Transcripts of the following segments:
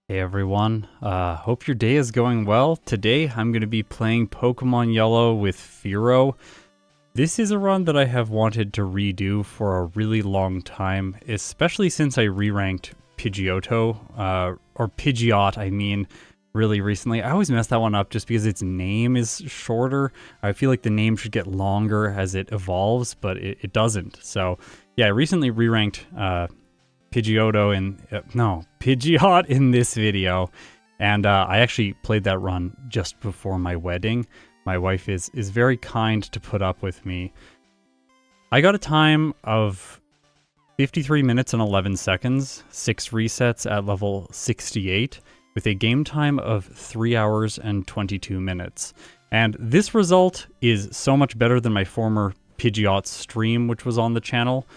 Hey everyone, hope your day is going well. Today I'm going to be playing Pokemon Yellow with Fearow. This is a run that I have wanted to redo for a really long time, especially since I re-ranked Pidgeotto, or Pidgeot I mean, really recently. I always mess that one up just because its name is shorter. I feel like the name should get longer as it evolves, but it doesn't. So yeah, I recently re-ranked Pidgeot in this video, and I actually played that run just before my wedding. My wife is very kind to put up with me. I got a time of 53 minutes and 11 seconds, 6 resets at level 68, with a game time of 3 hours and 22 minutes. And this result is so much better than my former Pidgeot stream, which was on the channel.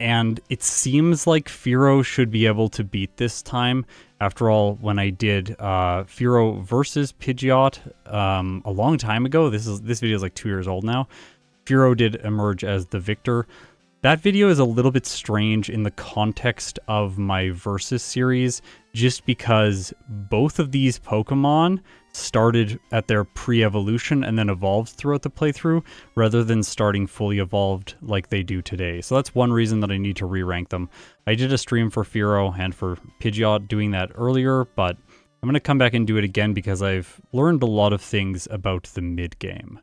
And it seems like Fearow should be able to beat this time. After all, when I did Fearow versus Pidgeot a long time ago, this video is like 2 years old now, Fearow did emerge as the victor. That video is a little bit strange in the context of my Versus series, just because both of these Pokemon started at their pre-evolution and then evolved throughout the playthrough, rather than starting fully evolved like they do today. So that's one reason that I need to re-rank them. I did a stream for Fearow and for Pidgeot doing that earlier, but I'm going to come back and do it again because I've learned a lot of things about the mid-game.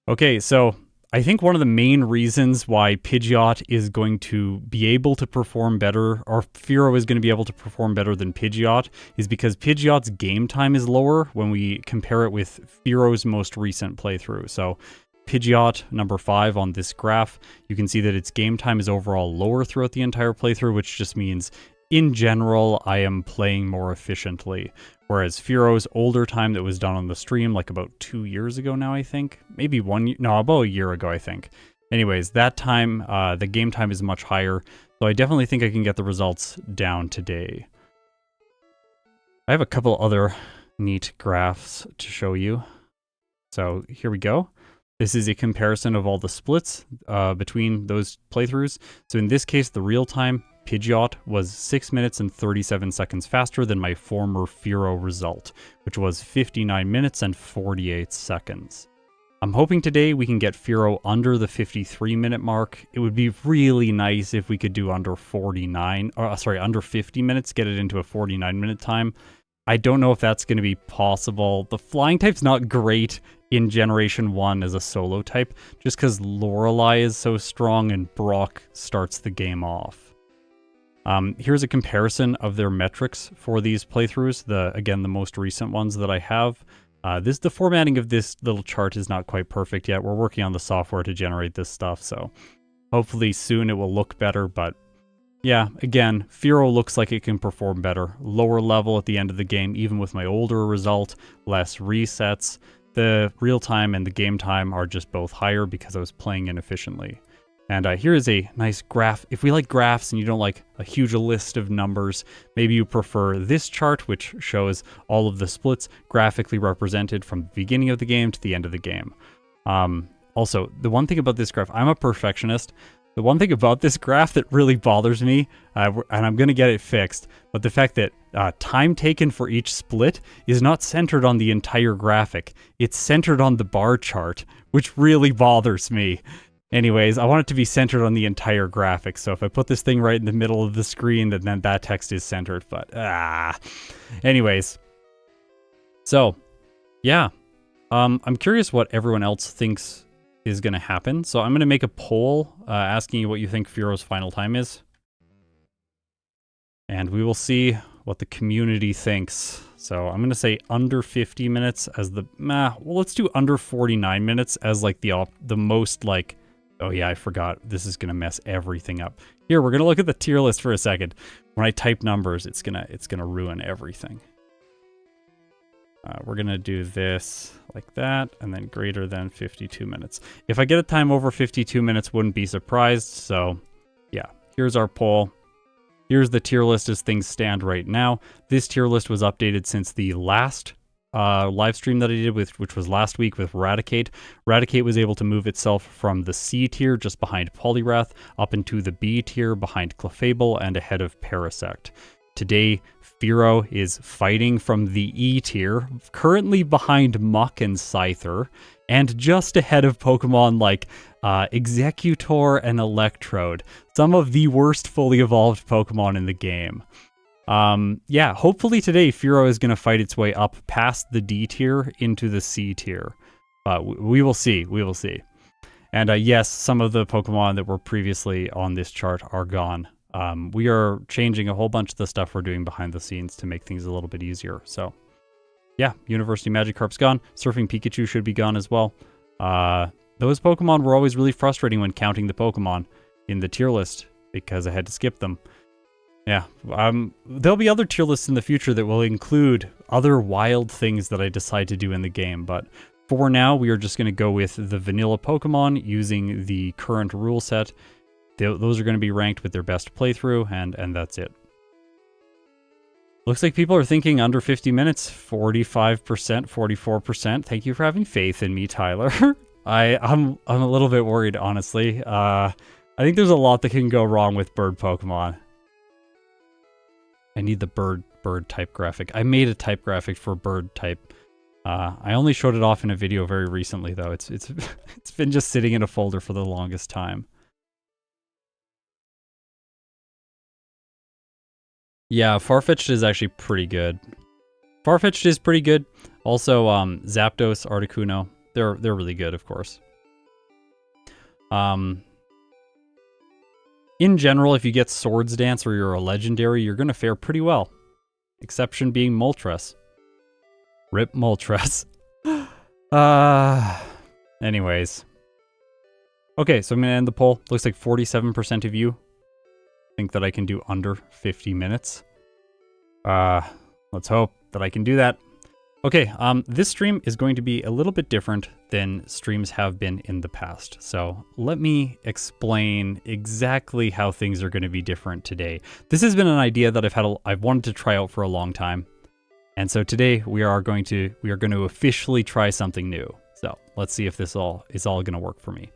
Okay, so I think one of the main reasons why Pidgeot is going to be able to perform better, or Fearow is going to be able to perform better than Pidgeot, is because Pidgeot's game time is lower when we compare it with Fearow's most recent playthrough. So Pidgeot, number 5 on this graph, you can see that its game time is overall lower throughout the entire playthrough, which just means in general, I am playing more efficiently. Whereas Fearow's older time that was done on the stream, like about 2 years ago now, I think. Maybe about a year ago, I think. Anyways, that time, the game time is much higher. So I definitely think I can get the results down today. I have a couple other neat graphs to show you. So here we go. This is a comparison of all the splits between those playthroughs. So in this case, the real time, Pidgeot was 6 minutes and 37 seconds faster than my former Fearow result, which was 59 minutes and 48 seconds. I'm hoping today we can get Fearow under the 53-minute mark. It would be really nice if we could do under 50 minutes, get it into a 49-minute time. I don't know if that's going to be possible. The flying type's not great in Generation 1 as a solo type, just because Lorelei is so strong and Brock starts the game off. Here's a comparison of their metrics for these playthroughs, again, the most recent ones that I have. The formatting of this little chart is not quite perfect yet. We're working on the software to generate this stuff, so hopefully soon it will look better, but yeah, again, Fearow looks like it can perform better. Lower level at the end of the game, even with my older result, less resets. The real time and the game time are just both higher because I was playing inefficiently. And here is a nice graph. If we like graphs and you don't like a huge list of numbers, maybe you prefer this chart, which shows all of the splits graphically represented from the beginning of the game to the end of the game. Also, the one thing about this graph, I'm a perfectionist. The one thing about this graph that really bothers me, and I'm going to get it fixed, but the fact that time taken for each split is not centered on the entire graphic. It's centered on the bar chart, which really bothers me. Anyways, I want it to be centered on the entire graphic, so if I put this thing right in the middle of the screen, then that text is centered, but anyways. So, yeah. I'm curious what everyone else thinks is going to happen, so I'm going to make a poll asking you what you think Fearow's final time is. And we will see what the community thinks. So I'm going to say under 50 minutes as well, let's do under 49 minutes as like the most like, oh yeah, I forgot. This is going to mess everything up. Here, we're going to look at the tier list for a second. When I type numbers, it's going to ruin everything. We're going to do this like that, and then greater than 52 minutes. If I get a time over 52 minutes, wouldn't be surprised. So yeah, here's our poll. Here's the tier list as things stand right now. This tier list was updated since the last live stream that I did, which was last week with Raticate. Raticate was able to move itself from the C tier just behind Poliwrath up into the B tier behind Clefable and ahead of Parasect. Today, Fearow is fighting from the E tier, currently behind Muck and Scyther, and just ahead of Pokemon like Executor and Electrode, some of the worst fully evolved Pokemon in the game. Yeah, hopefully today Fearow is going to fight its way up past the D tier into the C tier. We will see. We will see. And yes, some of the Pokemon that were previously on this chart are gone. We are changing a whole bunch of the stuff we're doing behind the scenes to make things a little bit easier. So, yeah, University Magikarp's gone. Surfing Pikachu should be gone as well. Those Pokemon were always really frustrating when counting the Pokemon in the tier list because I had to skip them. Yeah, there'll be other tier lists in the future that will include other wild things that I decide to do in the game, but for now, we are just going to go with the vanilla Pokemon using the current rule set. Those are going to be ranked with their best playthrough, and that's it. Looks like people are thinking under 50 minutes, 45%, 44%. Thank you for having faith in me, Tyler. I'm a little bit worried, honestly. I think there's a lot that can go wrong with bird Pokemon. I need the bird type graphic. I made a type graphic for bird type. I only showed it off in a video very recently, though. It's been just sitting in a folder for the longest time. Yeah, Farfetch'd is actually pretty good. Farfetch'd is pretty good. Also, Zapdos, Articuno, they're really good, of course. In general, if you get Swords Dance or you're a legendary, you're going to fare pretty well. Exception being Moltres. Rip Moltres. Anyways. Okay, so I'm going to end the poll. Looks like 47% of you think that I can do under 50 minutes. Let's hope that I can do that. Okay, this stream is going to be a little bit different than streams have been in the past. So let me explain exactly how things are going to be different today. This has been an idea that I've wanted to try out for a long time. And so today we are going to officially try something new. So let's see if this is all going to work for me.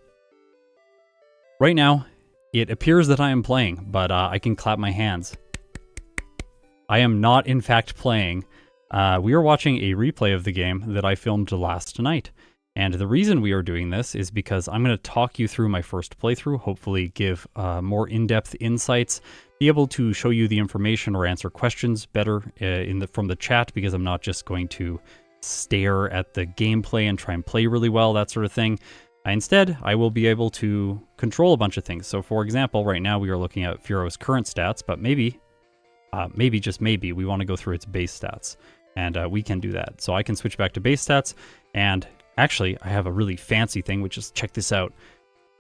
Right now, it appears that I am playing, but I can clap my hands. I am not in fact playing. We are watching a replay of the game that I filmed last night. And the reason we are doing this is because I'm going to talk you through my first playthrough, hopefully give more in-depth insights, be able to show you the information or answer questions better from the chat, because I'm not just going to stare at the gameplay and try and play really well, that sort of thing. Instead, I will be able to control a bunch of things. So for example, right now we are looking at Fearow's current stats, but maybe, just maybe, we want to go through its base stats. And we can do that. So I can switch back to base stats. And actually, I have a really fancy thing, which is, check this out.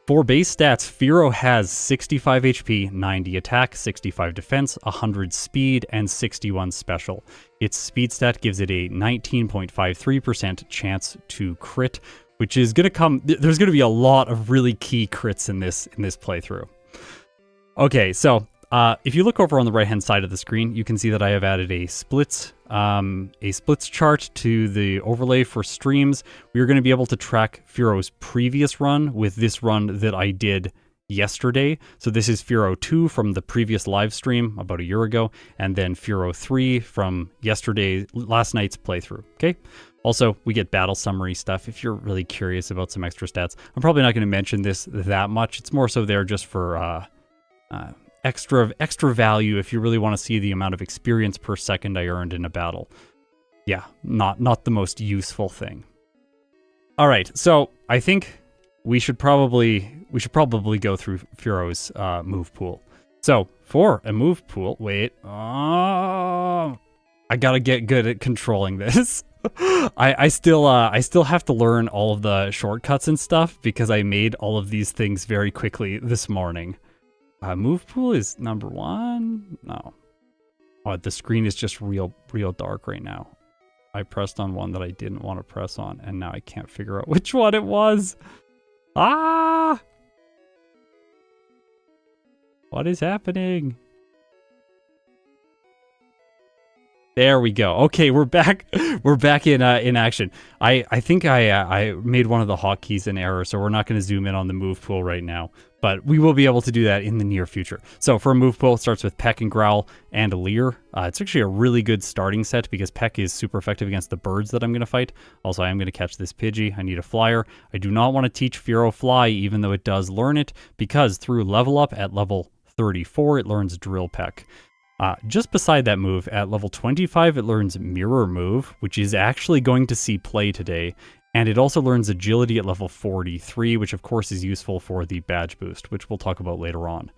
For base stats, Fearow has 65 HP, 90 attack, 65 defense, 100 speed, and 61 special. Its speed stat gives it a 19.53% chance to crit, which is going to come... There's going to be a lot of really key crits in this playthrough. Okay, so... if you look over on the right-hand side of the screen, you can see that I have added a splits chart to the overlay for streams. We are going to be able to track Fearow's previous run with this run that I did yesterday. So this is Fearow 2 from the previous live stream about a year ago, and then Fearow 3 from last night's playthrough, okay? Also, we get battle summary stuff if you're really curious about some extra stats. I'm probably not going to mention this that much. It's more so there just for... extra value if you really want to see the amount of experience per second I earned in a battle. Yeah, not the most useful thing. All right, so I think we should probably go through Fearow's move pool. So for a move pool, wait, I gotta get good at controlling this. I still have to learn all of the shortcuts and stuff because I made all of these things very quickly this morning. Move pool is number 1. No. Oh, the screen is just real dark right now. I pressed on one that I didn't want to press on, and now I can't figure out which one it was. Ah! What is happening? There we go. Okay, we're back. We're back in action. I think I made one of the hotkeys in error, so we're not going to zoom in on the move pool right now. But we will be able to do that in the near future. So for a move pool, it starts with Peck and Growl and Leer. It's actually a really good starting set because Peck is super effective against the birds that I'm going to fight. Also, I am going to catch this Pidgey. I need a flyer. I do not want to teach Fearow Fly, even though it does learn it, because through level up at level 34, it learns Drill Peck. Just beside that move, at level 25, it learns Mirror Move, which is actually going to see play today. And it also learns Agility at level 43, which of course is useful for the badge boost, which we'll talk about later on.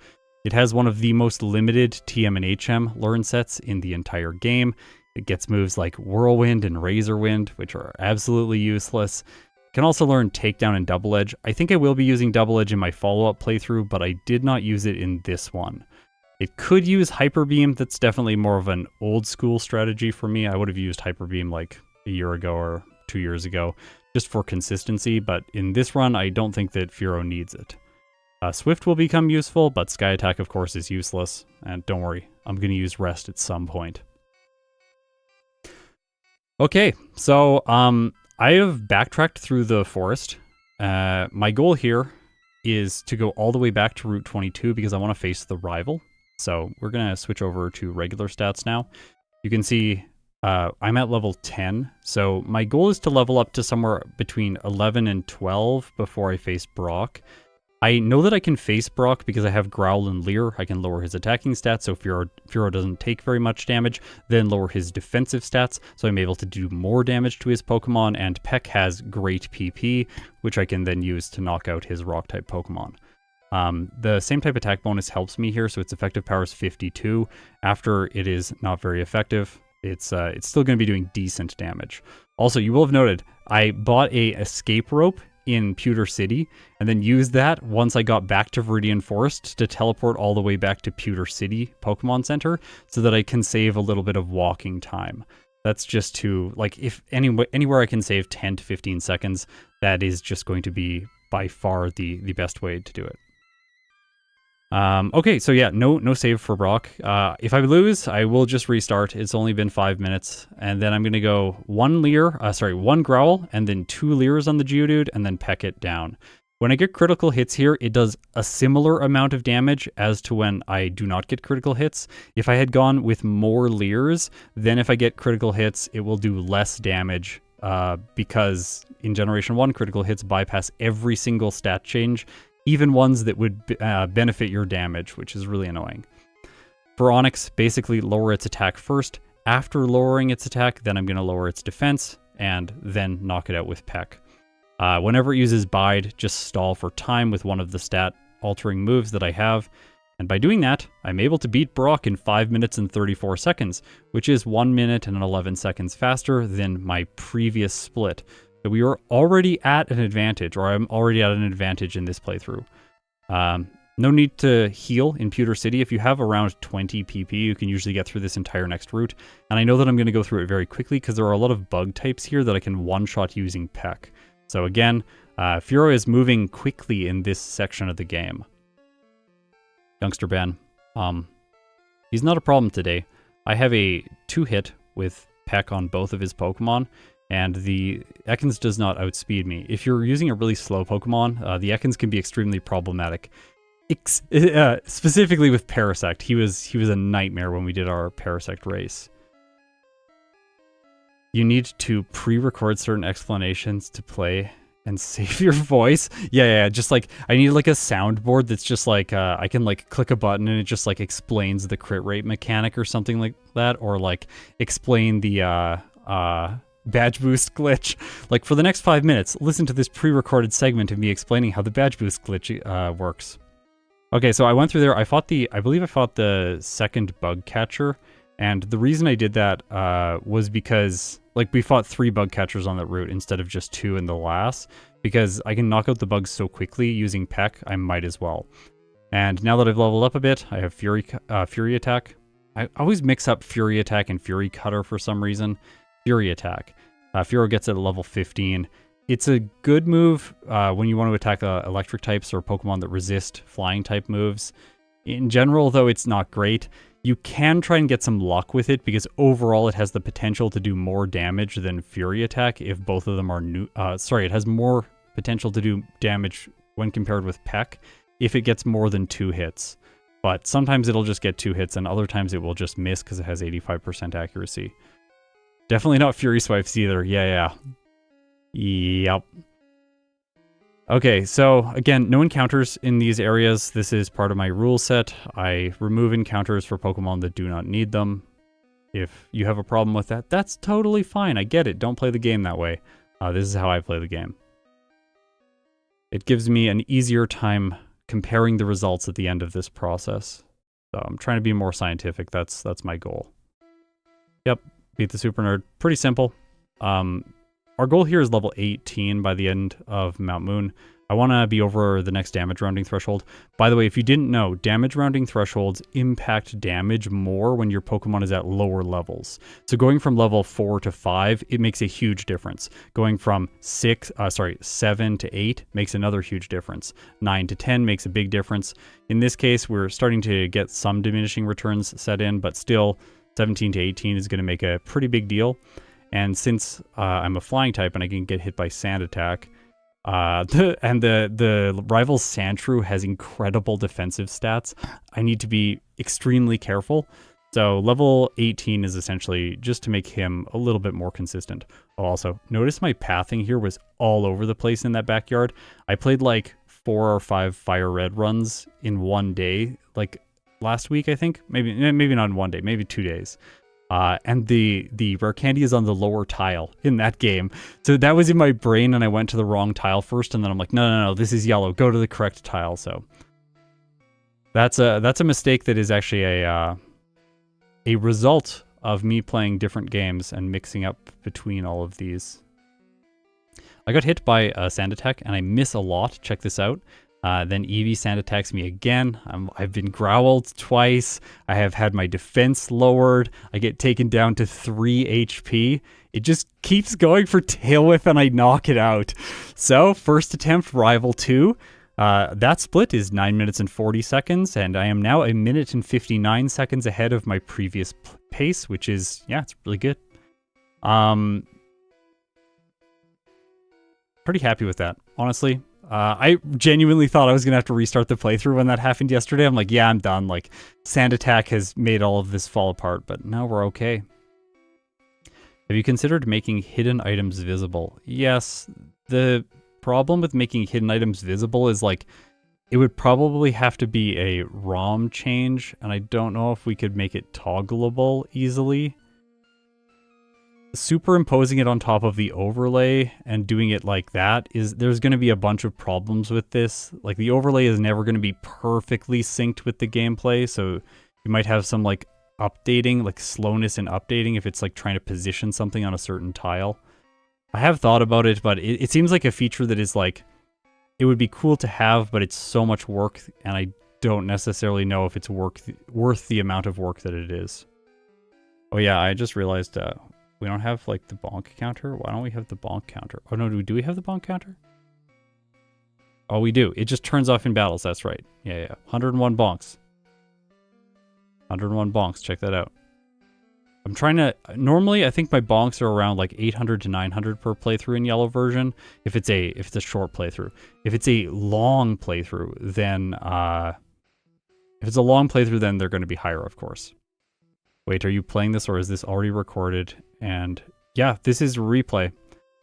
It has one of the most limited TM and HM learn sets in the entire game. It gets moves like Whirlwind and Razor Wind, which are absolutely useless. It can also learn Takedown and Double Edge. I think I will be using Double Edge in my follow-up playthrough, but I did not use it in this one. It could use Hyper Beam. That's definitely more of an old school strategy for me. I would have used Hyper Beam like a year ago or 2 years ago, just for consistency, but in this run, I don't think that Fearow needs it. Swift will become useful, but Sky Attack, of course, is useless. And don't worry, I'm going to use Rest at some point. Okay, so I have backtracked through the forest. My goal here is to go all the way back to Route 22 because I want to face the rival. So we're going to switch over to regular stats now. You can see I'm at level 10. So my goal is to level up to somewhere between 11 and 12 before I face Brock. I know that I can face Brock because I have Growl and Leer. I can lower his attacking stats so Fearow doesn't take very much damage, then lower his defensive stats so I'm able to do more damage to his Pokemon, and Peck has great PP, which I can then use to knock out his Rock-type Pokemon. The same type attack bonus helps me here, so its effective power is 52. After it is not very effective, it's still going to be doing decent damage. Also, you will have noted, I bought a escape rope in Pewter City, and then used that once I got back to Viridian Forest to teleport all the way back to Pewter City Pokemon Center, so that I can save a little bit of walking time. That's just to, like, if anywhere I can save 10 to 15 seconds, that is just going to be by far the best way to do it. Okay, so yeah, no save for Brock. If I lose, I will just restart. It's only been 5 minutes, and then I'm gonna go one Growl, and then 2 Leers on the Geodude, and then Peck it down. When I get critical hits here, it does a similar amount of damage as to when I do not get critical hits. If I had gone with more Leers, then if I get critical hits, it will do less damage, because in Generation 1, critical hits bypass every single stat change, even ones that would benefit your damage, which is really annoying. For Onix, basically lower its attack first. After lowering its attack, then I'm going to lower its defense, and then knock it out with Peck. Whenever it uses Bide, just stall for time with one of the stat-altering moves that I have. And by doing that, I'm able to beat Brock in 5 minutes and 34 seconds, which is 1 minute and 11 seconds faster than my previous split. So we are already at an advantage, or I'm already at an advantage in this playthrough. No need to heal in Pewter City. If you have around 20 PP, you can usually get through this entire next route. And I know that I'm going to go through it very quickly because there are a lot of bug types here that I can one-shot using Peck. So again, Fearow is moving quickly in this section of the game. Youngster Ben, he's not a problem today. I have a 2-hit with Peck on both of his Pokemon, and the Ekans does not outspeed me. If you're using a really slow Pokemon, the Ekans can be extremely problematic. Specifically with Parasect. He was a nightmare when we did our Parasect race. You need to pre-record certain explanations to play and save your voice. Yeah, just like, I need like a soundboard that's just like, I can like click a button and it just like explains the crit rate mechanic or something like that, or like explain the, badge boost glitch. Like for the next 5 minutes, listen to this pre-recorded segment of me explaining how the badge boost glitch works. Okay, so I went through there. I believe I fought the second bug catcher, and the reason I did that was because like we fought 3 bug catchers on that route instead of just 2 in the last, because I can knock out the bugs so quickly using Peck, I might as well. And now that I've leveled up a bit, I have Fury Attack. I always mix up Fury Attack and Fury Cutter for some reason. Fury Attack. Fearow gets it at level 15. It's a good move when you want to attack electric types or Pokemon that resist flying type moves. In general, though, it's not great. You can try and get some luck with it because overall it has the potential to do more damage than Fury Attack if both of them are new. It has more potential to do damage when compared with Peck if it gets more than 2 hits. But sometimes it'll just get 2 hits and other times it will just miss because it has 85% accuracy. Definitely not Fury Swipes either. Yeah. Yep. Okay, so again, no encounters in these areas. This is part of my rule set. I remove encounters for Pokemon that do not need them. If you have a problem with that, that's totally fine. I get it. Don't play the game that way. This is how I play the game. It gives me an easier time comparing the results at the end of this process. So I'm trying to be more scientific. That's my goal. Yep, beat the Super Nerd. Pretty simple. Our goal here is level 18 by the end of Mount Moon. I want to be over the next damage rounding threshold. By the way, if you didn't know, damage rounding thresholds impact damage more when your Pokemon is at lower levels. So going from level 4 to 5, it makes a huge difference. Going from 7 to 8 makes another huge difference. 9 to 10 makes a big difference. In this case, we're starting to get some diminishing returns set in, but still 17 to 18 is going to make a pretty big deal. And since I'm a flying type and I can get hit by Sand Attack, the rival Sandshrew has incredible defensive stats, I need to be extremely careful. So level 18 is essentially just to make him a little bit more consistent. Oh, also, notice my pathing here was all over the place in that backyard. I played like 4 or 5 Fire Red runs in one day, like last week, I think. Maybe not in one day, maybe 2 days. And the rare candy is on the lower tile in that game. So that was in my brain and I went to the wrong tile first and then I'm like, no, this is yellow. Go to the correct tile. So that's a mistake that is actually a result of me playing different games and mixing up between all of these. I got hit by a Sand Attack and I miss a lot. Check this out. Then Eevee Sand Attacks me again. I've been growled twice. I have had my defense lowered. I get taken down to 3 HP. It just keeps going for Tail Whip and I knock it out. So, first attempt, Rival 2. That split is 9 minutes and 40 seconds, and I am now 1 minute and 59 seconds ahead of my previous pace, which is, yeah, it's really good. Pretty happy with that, honestly. I genuinely thought I was going to have to restart the playthrough when that happened yesterday. I'm like, yeah, I'm done. Like, Sand Attack has made all of this fall apart, but no, we're okay. Have you considered making hidden items visible? Yes. The problem with making hidden items visible is, like, it would probably have to be a ROM change, and I don't know if we could make it toggleable easily. Superimposing it on top of the overlay and doing it like that there's going to be a bunch of problems with this. Like, the overlay is never going to be perfectly synced with the gameplay, so you might have some like updating, like slowness in updating if it's like trying to position something on a certain tile. I have thought about it, but it seems like a feature that is like, it would be cool to have, but it's so much work and I don't necessarily know if it's worth the amount of work that it is. Oh yeah, I just realized we don't have, like, the bonk counter. Why don't we have the bonk counter? Oh, no, do we have the bonk counter? Oh, we do. It just turns off in battles. That's right. Yeah. 101 bonks. 101 bonks. Check that out. I'm trying to... Normally, I think my bonks are around, like, 800 to 900 per playthrough in yellow version, if it's a short playthrough. If it's a long playthrough, then... if it's a long playthrough, then they're going to be higher, of course. Wait, are you playing this or is this already recorded? And yeah, this is a replay.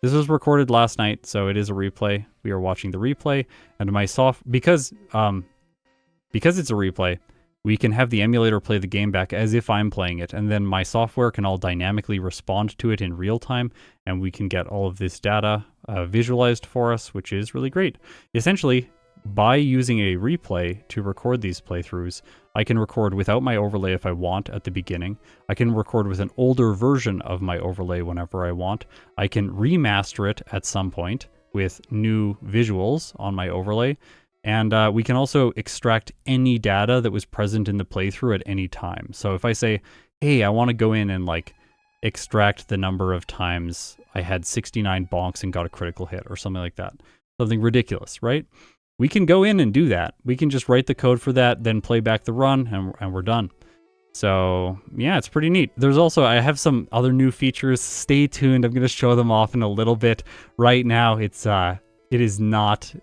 This was recorded last night, so it is a replay. We are watching the replay, and my because it's a replay, we can have the emulator play the game back as if I'm playing it, and then my software can all dynamically respond to it in real time, and we can get all of this data visualized for us, which is really great. Essentially, by using a replay to record these playthroughs, I can record without my overlay if I want at the beginning. I can record with an older version of my overlay whenever I want. I can remaster it at some point with new visuals on my overlay. And we can also extract any data that was present in the playthrough at any time. So if I say, hey, I want to go in and like extract the number of times I had 69 bonks and got a critical hit or something like that. Something ridiculous, right? We can go in and do that. We can just write the code for that, then play back the run, and we're done. So yeah, it's pretty neat. There's also, I have some other new features. Stay tuned. I'm going to show them off in a little bit. Right now, it is not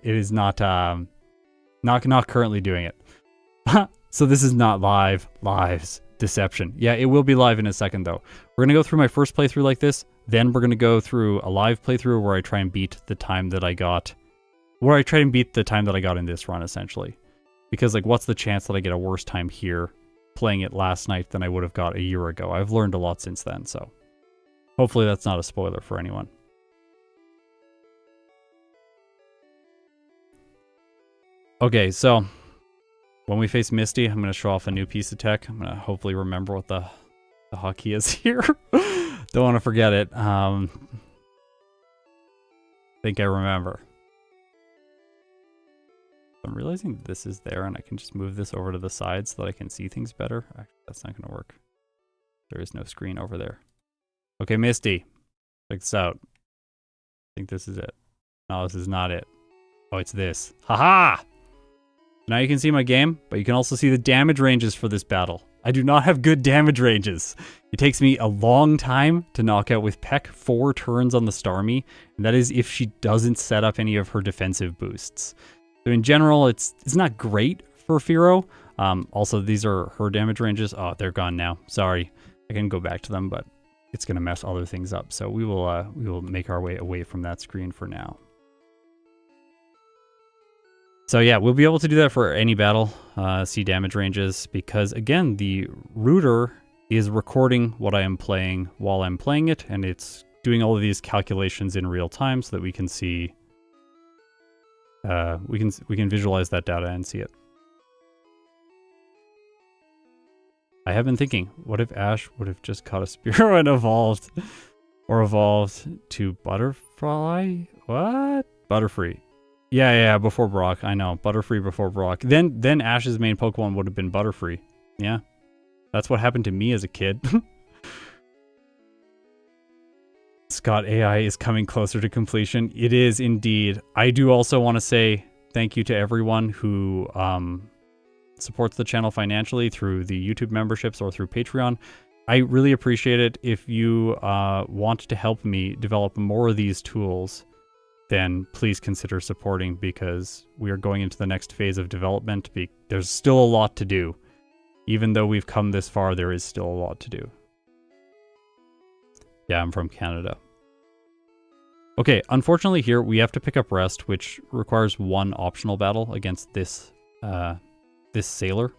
currently doing it. So this is not live. Live's deception. Yeah, it will be live in a second though. We're going to go through my first playthrough like this. Then we're going to go through a live playthrough where I try and beat the time that I got. Where I try and beat the time that I got in this run, essentially. Because, like, what's the chance that I get a worse time here playing it last night than I would have got a year ago? I've learned a lot since then, so hopefully that's not a spoiler for anyone. Okay, so when we face Misty, I'm going to show off a new piece of tech. I'm going to hopefully remember what the hotkey is here. Don't want to forget it. I think I remember. I'm realizing this is there and I can just move this over to the side so that I can see things better. Actually, that's not going to work. There is no screen over there. Okay, Misty. Check this out. I think this is it. No, this is not it. Oh, it's this. Haha! Now you can see my game, but you can also see the damage ranges for this battle. I do not have good damage ranges. It takes me a long time to knock out with Peck 4 turns on the Starmie, and that is if she doesn't set up any of her defensive boosts. So in general, it's not great for Fearow. Also, these are her damage ranges. Oh, they're gone now. Sorry. I can go back to them, but it's going to mess other things up. So we will make our way away from that screen for now. So yeah, we'll be able to do that for any battle, see damage ranges, because again, the router is recording what I am playing while I'm playing it, and it's doing all of these calculations in real time so that we can see we can visualize that data and see it. I have been thinking, what if Ash would have just caught a Spearow and evolved? Or evolved to Butterfly? What? Butterfree. Yeah, before Brock. I know. Butterfree before Brock. Then Ash's main Pokemon would have been Butterfree. Yeah. That's what happened to me as a kid. Scott AI is coming closer to completion. It is indeed. I do also want to say thank you to everyone who supports the channel financially through the YouTube memberships or through Patreon. I really appreciate it. If you want to help me develop more of these tools, then please consider supporting, because we are going into the next phase of development. There's still a lot to do. Even though we've come this far, there is still a lot to do. Yeah, I'm from Canada. Okay, unfortunately here we have to pick up Rest, which requires one optional battle against this sailor.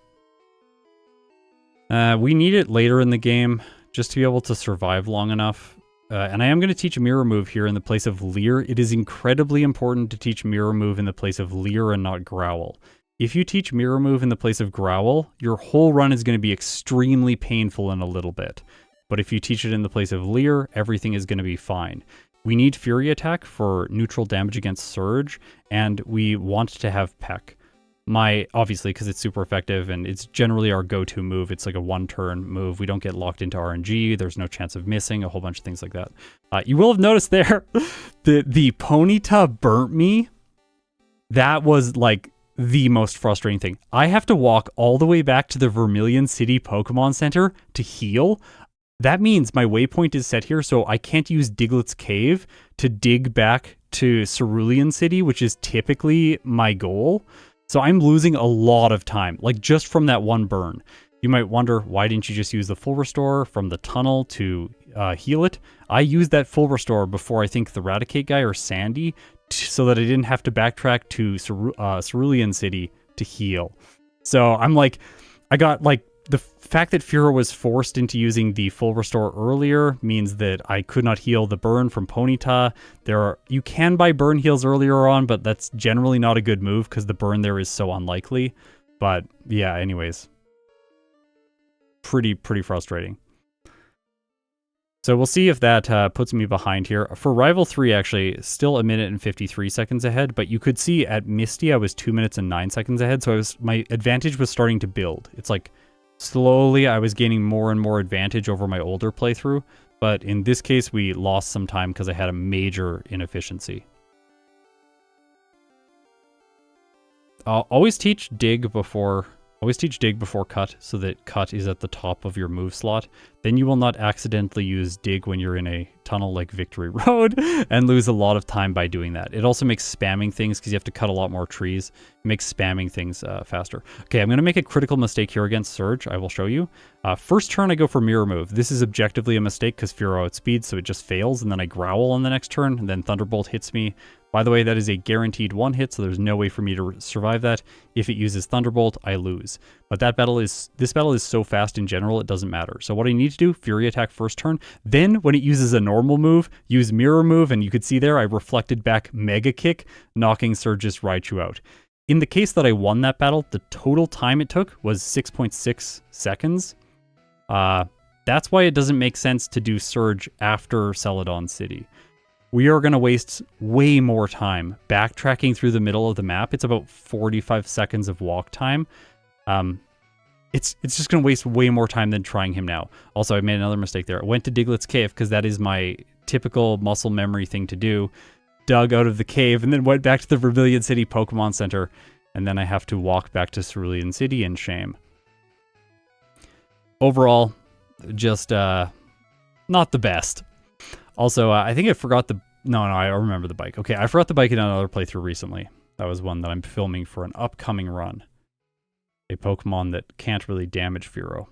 We need it later in the game just to be able to survive long enough. And I am going to teach Mirror Move here in the place of Leer. It is incredibly important to teach Mirror Move in the place of Leer and not Growl. If you teach Mirror Move in the place of Growl, your whole run is going to be extremely painful in a little bit. But if you teach it in the place of Leer, everything is going to be fine. We need Fury Attack for neutral damage against Surge, and we want to have Peck. Obviously, because it's super effective, and it's generally our go-to move. It's like a one-turn move. We don't get locked into RNG. There's no chance of missing, a whole bunch of things like that. You will have noticed there, the Ponyta burnt me. That was, like, the most frustrating thing. I have to walk all the way back to the Vermilion City Pokemon Center to heal. That means my waypoint is set here, so I can't use Diglett's Cave to dig back to Cerulean City, which is typically my goal. So I'm losing a lot of time, like just from that one burn. You might wonder, why didn't you just use the full restore from the tunnel to heal it? I used that full restore before, I think, the Raticate guy or Sandy, so that I didn't have to backtrack to Cerulean City to heal. So I'm like, I got like, the fact that Fearow was forced into using the full restore earlier means that I could not heal the burn from Ponyta. You can buy burn heals earlier on, but that's generally not a good move because the burn there is so unlikely. But yeah, anyways, pretty frustrating. So we'll see if that puts me behind here. For Rival 3, actually, still 1 minute and 53 seconds ahead, but you could see at Misty I was 2 minutes and 9 seconds ahead, so my advantage was starting to build. It's like slowly I was gaining more and more advantage over my older playthrough, but in this case we lost some time because I had a major inefficiency. I'll always teach Dig before Always teach dig before cut so that cut is at the top of your move slot. Then you will not accidentally use dig when you're in a tunnel like Victory Road and lose a lot of time by doing that. It also makes spamming things, because you have to cut a lot more trees, it makes spamming things faster. Okay, I'm going to make a critical mistake here against Surge. I will show you. First turn I go for Mirror Move. This is objectively a mistake because Fearow outspeeds, so it just fails, and then I growl on the next turn, and then Thunderbolt hits me. By the way, that is a guaranteed one hit, so there's no way for me to survive that. If it uses Thunderbolt, I lose. But this battle is so fast in general, it doesn't matter. So what I need to do, Fury Attack first turn. Then, when it uses a normal move, use Mirror Move, and you could see there, I reflected back Mega Kick, knocking Surge's Raichu out. In the case that I won that battle, the total time it took was 6.6 seconds. That's why it doesn't make sense to do Surge after Celadon City. We are going to waste way more time backtracking through the middle of the map. It's about 45 seconds of walk time. It's just going to waste way more time than trying him now. Also, I made another mistake there. I went to Diglett's Cave because that is my typical muscle memory thing to do. Dug out of the cave and then went back to the Vermilion City Pokemon Center. And then I have to walk back to Cerulean City in shame. Overall, just not the best. Also, I think I forgot the... No, I remember the bike. Okay, I forgot the bike in another playthrough recently. That was one that I'm filming for an upcoming run. A Pokemon that can't really damage Fearow.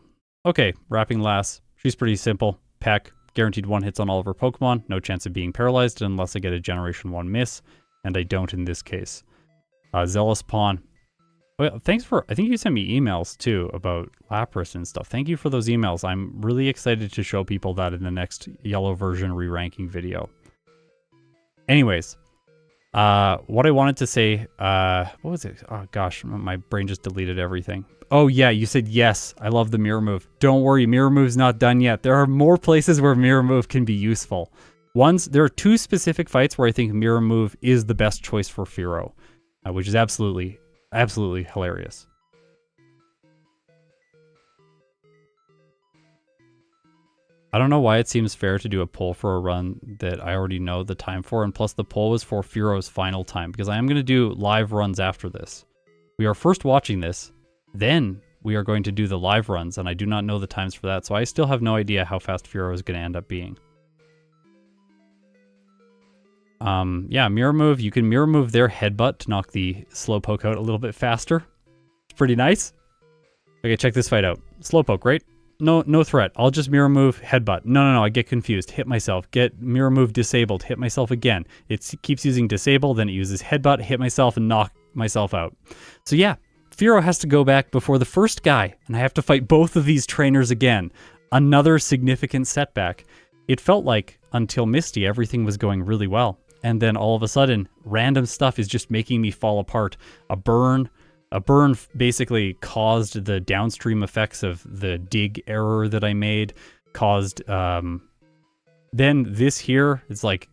Okay, Wrapping Lass. She's pretty simple. Peck. Guaranteed one hits on all of her Pokemon. No chance of being paralyzed unless I get a Generation 1 miss. And I don't in this case. Zealous Pawn. Well, thanks for... I think you sent me emails, too, about Lapras and stuff. Thank you for those emails. I'm really excited to show people that in the next yellow version re-ranking video. Anyways, what I wanted to say... what was it? Oh, gosh, my brain just deleted everything. Oh, yeah, you said yes. I love the Mirror Move. Don't worry, Mirror Move's not done yet. There are more places where Mirror Move can be useful. There are two specific fights where I think Mirror Move is the best choice for Fearow, which is absolutely hilarious. I don't know why it seems fair to do a poll for a run that I already know the time for, and plus the poll was for Fearow's final time, because I am going to do live runs after this. We are first watching this, then we are going to do the live runs, and I do not know the times for that, so I still have no idea how fast Fearow is going to end up being. Yeah, Mirror Move. You can Mirror Move their Headbutt to knock the Slowpoke out a little bit faster. It's pretty nice. Okay, check this fight out. Slowpoke, right? No threat. I'll just Mirror Move Headbutt. No, I get confused. Hit myself. Get Mirror Move disabled. Hit myself again. It keeps using Disable, then it uses Headbutt, hit myself, and knock myself out. So yeah, Fearow has to go back before the first guy, and I have to fight both of these trainers again. Another significant setback. It felt like, until Misty, everything was going really well. And then all of a sudden, random stuff is just making me fall apart. A burn basically caused the downstream effects of the dig error that I made. Caused, then this here is like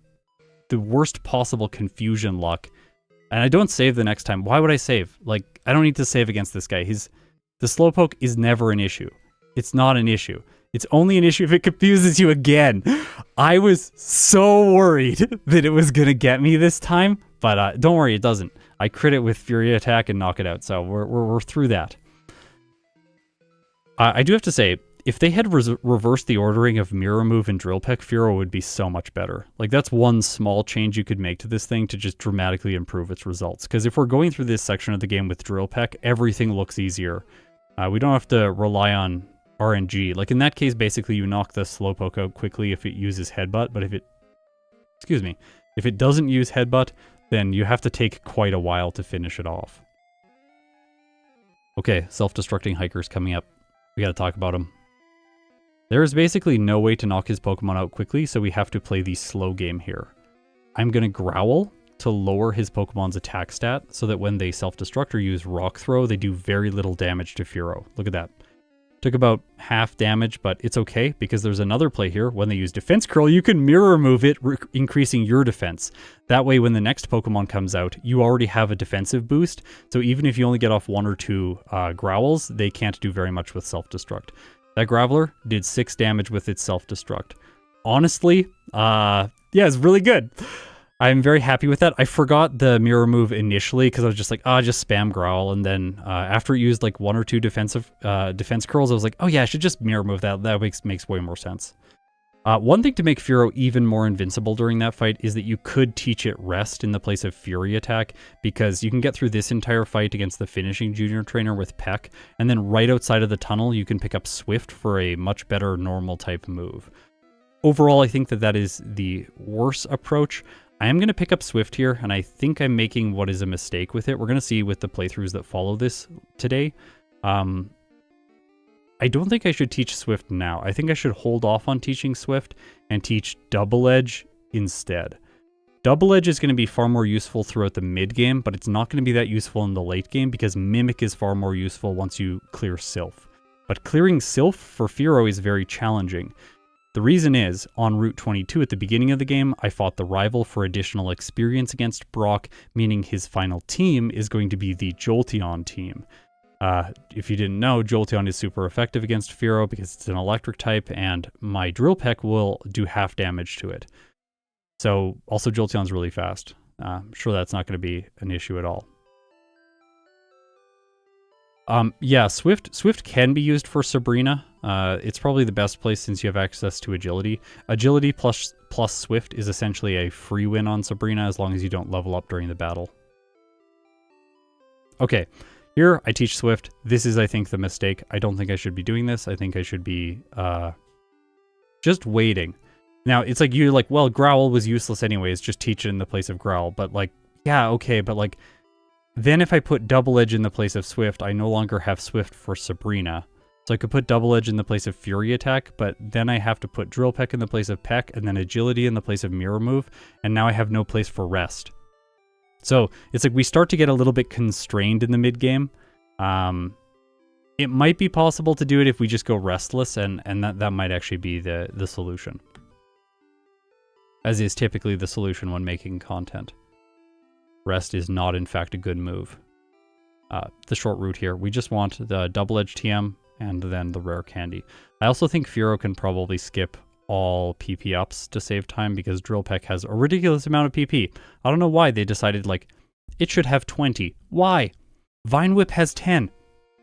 the worst possible confusion luck. And I don't save the next time. Why would I save? Like, I don't need to save against this guy. The Slowpoke is never an issue. It's not an issue. It's only an issue if it confuses you again. I was so worried that it was going to get me this time, but don't worry, it doesn't. I crit it with Fury Attack and knock it out, so we're through that. I do have to say, if they had reversed the ordering of Mirror Move and Drill Peck, Fearow would be so much better. Like, that's one small change you could make to this thing to just dramatically improve its results. Because if we're going through this section of the game with Drill Peck, everything looks easier. We don't have to rely on RNG. Like, in that case, basically you knock the Slowpoke out quickly if it uses Headbutt, but if it doesn't use Headbutt, then you have to take quite a while to finish it off. Okay, self-destructing Hiker's coming up. We gotta talk about him. There is basically no way to knock his Pokemon out quickly, so we have to play the slow game here. I'm gonna Growl to lower his Pokemon's attack stat, so that when they self-destruct or use Rock Throw, they do very little damage to Fearow. Look at that. Took about half damage, but it's okay, because there's another play here. When they use Defense Curl, you can Mirror Move it, increasing your defense. That way, when the next Pokemon comes out, you already have a defensive boost, so even if you only get off 1 or 2 Growls, they can't do very much with Self-Destruct. That Graveler did 6 damage with its Self-Destruct. Honestly, yeah, it's really good. I'm very happy with that. I forgot the mirror move initially because I was just like, just spam growl. And then after it used like 1 or 2 defense curls, I was like, oh yeah, I should just mirror move that. That makes way more sense. One thing to make Fearow even more invincible during that fight is that you could teach it rest in the place of Fury attack, because you can get through this entire fight against the finishing junior trainer with Peck, and then right outside of the tunnel you can pick up Swift for a much better normal type move. Overall, I think that is the worse approach. I am going to pick up Swift here, and I think I'm making what is a mistake with it. We're going to see with the playthroughs that follow this today. I don't think I should teach Swift now. I think I should hold off on teaching Swift and teach Double Edge instead. Double Edge is going to be far more useful throughout the mid game, but it's not going to be that useful in the late game because Mimic is far more useful once you clear Silph. But clearing Silph for Fearow is very challenging. The reason is, on Route 22 at the beginning of the game, I fought the rival for additional experience against Brock, meaning his final team is going to be the Jolteon team. If you didn't know, Jolteon is super effective against Fearow because it's an electric type, and my Drill Peck will do half damage to it. So, also Jolteon's really fast. I'm sure that's not going to be an issue at all. Yeah, Swift can be used for Sabrina. It's probably the best place since you have access to Agility. Agility plus Swift is essentially a free win on Sabrina as long as you don't level up during the battle. Okay. Here, I teach Swift. This is, I think, the mistake. I don't think I should be doing this. I think I should be just waiting. Now, it's like, you're like, well, Growl was useless anyways. Just teach it in the place of Growl. But, like, yeah, okay. But, like, then if I put Double Edge in the place of Swift, I no longer have Swift for Sabrina. So I could put Double Edge in the place of Fury Attack, but then I have to put Drill Peck in the place of Peck, and then Agility in the place of Mirror Move. And now I have no place for Rest. So it's like we start to get a little bit constrained in the mid game. It might be possible to do it if we just go restless, and that might actually be the solution. As is typically the solution when making content. Rest is not in fact a good move. The short route here, we just want the Double Edge TM and then the rare candy. I also think Fearow can probably skip all PP ups to save time because Drill Peck has a ridiculous amount of PP. I don't know why they decided, like, it should have 20. Why? Vine Whip has 10.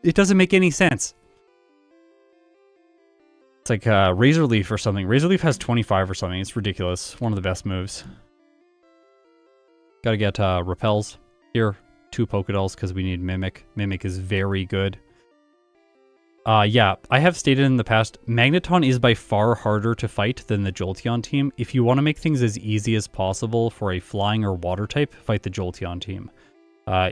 It doesn't make any sense. It's like Razor Leaf or something. Razor Leaf has 25 or something. It's ridiculous. One of the best moves. Gotta get Repels. Here, 2 Pokédolls because we need Mimic. Mimic is very good. Yeah, I have stated in the past, Magneton is by far harder to fight than the Jolteon team. If you want to make things as easy as possible for a flying or water type, fight the Jolteon team.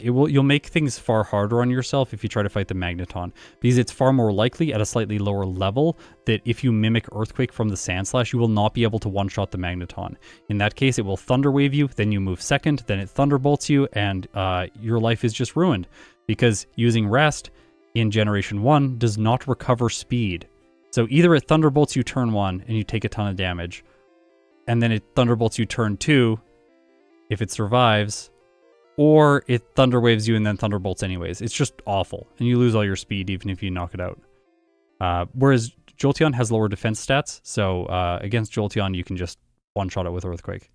You'll make things far harder on yourself if you try to fight the Magneton, because it's far more likely at a slightly lower level that if you mimic Earthquake from the Sandslash, you will not be able to one-shot the Magneton. In that case, it will Thunder Wave you, then you move second, then it Thunderbolts you, and your life is just ruined, because using Rest in Generation 1 does not recover speed. So either it Thunderbolts you turn 1 and you take a ton of damage, and then it Thunderbolts you turn 2 if it survives, or it Thunder Waves you and then Thunderbolts anyways. It's just awful, and you lose all your speed even if you knock it out. Whereas Jolteon has lower defense stats, so against Jolteon you can just one-shot it with Earthquake.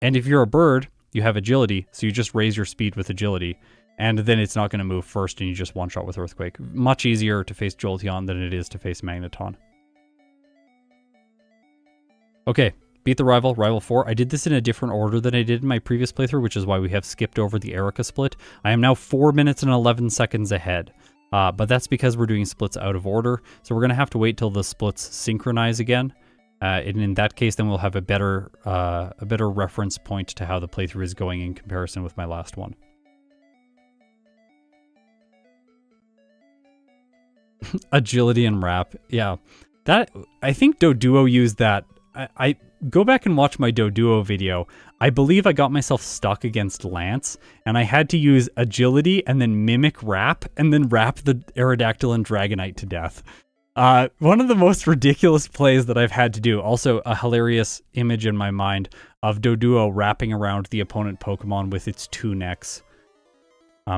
And if you're a bird, you have Agility, so you just raise your speed with Agility, and then it's not going to move first and you just one-shot with Earthquake. Much easier to face Jolteon than it is to face Magneton. Okay, beat the rival, Rival 4. I did this in a different order than I did in my previous playthrough, which is why we have skipped over the Erica split. I am now 4 minutes and 11 seconds ahead. But that's because we're doing splits out of order, so we're going to have to wait till the splits synchronize again. And in that case, then we'll have a better reference point to how the playthrough is going in comparison with my last one. Agility and Wrap. Yeah. That, I think Doduo used that. I go back and watch my Doduo video. I believe I got myself stuck against Lance, and I had to use Agility and then Mimic Wrap, and then wrap the Aerodactyl and Dragonite to death. One of the most ridiculous plays that I've had to do. Also, a hilarious image in my mind of Doduo wrapping around the opponent Pokemon with its 2 necks.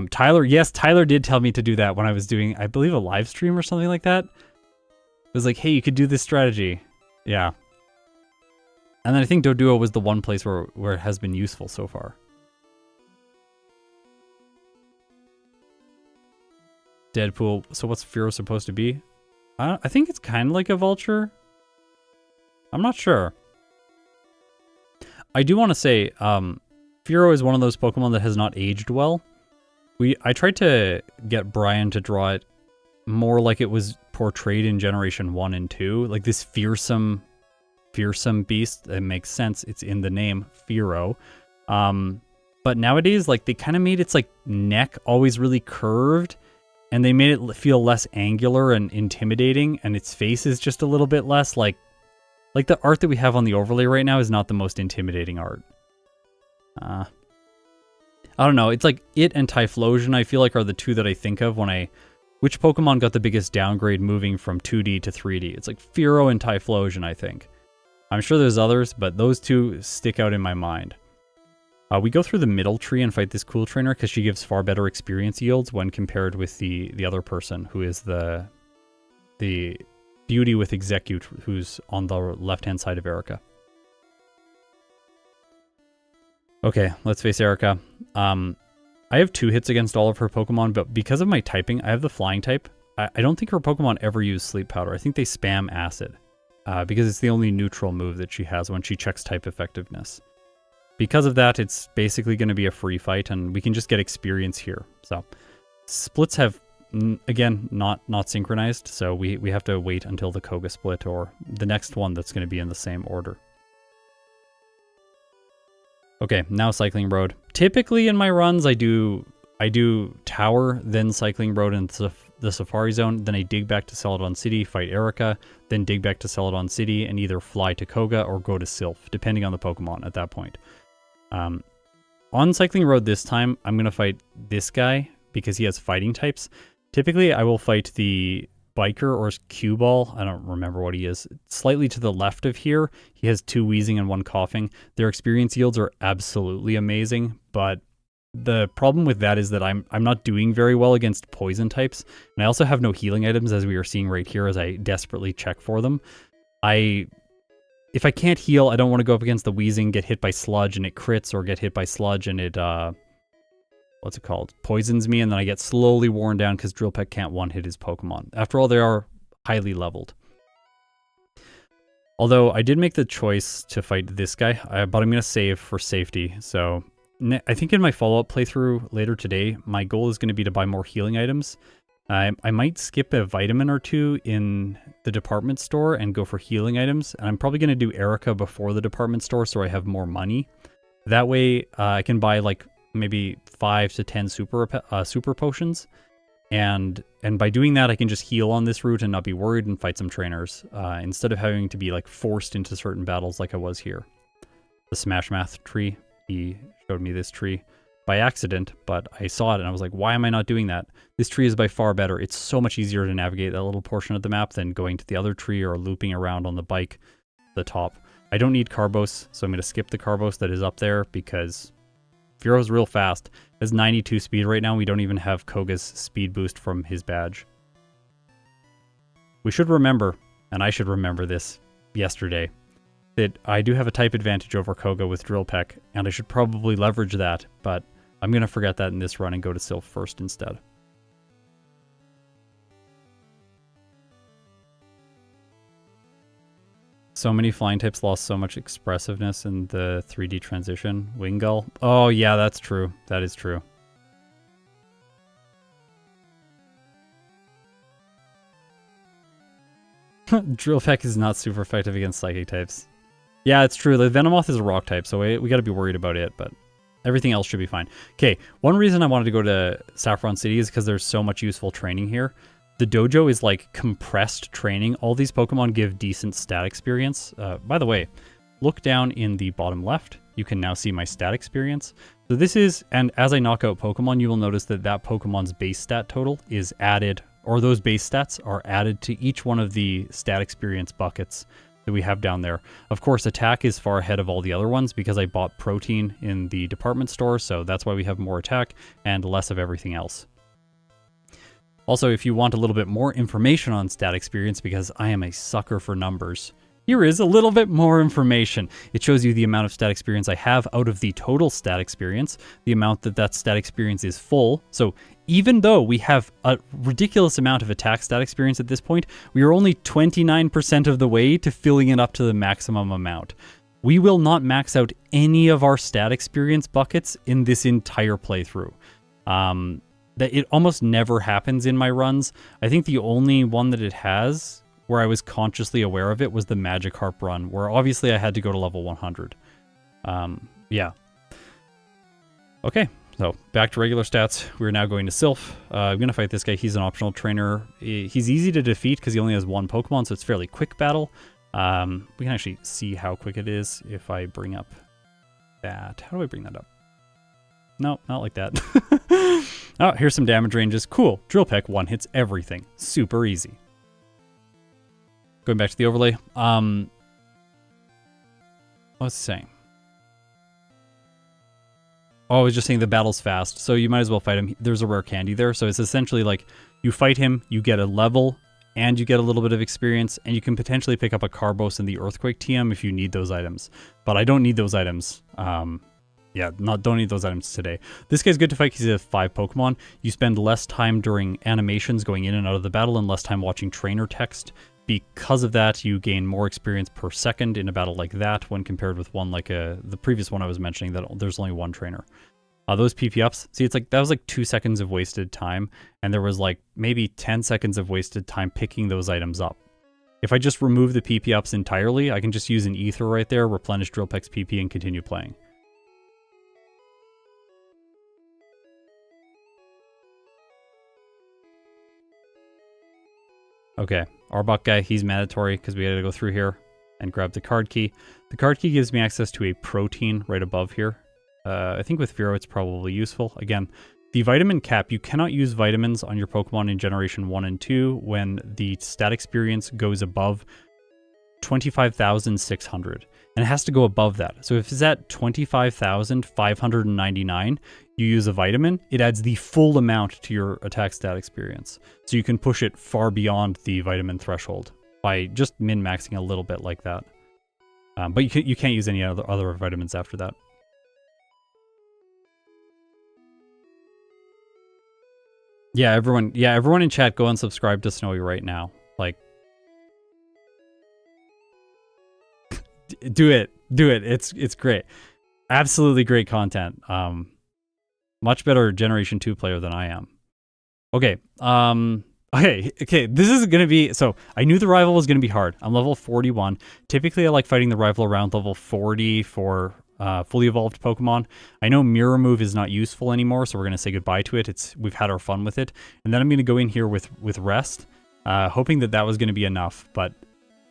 Tyler, yes, Tyler did tell me to do that when I was doing, I believe, a live stream or something like that. It was like, hey, you could do this strategy. Yeah. And then I think Doduo was the one place where it has been useful so far. Deadpool. So what's Fearow supposed to be? I think it's kind of like a vulture. I'm not sure. I do want to say, Fearow is one of those Pokemon that has not aged well. I tried to get Brian to draw it more like it was portrayed in Generation 1 and 2. Like this fearsome beast. It makes sense. It's in the name, Fearow. But nowadays, like, they kind of made its, like, neck always really curved. And they made it feel less angular and intimidating. And its face is just a little bit less, like the art that we have on the overlay right now is not the most intimidating art. I don't know. It's like it and Typhlosion, I feel like, are the two that I think of when which Pokemon got the biggest downgrade moving from 2D to 3D? It's like Fearow and Typhlosion, I think. I'm sure there's others, but those two stick out in my mind. We go through the middle tree and fight this cool trainer because she gives far better experience yields when compared with the other person, who is the beauty with Execute, who's on the left-hand side of Erica. Okay, let's face Erica. I have 2 hits against all of her Pokemon, but because of my typing, I have the flying type. I don't think her Pokemon ever use Sleep Powder. I think they spam Acid, because it's the only neutral move that she has when she checks type effectiveness. Because of that, it's basically going to be a free fight, and we can just get experience here. So, splits have, again, not synchronized, so we have to wait until the Koga split or the next one that's going to be in the same order. Okay, now Cycling Road. Typically in my runs, I do Tower, then Cycling Road into the Safari Zone, then I dig back to Celadon City, fight Erica, then dig back to Celadon City, and either fly to Koga or go to Silph, depending on the Pokemon at that point. On Cycling Road this time, I'm going to fight this guy because he has fighting types. Typically, I will fight the Biker or Cue Ball. I don't remember what he is. Slightly to the left of here, he has 2 Wheezing and 1 Coughing. Their experience yields are absolutely amazing, but the problem with that is that I'm not doing very well against poison types, and I also have no healing items, as we are seeing right here as I desperately check for them. If I can't heal, I don't want to go up against the Wheezing, get hit by Sludge and it crits, or get hit by Sludge and it, what's it called? Poisons me, and then I get slowly worn down because Drill Peck can't one-hit his Pokemon. After all, they are highly leveled. Although, I did make the choice to fight this guy, but I'm going to save for safety. So, I think in my follow-up playthrough later today, my goal is going to be to buy more healing items. I might skip a vitamin or 2 in the department store and go for healing items. And I'm probably going to do Erica before the department store so I have more money. That way, I can buy like maybe 5 to 10 super potions. And by doing that, I can just heal on this route and not be worried and fight some trainers. Instead of having to be like forced into certain battles like I was here. The Smash Math tree, he showed me this tree by accident, but I saw it and I was like, why am I not doing that? This tree is by far better. It's so much easier to navigate that little portion of the map than going to the other tree or looping around on the bike to the top. I don't need Carbos, so I'm going to skip the Carbos that is up there because Fearow's real fast. It has 92 speed right now. We don't even have Koga's speed boost from his badge. We should remember, and I should remember this yesterday, that I do have a type advantage over Koga with Drill Peck, and I should probably leverage that, but I'm going to forget that in this run and go to Silph first instead. So many flying types lost so much expressiveness in the 3D transition. Wingull. Oh yeah, that's true. That is true. Drill Peck is not super effective against psychic types. Yeah, it's true. The Venomoth is a rock type, so we got to be worried about it, but everything else should be fine. Okay, one reason I wanted to go to Saffron City is because there's so much useful training here. The dojo is like compressed training. All these Pokemon give decent stat experience. By the way, look down in the bottom left. You can now see my stat experience. So this is, and as I knock out Pokemon, you will notice that that Pokemon's base stat total is added, or those base stats are added to each one of the stat experience buckets that we have down there. Of course, attack is far ahead of all the other ones because I bought protein in the department store, so that's why we have more attack and less of everything else. Also, if you want a little bit more information on stat experience, because I am a sucker for numbers, Here is a little bit more information. It shows you the amount of stat experience I have out of the total stat experience, the amount that stat experience is full. So even though we have a ridiculous amount of attack stat experience at this point, we are only 29% of the way to filling it up to the maximum amount. We will not max out any of our stat experience buckets in this entire playthrough. That it almost never happens in my runs. I think the only one that it has where I was consciously aware of it was the Magic Harp run, where obviously I had to go to level 100. Yeah. Okay, so back to regular stats. We're now going to Silph. I'm going to fight this guy. He's an optional trainer. He's easy to defeat because he only has one Pokemon, so it's fairly quick battle. We can actually see how quick it is if I bring up that. How do I bring that up? No, not like that. Oh, here's some damage ranges. Cool. Drill Peck one hits everything. Super easy. Going back to the overlay. What was it saying? Oh, I was just saying the battle's fast, so you might as well fight him. There's a rare candy there, so it's essentially like you fight him, you get a level, and you get a little bit of experience, and you can potentially pick up a Carbos in the Earthquake TM if you need those items. But I don't need those items. Yeah, don't need those items today. This guy's good to fight because he has 5 Pokemon. You spend less time during animations going in and out of the battle and less time watching trainer text. Because of that, you gain more experience per second in a battle like that when compared with one like the previous one I was mentioning that there's only one trainer. Those PP ups, see, it's like that was like 2 seconds of wasted time, and there was like maybe 10 seconds of wasted time picking those items up. If I just remove the PP ups entirely, I can just use an Ether right there, replenish Drill Peck's PP, and continue playing. Okay, Arbok guy, he's mandatory because we had to go through here and grab the card key. The card key gives me access to a protein right above here. I think with Fearow it's probably useful. Again, the vitamin cap, you cannot use vitamins on your Pokemon in Generation 1 and 2 when the stat experience goes above 25,600. And it has to go above that. So if it's at 25,599, you use a vitamin, it adds the full amount to your attack stat experience. So you can push it far beyond the vitamin threshold by just min-maxing a little bit like that. But you can't use any other vitamins after that. Yeah, everyone in chat, go and subscribe to Snowy right now. Like, do it. It's great. Absolutely great content. Much better Generation 2 player than I am. Okay. Okay. This is going to be... So, I knew the rival was going to be hard. I'm level 41. Typically, I like fighting the rival around level 40 for fully evolved Pokemon. I know Mirror Move is not useful anymore, so we're going to say goodbye to it. We've had our fun with it. And then I'm going to go in here with Rest, hoping that was going to be enough. But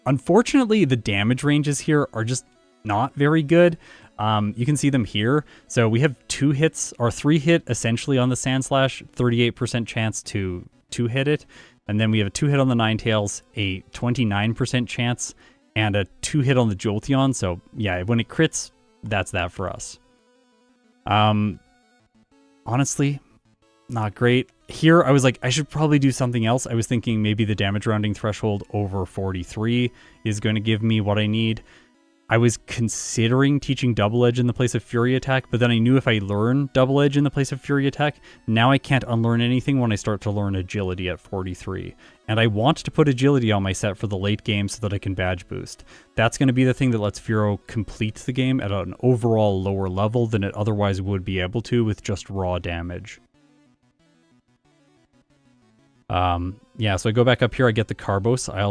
unfortunately, the damage ranges here are just not very good. You can see them here. So we have 2 hits, or 3 hit essentially on the Sandslash, 38% chance to 2-hit it. And then we have a 2-hit on the Ninetales, a 29% chance, and a 2-hit on the Jolteon. So yeah, when it crits, that's that for us. Honestly, not great. Here, I was like, I should probably do something else. I was thinking maybe the damage rounding threshold over 43 is going to give me what I need. I was considering teaching Double Edge in the place of Fury Attack, but then I knew if I learn Double Edge in the place of Fury Attack, now I can't unlearn anything when I start to learn Agility at 43. And I want to put Agility on my set for the late game so that I can badge boost. That's going to be the thing that lets Fearow complete the game at an overall lower level than it otherwise would be able to with just raw damage. Yeah, so I go back up here, I get the Carbos. I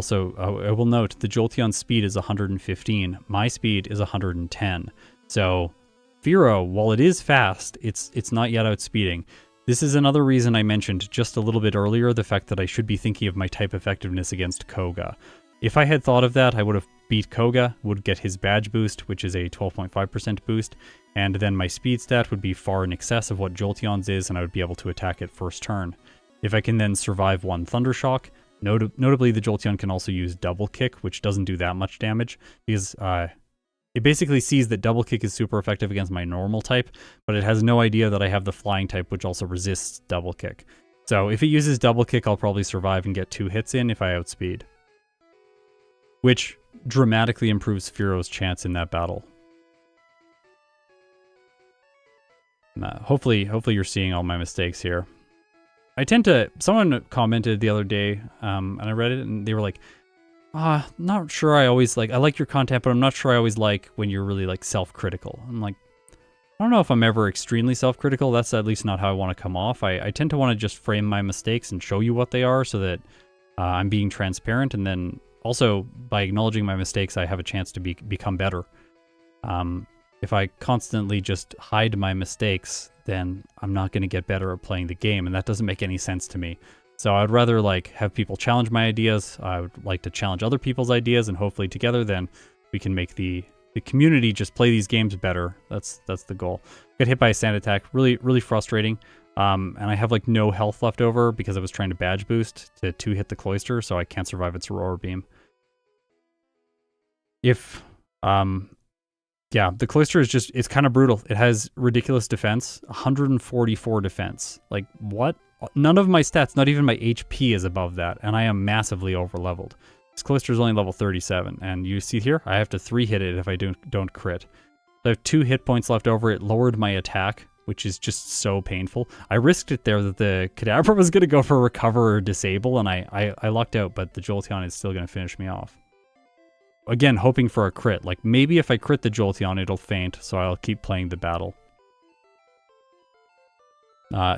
will note the Jolteon's speed is 115. My speed is 110. So Fearow, while it is fast, it's not yet outspeeding. This is another reason I mentioned just a little bit earlier, the fact that I should be thinking of my type effectiveness against Koga. If I had thought of that, I would have beat Koga, would get his badge boost, which is a 12.5% boost, and then my speed stat would be far in excess of what Jolteon's is, and I would be able to attack it first turn. If I can then survive one Thunder Shock, notably the Jolteon can also use Double Kick, which doesn't do that much damage, because it basically sees that Double Kick is super effective against my normal type, but it has no idea that I have the Flying type, which also resists Double Kick. So if it uses Double Kick, I'll probably survive and get 2 hits in if I outspeed. Which, dramatically improves Fearow's chance in that battle. Hopefully you're seeing all my mistakes here. I tend to, someone commented the other day, and I read it, and they were like, not sure I always like, I like your content, but I'm not sure I always like when you're really like self-critical. I'm like, I don't know if I'm ever extremely self-critical. That's at least not how I want to come off. I tend to want to just frame my mistakes and show you what they are so that I'm being transparent, and then also by acknowledging my mistakes, I have a chance to become better. If I constantly just hide my mistakes, then I'm not going to get better at playing the game, and that doesn't make any sense to me. So I'd rather like have people challenge my ideas. I would like to challenge other people's ideas, and hopefully together then we can make the community just play these games better. That's the goal. Got hit by a sand attack, really frustrating. And I have like no health left over because I was trying to badge boost to 2-hit the cloister, so I can't survive its Aurora Beam. Yeah, the cloister is just, it's kind of brutal. It has ridiculous defense, 144 defense. Like, what? None of my stats, not even my HP is above that, and I am massively over-leveled. This cloister is only level 37, and you see here, I have to 3-hit it if I don't crit. I have 2 hit points left over. It lowered my attack, which is just so painful. I risked it there that the Kadabra was going to go for recover or disable, and I lucked out, but the Jolteon is still going to finish me off. Again, hoping for a crit. Like, maybe if I crit the Jolteon, it'll faint, so I'll keep playing the battle.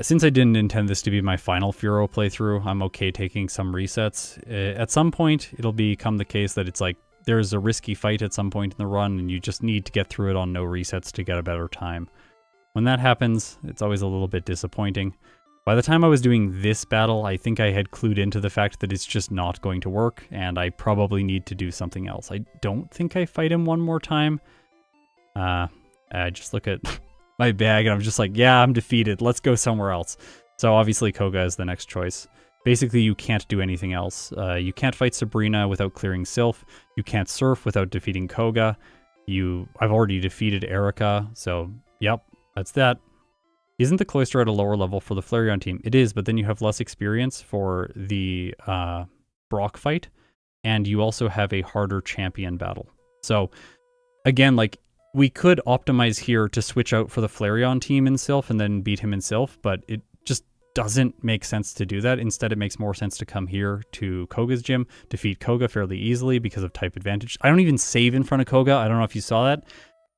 Since I didn't intend this to be my final Fearow playthrough, I'm okay taking some resets. At some point, it'll become the case that it's like, there's a risky fight at some point in the run, and you just need to get through it on no resets to get a better time. When that happens, it's always a little bit disappointing. By the time I was doing this battle, I think I had clued into the fact that it's just not going to work, and I probably need to do something else. I don't think I fight him one more time. I just look at my bag, and I'm just like, yeah, I'm defeated. Let's go somewhere else. So obviously Koga is the next choice. Basically, you can't do anything else. You can't fight Sabrina without clearing Silph. You can't surf without defeating Koga. I've already defeated Erica, so yep, that's that. Isn't the Cloister at a lower level for the Flareon team? It is, but then you have less experience for the Brock fight, and you also have a harder champion battle. So, again, like, we could optimize here to switch out for the Flareon team in Silph and then beat him in Silph, but it just doesn't make sense to do that. Instead, it makes more sense to come here to Koga's gym, defeat Koga fairly easily because of type advantage. I don't even save in front of Koga. I don't know if you saw that.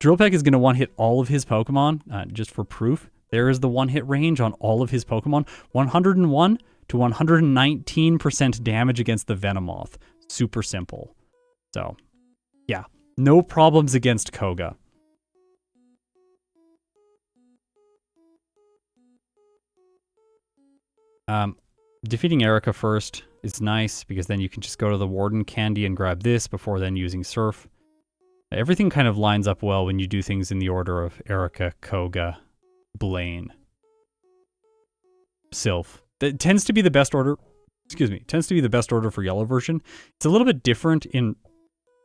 Drill Peck is going to one-hit all of his Pokemon, just for proof. There is the one-hit range on all of his Pokemon. 101 to 119% damage against the Venomoth. Super simple. So, yeah. No problems against Koga. Defeating Erica first is nice, because then you can just go to the Warden Candy and grab this before then using Surf. Everything kind of lines up well when you do things in the order of Erica, Koga, Blaine, Silph. That tends to be the best order. Excuse me. Tends to be the best order for yellow version. It's a little bit different in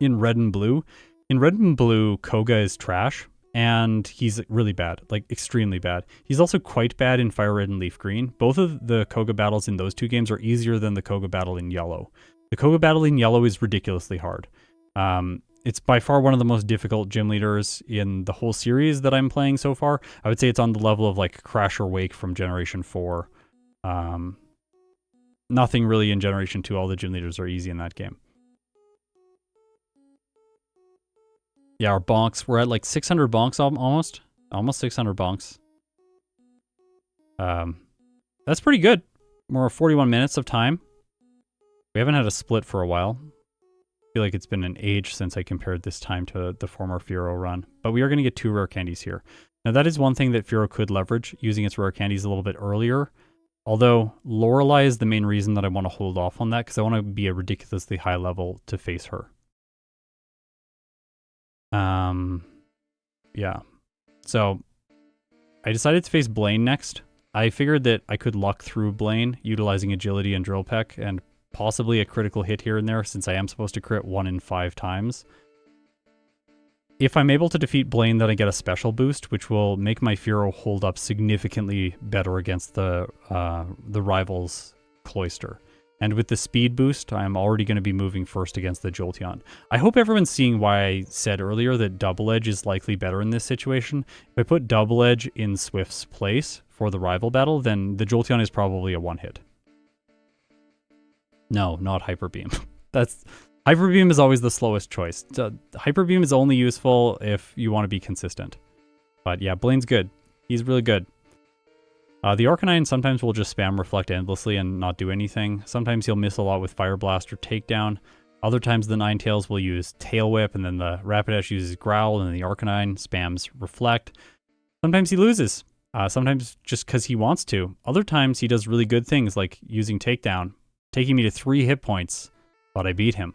red and blue. In red and blue, Koga is trash, and he's really bad, like extremely bad. He's also quite bad in fire red and leaf green. Both of the Koga battles in those two games are easier than the Koga battle in yellow. The Koga battle in yellow is ridiculously hard. It's by far one of the most difficult gym leaders in the whole series that I'm playing so far. I would say it's on the level of like Crash or Wake from Generation 4. Nothing really in Generation 2. All the gym leaders are easy in that game. Yeah, our bonks, we're at like 600 bonks almost. Almost 600 bonks. That's pretty good. We're 41 minutes of time. We haven't had a split for a while. I feel like it's been an age since I compared this time to the former Fearow run. But we are going to get 2 rare candies here. Now that is one thing that Fearow could leverage, using its rare candies a little bit earlier. Although Lorelei is the main reason that I want to hold off on that, because I want to be a ridiculously high level to face her. Yeah. So I decided to face Blaine next. I figured that I could luck through Blaine utilizing agility and drill peck and possibly a critical hit here and there, since I am supposed to crit 1 in 5 times. If I'm able to defeat Blaine, then I get a special boost, which will make my Fearow hold up significantly better against the rival's Cloister. And with the speed boost, I'm already going to be moving first against the Jolteon. I hope everyone's seeing why I said earlier that Double Edge is likely better in this situation. If I put Double Edge in Swift's place for the rival battle, then the Jolteon is probably a one-hit. No, not Hyper Beam. Hyper Beam is always the slowest choice. Hyper Beam is only useful if you want to be consistent. But yeah, Blaine's good. He's really good. The Arcanine sometimes will just spam Reflect endlessly and not do anything. Sometimes he'll miss a lot with Fire Blast or Takedown. Other times the Ninetales will use Tail Whip, and then the Rapidash uses Growl, and then the Arcanine spams Reflect. Sometimes he loses. Sometimes just because he wants to. Other times he does really good things like using Takedown, taking me to 3 hit points, but I beat him.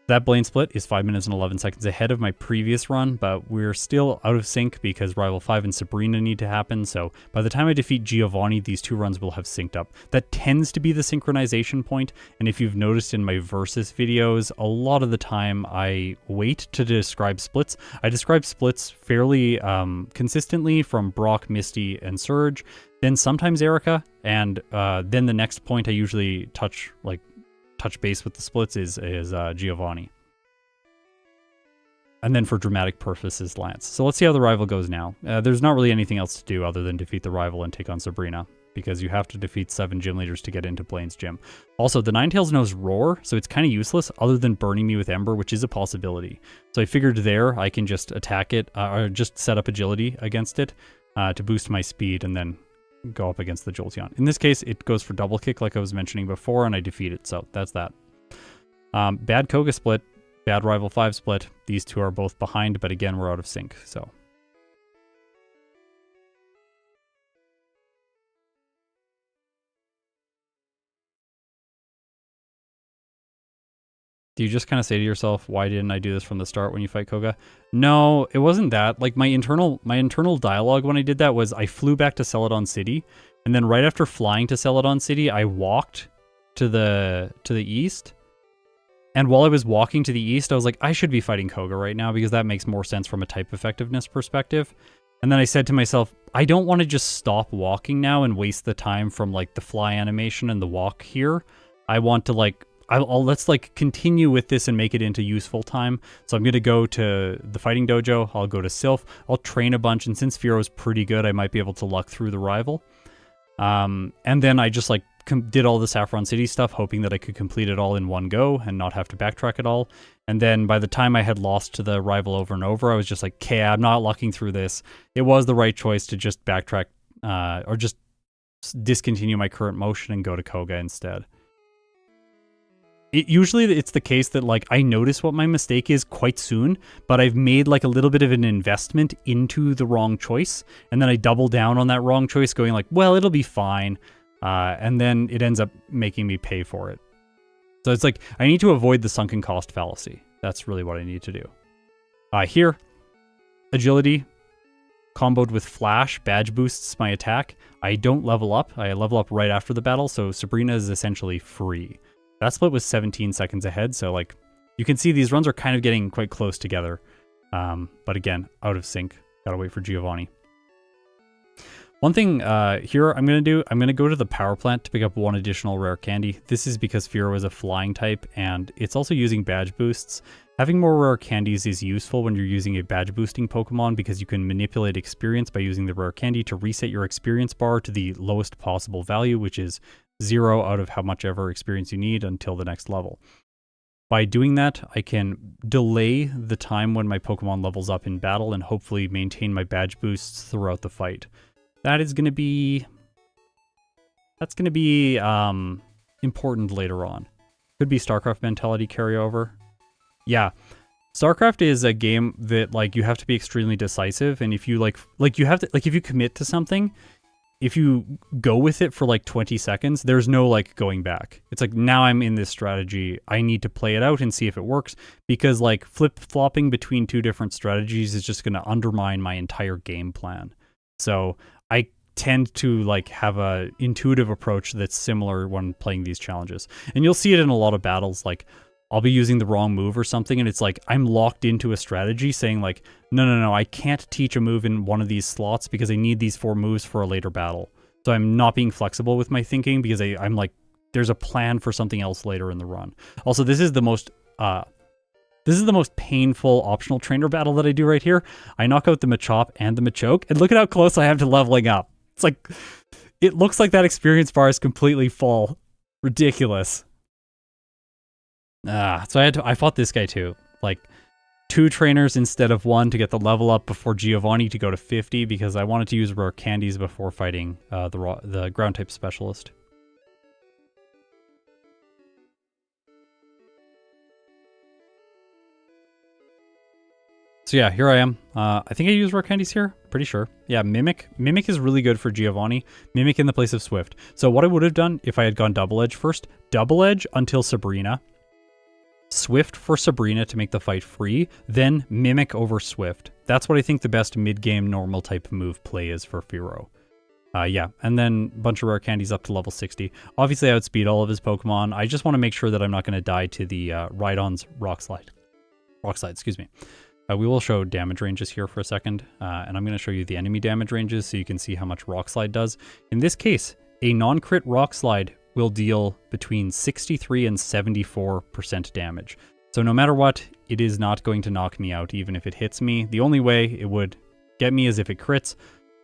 That Blaine split is 5 minutes and 11 seconds ahead of my previous run, but we're still out of sync because Rival 5 and Sabrina need to happen, so by the time I defeat Giovanni, these 2 runs will have synced up. That tends to be the synchronization point, and if you've noticed in my Versus videos, a lot of the time I wait to describe splits. I describe splits fairly consistently from Brock, Misty, and Surge, then sometimes Erica, and then the next point I usually touch base with the splits is Giovanni. And then for dramatic purposes, Lance. So let's see how the rival goes now. There's not really anything else to do other than defeat the rival and take on Sabrina, because you have to defeat 7 gym leaders to get into Blaine's gym. Also, the Ninetales knows Roar, so it's kind of useless other than burning me with Ember, which is a possibility. So I figured there I can just attack it, or just set up agility against it to boost my speed and then go up against the Jolteon. In this case, it goes for double kick like I was mentioning before, and I defeat it, so that's that. Bad Koga split, bad Rival 5 split. These 2 are both behind, but again, we're out of sync, so. Do you just kind of say to yourself, why didn't I do this from the start when you fight Koga? No, it wasn't that. Like my internal dialogue when I did that was I flew back to Celadon City, and then right after flying to Celadon City, I walked to the east. And while I was walking to the east, I was like, I should be fighting Koga right now because that makes more sense from a type effectiveness perspective. And then I said to myself, I don't want to just stop walking now and waste the time from like the fly animation and the walk here. I want to like let's like continue with this and make it into useful time. So I'm going to go to the fighting dojo. I'll go to Silph. I'll train a bunch. And since Fearow's pretty good, I might be able to luck through the rival. And then I just like did all the Saffron City stuff, hoping that I could complete it all in one go and not have to backtrack at all. And then by the time I had lost to the rival over and over, I was just like, okay, I'm not lucking through this. It was the right choice to just backtrack or just discontinue my current motion and go to Koga instead. Usually it's the case that like I notice what my mistake is quite soon, but I've made like a little bit of an investment into the wrong choice, and then I double down on that wrong choice going like, well, it'll be fine, and then it ends up making me pay for it. So it's like I need to avoid the sunken cost fallacy. That's really what I need to do. Here, agility comboed with flash badge boosts my attack. I don't level up. I level up right after the battle, so Sabrina is essentially free. That split was 17 seconds ahead, so like you can see these runs are kind of getting quite close together. But again, out of sync. Gotta wait for Giovanni. One thing here I'm going to go to the power plant to pick up 1 additional rare candy. This is because Fearow is a flying type, and it's also using badge boosts. Having more rare candies is useful when you're using a badge boosting Pokemon because you can manipulate experience by using the rare candy to reset your experience bar to the lowest possible value, which is 0 out of how much ever experience you need until the next level. By doing that, I can delay the time when my Pokemon levels up in battle and hopefully maintain my badge boosts throughout the fight. That's going to be important later on. Could be StarCraft mentality carryover. Yeah. StarCraft is a game that like you have to be extremely decisive, and if you if you commit to something, if you go with it for like 20 seconds, there's no like going back. It's like, now I'm in this strategy. I need to play it out and see if it works, because like flip-flopping between 2 different strategies is just going to undermine my entire game plan. So I tend to like have a intuitive approach that's similar when playing these challenges. And you'll see it in a lot of battles. Like I'll be using the wrong move or something, and it's like I'm locked into a strategy saying like, no, I can't teach a move in one of these slots because I need these 4 moves for a later battle. So I'm not being flexible with my thinking because I'm like there's a plan for something else later in the run. Also, this is the most painful optional trainer battle that I do right here. I knock out the Machop and the Machoke, and look at how close I am to leveling up. It's like, it looks like that experience bar is completely full. Ridiculous. So I fought this guy too. Like, 2 trainers instead of 1 to get the level up before Giovanni to go to 50 because I wanted to use rare candies before fighting the ground type specialist. So yeah, here I am. I think I use rare candies here. Pretty sure. Yeah, Mimic. Mimic is really good for Giovanni. Mimic in the place of Swift. So what I would have done if I had gone Double Edge first, Double Edge until Sabrina. Swift for Sabrina to make the fight free, then Mimic over Swift. That's what I think the best mid-game normal type move play is for Fearow. Yeah, and then a bunch of rare candies up to level 60. Obviously, I outspeed all of his Pokemon. I just want to make sure that I'm not going to die to the Rhydon's Rock Slide, excuse me. We will show damage ranges here for a second, and I'm going to show you the enemy damage ranges so you can see how much Rock Slide does. In this case, a non-crit Rock Slide will deal between 63 and 74% damage. So no matter what, it is not going to knock me out even if it hits me. The only way it would get me is if it crits,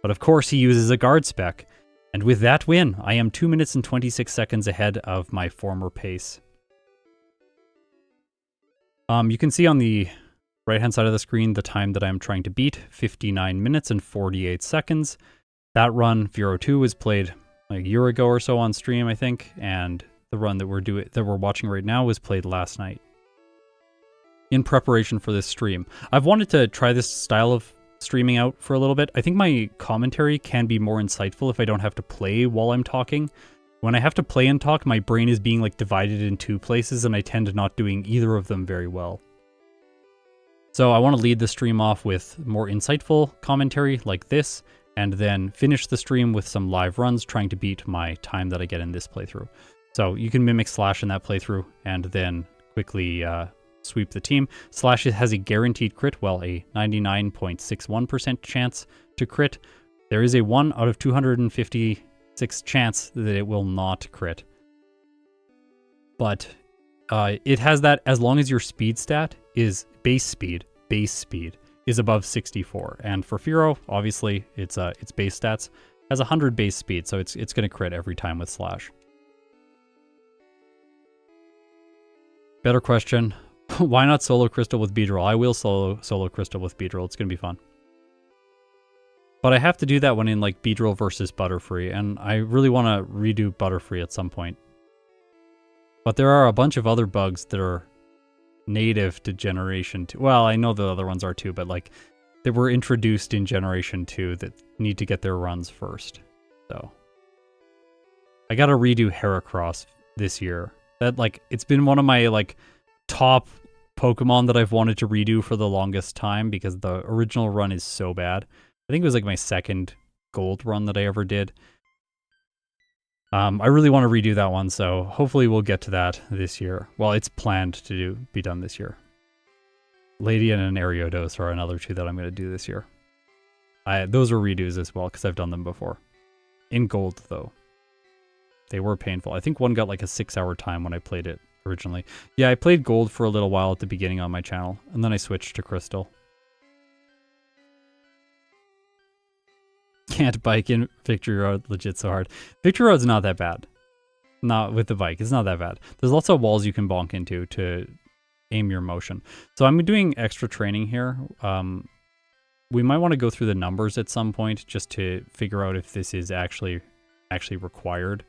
but of course he uses a guard spec. And with that win, I am 2 minutes and 26 seconds ahead of my former pace. You can see on the right-hand side of the screen the time that I'm trying to beat, 59 minutes and 48 seconds. That run, Fearow 2, was played like a year ago or so on stream, I think, and the run that we're watching right now was played last night in preparation for this stream. I've wanted to try this style of streaming out for a little bit. I think my commentary can be more insightful if I don't have to play while I'm talking. When I have to play and talk, my brain is being like divided in 2 places, and I tend to not doing either of them very well. So I want to lead the stream off with more insightful commentary like this, and then finish the stream with some live runs trying to beat my time that I get in this playthrough. So you can mimic Slash in that playthrough, and then quickly sweep the team. Slash has a guaranteed crit, well, a 99.61% chance to crit. There is a 1 out of 256 chance that it will not crit. But it has that as long as your speed stat is base speed is above 64. And for Fearow, obviously, its base stats has 100 base speed, so it's going to crit every time with Slash. Better question. Why not solo Crystal with Beedrill? I will solo Crystal with Beedrill. It's going to be fun. But I have to do that when in like Beedrill versus Butterfree, and I really want to redo Butterfree at some point. But there are a bunch of other bugs that are native to Generation 2. Well, I know the other ones are too, but like they were introduced in Generation 2 that need to get their runs first. So I got to redo Heracross this year. That like it's been one of my like top Pokemon that I've wanted to redo for the longest time because the original run is so bad. I think it was like my second gold run that I ever did. I really want to redo that one, so hopefully we'll get to that this year. Well, it's planned to be done this year. Ladian and Ariados are another 2 that I'm going to do this year. Those are redos as well, because I've done them before. In gold, though. They were painful. I think one got like a 6-hour time when I played it originally. Yeah, I played gold for a little while at the beginning on my channel, and then I switched to crystal. Can't bike in Victory Road legit so hard. Victory Road's not that bad. Not with the bike. It's not that bad. There's lots of walls you can bonk into to aim your motion. So I'm doing extra training here. We might want to go through the numbers at some point just to figure out if this is actually required.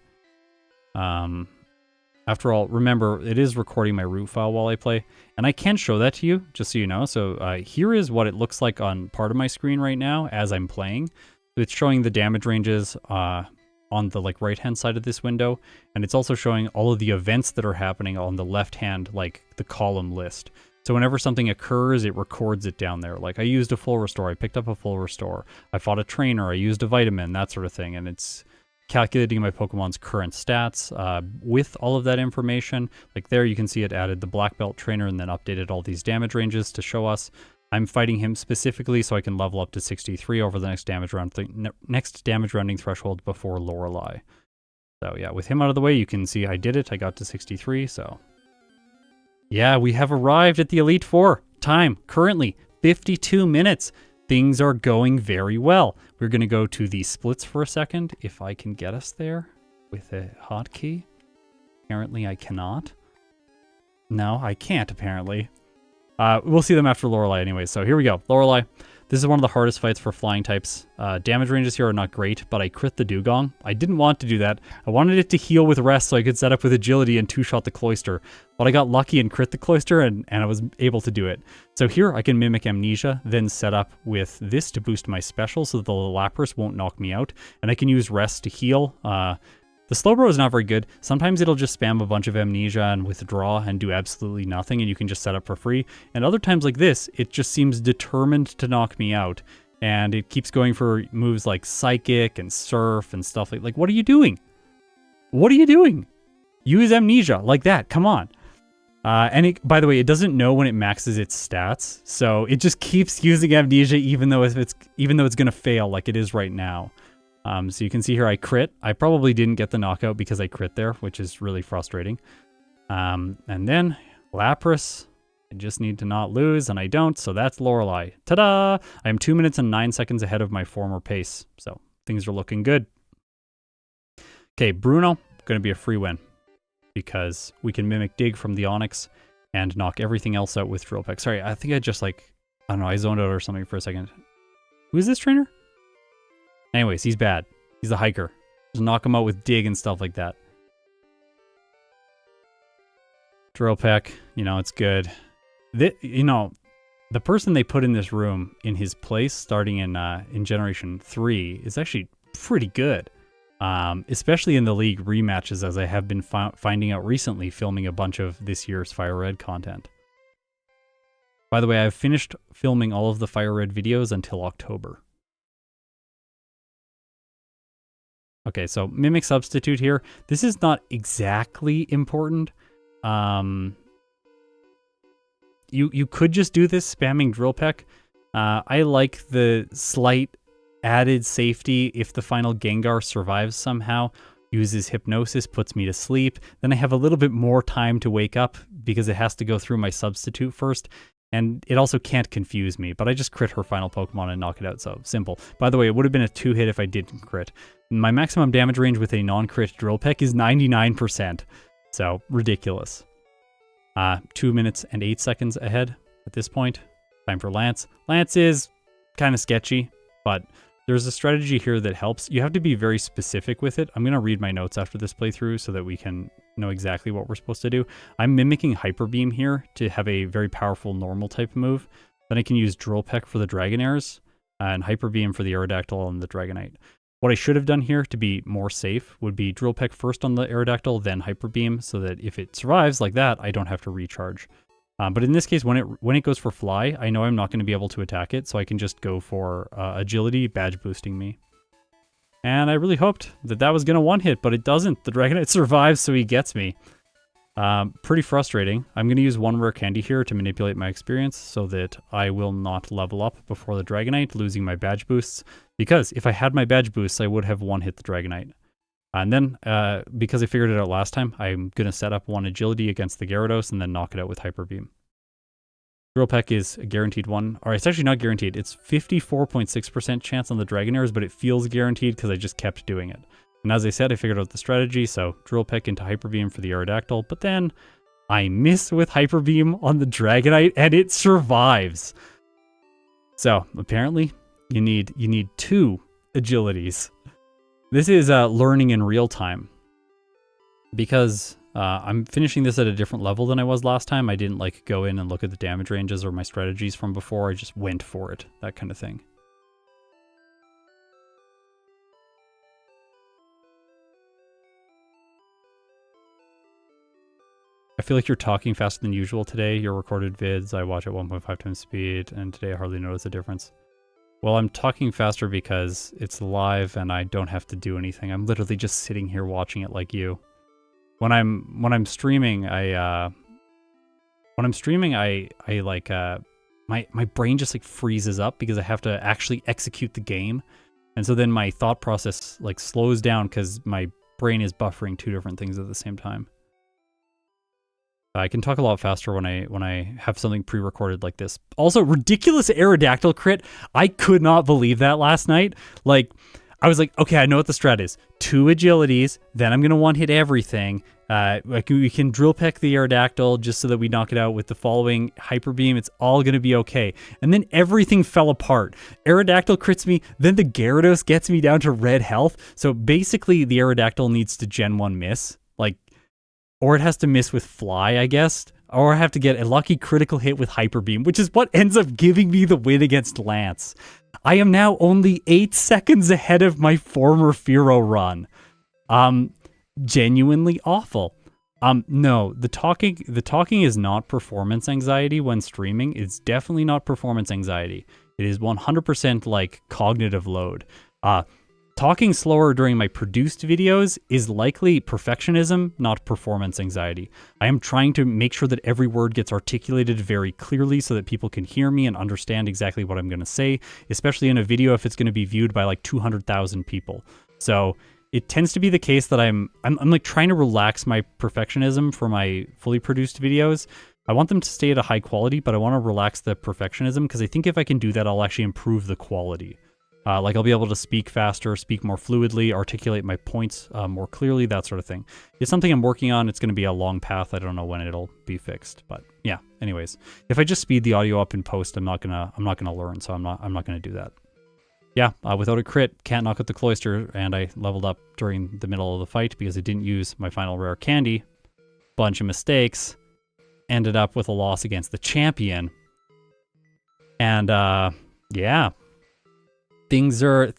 After all, remember, it is recording my root file while I play, and I can show that to you, just so you know. So here is what it looks like on part of my screen right now as I'm playing. It's showing the damage ranges on the like right-hand side of this window, and it's also showing all of the events that are happening on the left-hand, like the column list. So whenever something occurs, it records it down there. Like I used a full restore, I picked up a full restore, I fought a trainer, I used a vitamin, that sort of thing, and it's calculating my Pokemon's current stats with all of that information. Like there you can see it added the black belt trainer and then updated all these damage ranges to show us. I'm fighting him specifically so I can level up to 63 over the next damage rounding threshold before Lorelei. So yeah, with him out of the way, you can see I did it. I got to 63, so... Yeah, we have arrived at the Elite Four. Time, currently, 52 minutes. Things are going very well. We're going to go to the splits for a second, if I can get us there with a hotkey. Apparently, I cannot. No, I can't, apparently. We'll see them after Lorelei anyway, so here we go. Lorelei. This is one of the hardest fights for flying types. Damage ranges here are not great, but I crit the Dugong. I didn't want to do that. I wanted it to heal with rest so I could set up with agility and two-shot the Cloister. But I got lucky and crit the Cloister, and I was able to do it. So here I can mimic Amnesia, then set up with this to boost my special so that the Lapras won't knock me out. And I can use rest to heal. The Slowbro is not very good. Sometimes it'll just spam a bunch of Amnesia and withdraw and do absolutely nothing, and you can just set up for free. And other times like this, it just seems determined to knock me out. And it keeps going for moves like Psychic and Surf and stuff like what are you doing? What are you doing? Use Amnesia like that. Come on. And it, by the way, it doesn't know when it maxes its stats, so it just keeps using Amnesia even though it's going to fail like it is right now. So you can see here I crit. I probably didn't get the knockout because I crit there, which is really frustrating. And then Lapras, I just need to not lose, and I don't, so that's Lorelei. Ta-da! I am 2 minutes and 9 seconds ahead of my former pace, so things are looking good. Okay, Bruno, going to be a free win because we can mimic Dig from the Onyx and knock everything else out with Drill Peck. Sorry, I think I just I don't know, I zoned out or something for a second. Who is this trainer? Anyways, he's bad. He's a hiker. Just knock him out with Dig and stuff like that. Drill Peck, it's good. The person they put in this room in his place starting in Generation 3 is actually pretty good. Especially in the League rematches, as I have been finding out recently filming a bunch of this year's Fire Red content. By the way, I've finished filming all of the Fire Red videos until October. Okay, so Mimic Substitute here. This is not exactly important. You could just do this spamming Drill Peck. I like the slight added safety if the final Gengar survives somehow. Uses Hypnosis, puts me to sleep. Then I have a little bit more time to wake up because it has to go through my substitute first. And it also can't confuse me, but I just crit her final Pokemon and knock it out, so simple. By the way, it would have been a 2-hit if I didn't crit. My maximum damage range with a non-crit Drill Peck is 99%, so ridiculous. 2 minutes and 8 seconds ahead at this point. Time for Lance. Lance is kind of sketchy, but there's a strategy here that helps. You have to be very specific with it. I'm going to read my notes after this playthrough so that we can know exactly what we're supposed to do. I'm mimicking Hyper Beam here to have a very powerful normal type move. Then I can use Drill Peck for the Dragonairs and Hyper Beam for the Aerodactyl and the Dragonite. What I should have done here to be more safe would be Drill Peck first on the Aerodactyl, then Hyper Beam, so that if it survives like that, I don't have to recharge. But in this case, when it goes for Fly, I know I'm not going to be able to attack it, so I can just go for Agility, badge boosting me. And I really hoped that that was going to one-hit, but it doesn't. The Dragonite survives, so he gets me. Pretty frustrating. I'm going to use one rare candy here to manipulate my experience so that I will not level up before the Dragonite, losing my badge boosts. Because if I had my badge boosts, I would have one-hit the Dragonite. And then, because I figured it out last time, I'm going to set up one Agility against the Gyarados and then knock it out with Hyper Beam. Drill Peck is a guaranteed one. Or it's actually not guaranteed. It's 54.6% chance on the Dragonairs, but it feels guaranteed because I just kept doing it. And as I said, I figured out the strategy, so Drill Peck into Hyper Beam for the Aerodactyl, but then I miss with Hyper Beam on the Dragonite, and it survives. So, apparently, you need 2 Agilities. This is learning in real time. Because I'm finishing this at a different level than I was last time. I didn't go in and look at the damage ranges or my strategies from before. I just went for it, that kind of thing. I feel like you're talking faster than usual today. Your recorded vids, I watch at 1.5 times speed, and today I hardly notice a difference. Well, I'm talking faster because it's live and I don't have to do anything. I'm literally just sitting here watching it like you. When I'm streaming, my brain just freezes up because I have to actually execute the game. And so then my thought process slows down because my brain is buffering two different things at the same time. I can talk a lot faster when I have something pre-recorded like this. Also, ridiculous Aerodactyl crit. I could not believe that last night. Like, I was like, okay, I know what the strat is. 2 agilities, then I'm going to one-hit everything. We can drill peck the Aerodactyl just so that we knock it out with the following Hyper Beam. It's all going to be okay. And then everything fell apart. Aerodactyl crits me, then the Gyarados gets me down to red health. So basically, the Aerodactyl needs to Gen 1 miss. Like, or it has to miss with Fly, I guess. Or I have to get a lucky critical hit with Hyper Beam, which is what ends up giving me the win against Lance. I am now only 8 seconds ahead of my former Fearow run. Genuinely awful. No, the talking is not performance anxiety when streaming. It's definitely not performance anxiety. It is 100% like cognitive load. Talking slower during my produced videos is likely perfectionism, not performance anxiety. I am trying to make sure that every word gets articulated very clearly so that people can hear me and understand exactly what I'm going to say, especially in a video if it's going to be viewed by like 200,000 people. So it tends to be the case that I'm like trying to relax my perfectionism for my fully produced videos. I want them to stay at a high quality, but I want to relax the perfectionism because I think if I can do that, I'll actually improve the quality. Like I'll be able to speak faster, speak more fluidly, articulate my points more clearly, that sort of thing. It's something I'm working on. It's going to be a long path. I don't know when it'll be fixed, but yeah. Anyways, if I just speed the audio up in post, I'm not gonna learn, so I'm not gonna do that. Yeah, without a crit, can't knock out the Cloyster, and I leveled up during the middle of the fight because I didn't use my final rare candy. Bunch of mistakes. Ended up with a loss against the champion. And yeah. Things are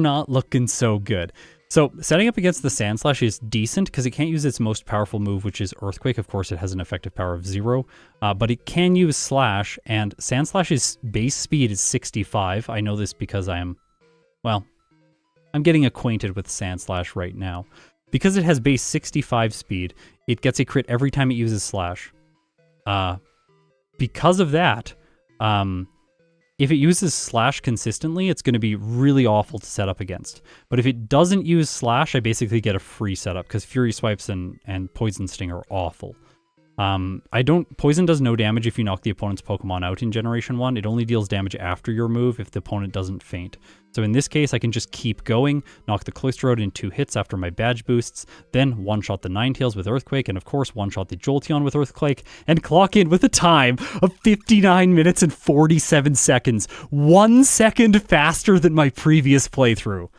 not looking so good. So setting up against the Sandslash is decent because it can't use its most powerful move, which is Earthquake. Of course, it has an effective power of 0, but it can use Slash, and Sandslash's base speed is 65. I know this because I'm getting acquainted with Sandslash right now. Because it has base 65 speed, it gets a crit every time it uses Slash. Because of that, if it uses Slash consistently, it's going to be really awful to set up against. But if it doesn't use Slash, I basically get a free setup because Fury Swipes and Poison Sting are awful. Poison does no damage if you knock the opponent's Pokemon out in Generation 1. It only deals damage after your move if the opponent doesn't faint. So in this case, I can just keep going, knock the Cloyster out in 2 hits after my badge boosts, then one-shot the Ninetales with Earthquake, and of course one-shot the Jolteon with Earthquake, and clock in with a time of 59 minutes and 47 seconds. 1 second faster than my previous playthrough.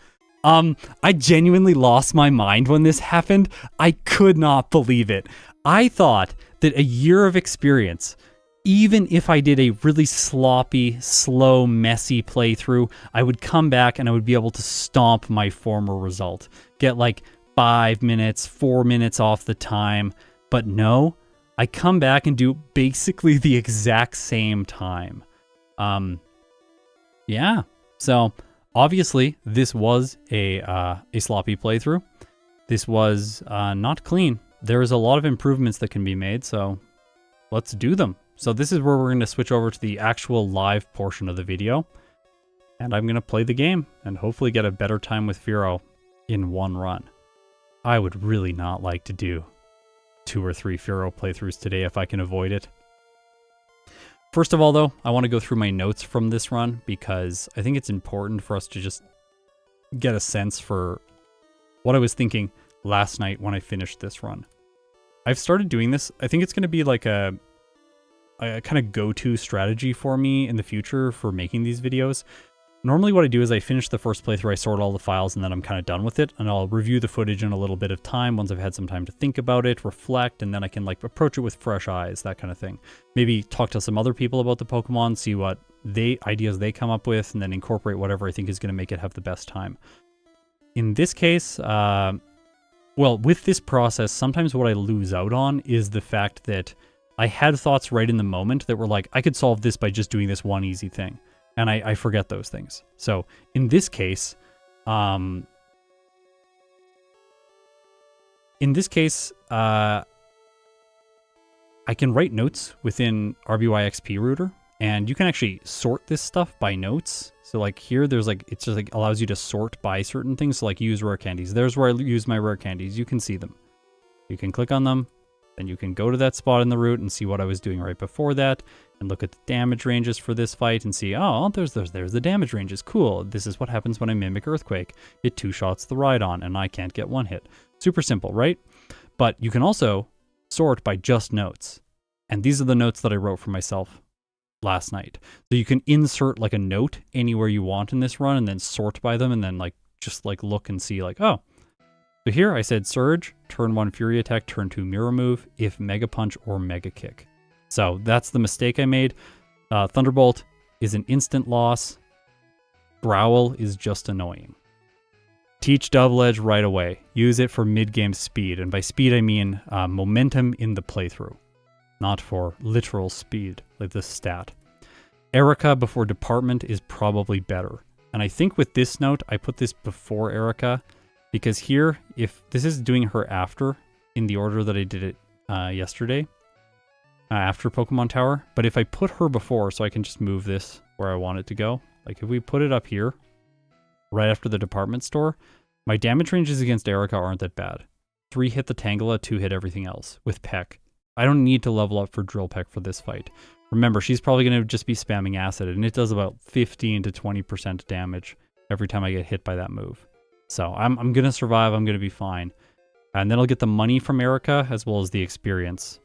I genuinely lost my mind when this happened. I could not believe it. I thought that a year of experience, even if I did a really sloppy, slow, messy playthrough, I would come back and I would be able to stomp my former result. Get like 5 minutes, 4 minutes off the time. But no, I come back and do basically the exact same time. Yeah, so obviously this was a sloppy playthrough. This was not clean. There is a lot of improvements that can be made, so let's do them. So this is where we're going to switch over to the actual live portion of the video. And I'm going to play the game and hopefully get a better time with Fearow in one run. I would really not like to do 2 or 3 Fearow playthroughs today if I can avoid it. First of all, though, I want to go through my notes from this run because I think it's important for us to just get a sense for what I was thinking last night when I finished this run. I've started doing this. I think it's going to be like a kind of go-to strategy for me in the future for making these videos. Normally what I do is I finish the first playthrough, I sort all the files, and then I'm kind of done with it, and I'll review the footage in a little bit of time once I've had some time to think about it, reflect, and then I can like approach it with fresh eyes, that kind of thing. Maybe talk to some other people about the Pokemon, see what ideas they come up with, and then incorporate whatever I think is going to make it have the best time. In this case, well, with this process, sometimes what I lose out on is the fact that I had thoughts right in the moment that were like, I could solve this by just doing this one easy thing. And I forget those things. So in this case, I can write notes within RBY XP Router. and you can actually sort this stuff by notes. So like here, there's like, it's just like allows you to sort by certain things. So like use rare candies. There's where I use my rare candies. You can see them. You can click on them. Then you can go to that spot in the route and see what I was doing right before that, and look at the damage ranges for this fight and see, oh, there's the damage ranges. Cool. This is what happens when I mimic Earthquake. It two-shots the Rhydon, and I can't get one hit. Super simple, right? But you can also sort by just notes. And these are the notes that I wrote for myself last night. So you can insert like a note anywhere you want in this run and then sort by them and then like just like look and see like, oh. So here I said Surge, turn 1 Fury Attack, turn 2 Mirror Move, if Mega Punch or Mega Kick. So that's the mistake I made. Thunderbolt is an instant loss. Growl is just annoying. Teach Double Edge right away. Use it for mid-game speed. And by speed I mean momentum in the playthrough. Not for literal speed, like this stat. Erica before Department is probably better. And I think with this note, I put this before Erica. Because here, if this is doing her after, in the order that I did it yesterday, after Pokemon Tower, but if I put her before, so I can just move this where I want it to go, like if we put it up here, right after the department store, my damage ranges against Erica aren't that bad. 3 hit the Tangela, 2 hit everything else, with Peck. I don't need to level up for Drill Peck for this fight. Remember, she's probably going to just be spamming Acid, and it does about 15 to 20% damage every time I get hit by that move. So I'm going to survive, I'm going to be fine. And then I'll get the money from Erica as well as the experience.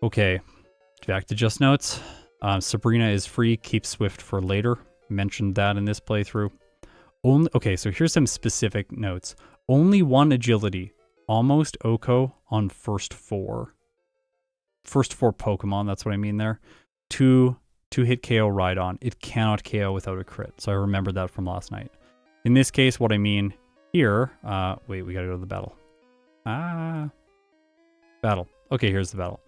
Okay, back to just notes. Sabrina is free, keep Swift for later. Mentioned that in this playthrough. Okay, so here's some specific notes. Only 1 agility, almost Oko on first 4. First 4 Pokemon, that's what I mean there. 2 hit KO Rhydon. It cannot KO without a crit. So I remembered that from last night. In this case, what I mean here, wait, we gotta go to the battle. Battle. Okay, here's the battle.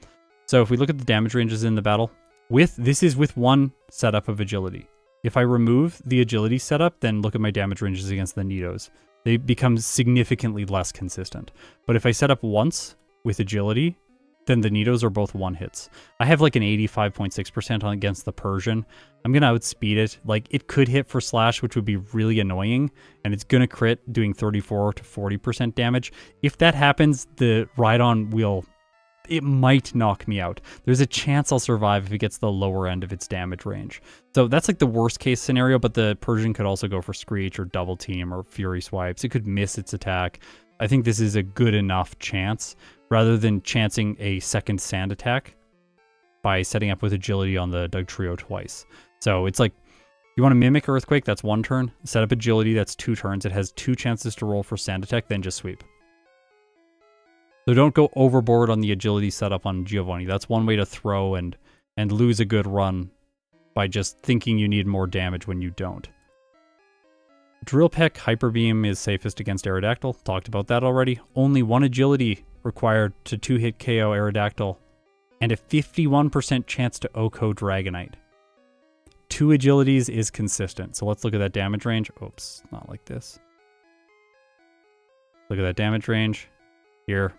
So if we look at the damage ranges in the battle, this is with 1 setup of agility. If I remove the agility setup, then look at my damage ranges against the Nidos. They become significantly less consistent. But if I set up once with agility, then the Nidos are both 1 hits. I have like an 85.6% on against the Persian. I'm going to outspeed it. Like, it could hit for Slash, which would be really annoying, and it's going to crit doing 34 to 40% damage. If that happens, the Rhydon will... it might knock me out. There's a chance I'll survive if it gets the lower end of its damage range. So that's like the worst case scenario, but the Persian could also go for Screech or Double Team or Fury Swipes. It could miss its attack. I think this is a good enough chance rather than chancing a second Sand attack by setting up with agility on the Dugtrio twice. So it's like, you want to mimic Earthquake, that's 1 turn. Set up agility, that's 2 turns. It has 2 chances to roll for Sand attack, then just sweep. So don't go overboard on the agility setup on Giovanni. That's one way to throw and lose a good run by just thinking you need more damage when you don't. Drill Peck Hyper Beam is safest against Aerodactyl. Talked about that already. Only 1 agility required to 2-hit KO Aerodactyl, and a 51% chance to Oko Dragonite. 2 agilities is consistent. So let's look at that damage range. Oops, not like this. Look at that damage range. Here.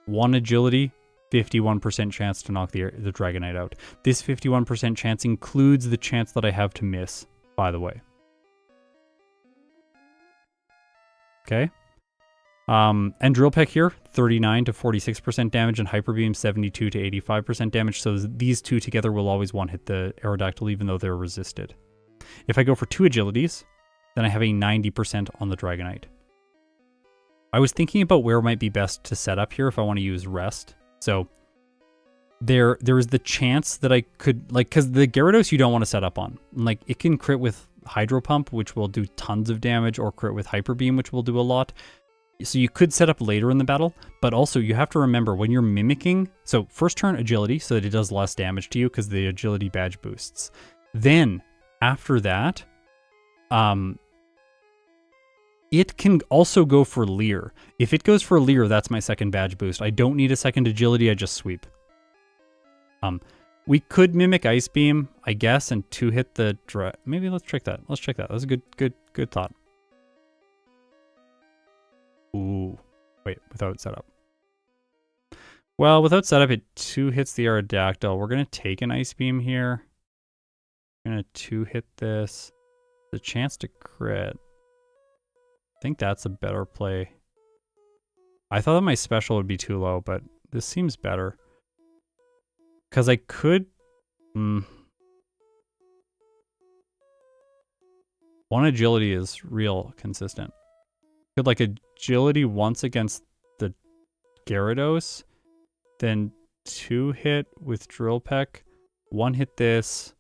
1 agility, 51% chance to knock the Dragonite out. This 51% chance includes the chance that I have to miss, by the way. Okay. And Drill Peck here, 39 to 46% damage, and Hyper Beam 72 to 85% damage. So these 2 together will always 1-hit the Aerodactyl, even though they're resisted. If I go for 2 agilities, then I have a 90% on the Dragonite. I was thinking about where it might be best to set up here if I want to use Rest. So there is the chance that I could, like, because the Gyarados you don't want to set up on. Like, it can crit with Hydro Pump, which will do tons of damage, or crit with Hyper Beam, which will do a lot. So you could set up later in the battle, but also you have to remember when you're mimicking, so first turn agility so that it does less damage to you because the agility badge boosts. Then after that, it can also go for Leer. If it goes for Leer, that's my second badge boost. I don't need a second agility, I just sweep. We could mimic Ice Beam, I guess, and 2-hit the maybe let's check that. Let's check that. That's a good thought. Ooh. Wait, without setup. Well, without setup, it 2 hits the Aerodactyl. We're going to take an Ice Beam here. We're going to 2 hit this. The chance to crit. I think that's a better play. I thought that my special would be too low, but this seems better. Because I could... One agility is real consistent. Could like agility once against the Gyarados, then 2 hit with Drill Peck, 1 hit this,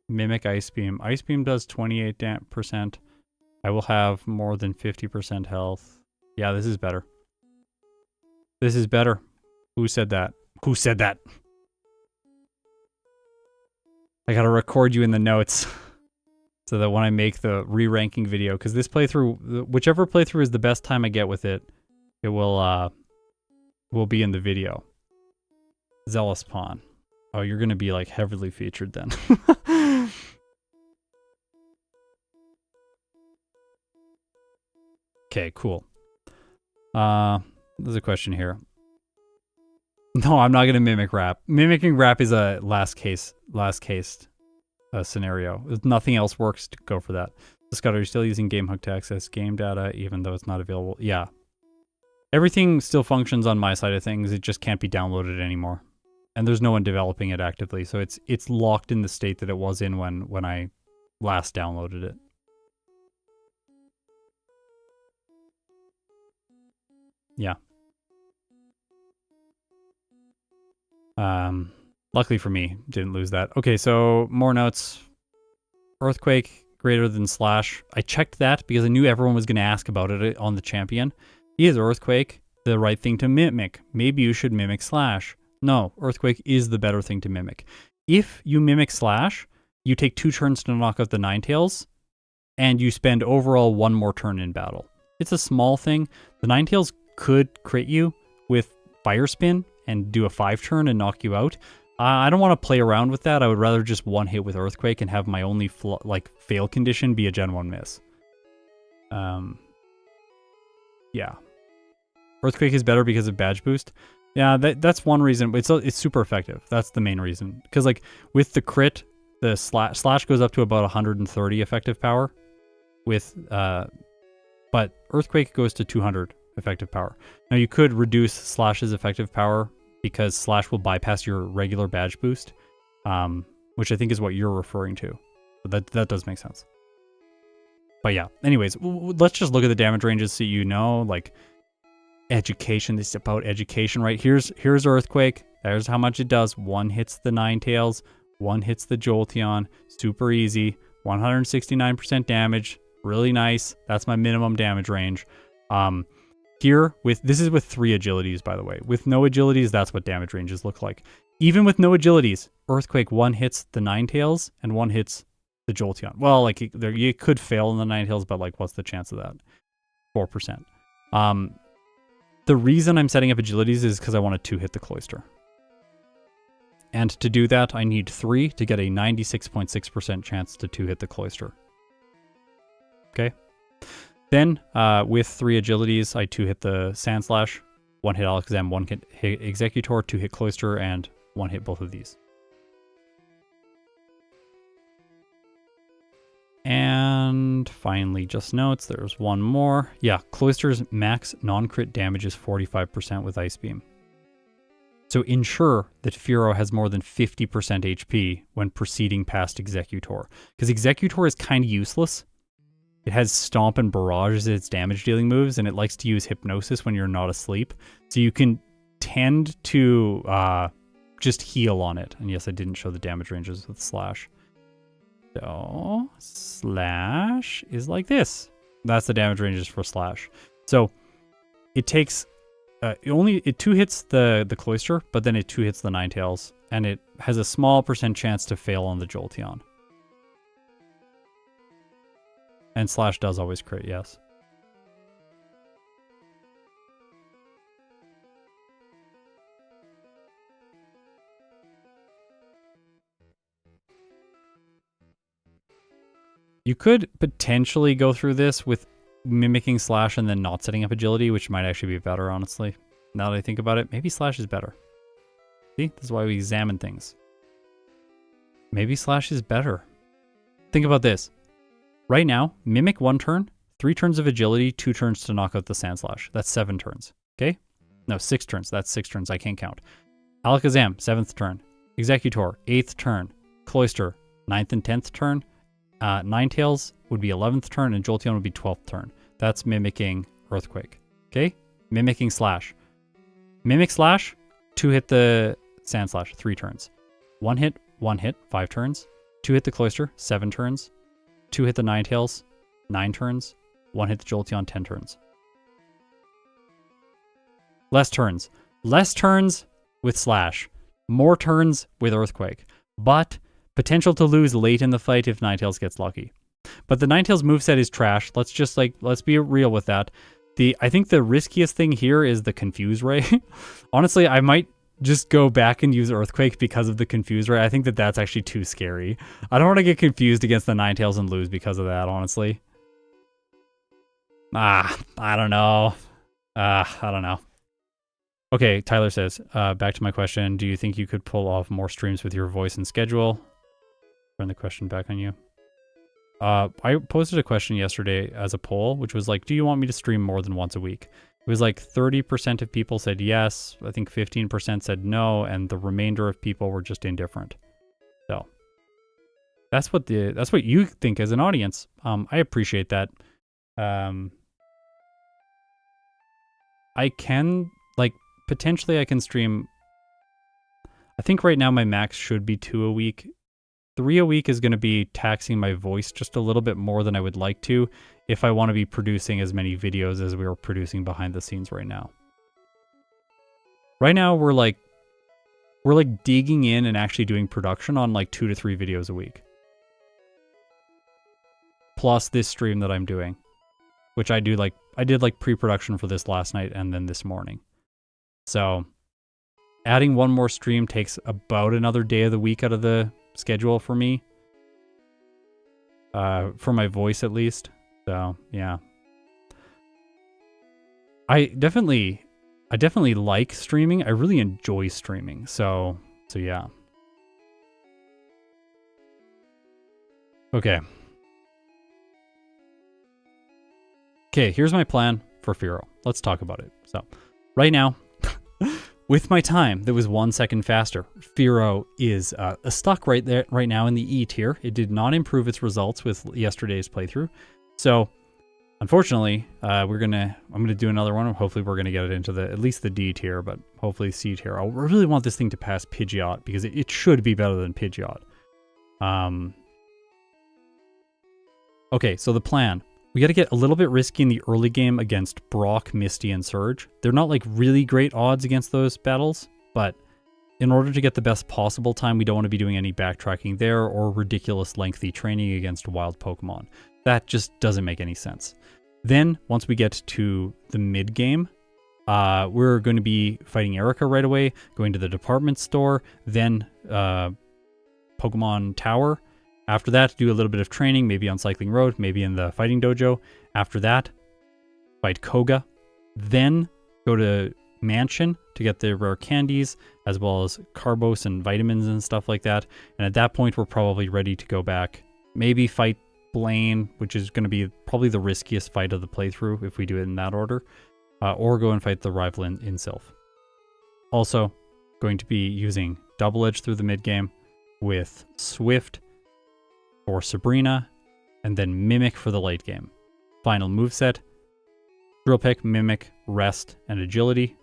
Mimic Ice Beam. Ice Beam does 28%. I will have more than 50% health. Yeah, this is better. This is better. Who said that? Who said that? I gotta record you in the notes so that when I make the re-ranking video, because this playthrough, whichever playthrough is the best time I get with it, it will be in the video. Zealous Pawn. Oh, you're gonna be like heavily featured then. Okay, cool. There's a question here. No, I'm not gonna mimic rap. Mimicking rap is a last case scenario. If nothing else works, to go for that. Scott, are you still using GameHook to access game data even though it's not available? Yeah. Everything still functions on my side of things. It just can't be downloaded anymore. And there's no one developing it actively, so it's locked in the state that it was in when I last downloaded it. Yeah. Luckily for me, didn't lose that. Okay, so more notes. Earthquake greater than Slash. I checked that because I knew everyone was going to ask about it on the champion. Is Earthquake the right thing to mimic? Maybe you should mimic Slash. No, Earthquake is the better thing to mimic. If you mimic Slash, you take 2 turns to knock out the Ninetales, and you spend overall 1 more turn in battle. It's a small thing. The Ninetales could crit you with Fire Spin and do a 5 turn and knock you out. I don't want to play around with that. I would rather just 1 hit with Earthquake and have my only fail condition be a Gen 1 miss. Yeah. Earthquake is better because of badge boost. Yeah, that's one reason. It's super effective. That's the main reason. Because like with the crit, the slash goes up to about 130 effective power. But Earthquake goes to 200 effective power. Now you could reduce Slash's effective power because Slash will bypass your regular badge boost, which I think is what you're referring to. But that does make sense. But yeah, anyways, let's just look at the damage ranges so you know, like, education. This is about education, right? Here's Earthquake. There's how much it does. 1 hits the Ninetales, 1 hits the Jolteon. Super easy. 169% damage. Really nice. That's my minimum damage range. This is with 3 agilities, by the way. With no agilities, that's what damage ranges look like. Even with no agilities, Earthquake 1 hits the Ninetales and 1 hits the Jolteon. Well, like you could fail in the Ninetales, but like, what's the chance of that? 4%. The reason I'm setting up agilities is because I want to 2-hit the Cloyster. And to do that, I need 3 to get a 96.6% chance to 2-hit the Cloyster. Okay. Then, with 3 agilities, I 2-hit the Sandslash, 1 hit Alakazam, 1 hit Executor, 2 hit Cloyster, and 1 hit both of these. And finally, just notes, there's one more. Yeah, Cloyster's max non-crit damage is 45% with Ice Beam. So ensure that Fearow has more than 50% HP when proceeding past Executor. Because Executor is kind of useless. It has Stomp and Barrage as its damage dealing moves, and it likes to use Hypnosis when you're not asleep. So you can tend to just heal on it. And yes, I didn't show the damage ranges with Slash. So Slash is like this. That's the damage ranges for Slash. So it takes it 2 hits the Cloyster, but then it 2 hits the Ninetales, and it has a small % chance to fail on the Jolteon. And Slash does always crit, yes. You could potentially go through this with mimicking Slash and then not setting up agility, which might actually be better, honestly. Now that I think about it, maybe Slash is better. See, this is why we examine things. Maybe Slash is better. Think about this. Right now, Mimic 1 turn, 3 turns of agility, 2 turns to knock out the Sandslash. That's 7 turns. Okay? No, 6 turns. That's 6 turns. I can't count. Alakazam, 7th turn. Executor, 8th turn. Cloyster, 9th and 10th turn. Ninetales would be 11th turn, and Jolteon would be 12th turn. That's mimicking Earthquake. Okay? Mimicking Slash. Mimic Slash, 2 hit the Sandslash, 3 turns. 1 hit, 5 turns. 2 hit the Cloyster, 7 turns. 2 hit the Ninetales, 9 turns. 1 hit the Jolteon, 10 turns. Less turns. Less turns with Slash. More turns with Earthquake. But potential to lose late in the fight if Ninetales gets lucky. But the Ninetales moveset is trash. Let's be real with that. I think the riskiest thing here is the Confuse Ray. Honestly, I might just go back and use Earthquake because of the Confuse Ray. I think that's actually too scary. I don't want to get confused against the Ninetales and lose because of that, honestly. I don't know. I don't know. Okay, Tyler says, back to my question. Do you think you could pull off more streams with your voice and schedule? Turn the question back on you. I posted a question yesterday as a poll, which was like, do you want me to stream more than once a week? It was like 30% of people said yes. I think 15% said no, and the remainder of people were just indifferent. So that's what you think as an audience. I appreciate that. I can, like, potentially I can stream. I think right now my max should be 2 a week. 3 a week is going to be taxing my voice just a little bit more than I would like to if I want to be producing as many videos as we are producing behind the scenes right now. Right now we're like digging in and actually doing production on like 2 to 3 videos a week. Plus this stream that I'm doing, which I did like pre-production for this last night and then this morning. So adding one more stream takes about another day of the week out of the schedule for me, for my voice at least. So yeah, I definitely like streaming. I really enjoy streaming. So yeah. Okay, here's my plan for Fearow. Let's talk about it. So right now, with my time that was 1 second faster, Fearow is stuck right now in the E tier. It did not improve its results with yesterday's playthrough. So unfortunately, I'm gonna do another one. Hopefully we're gonna get it into at least the D tier, but hopefully C tier. I really want this thing to pass Pidgeot because it should be better than Pidgeot. Okay, so the plan. We got to get a little bit risky in the early game against Brock, Misty, and Surge. They're not like really great odds against those battles, but in order to get the best possible time, we don't want to be doing any backtracking there or ridiculous lengthy training against wild Pokemon. That just doesn't make any sense. Then, once we get to the mid-game, we're going to be fighting Erica right away, going to the department store, then Pokemon Tower. After that, do a little bit of training, maybe on Cycling Road, maybe in the Fighting Dojo. After that, fight Koga. Then go to Mansion to get the rare candies, as well as Carbos and vitamins and stuff like that. And at that point, we're probably ready to go back. Maybe fight Blaine, which is going to be probably the riskiest fight of the playthrough if we do it in that order. Or go and fight the rival in Silph. Also, going to be using Double Edge through the mid-game with Swift for Sabrina, and then Mimic for the late game. Final moveset, Drill Peck, Mimic, Rest, and Agility.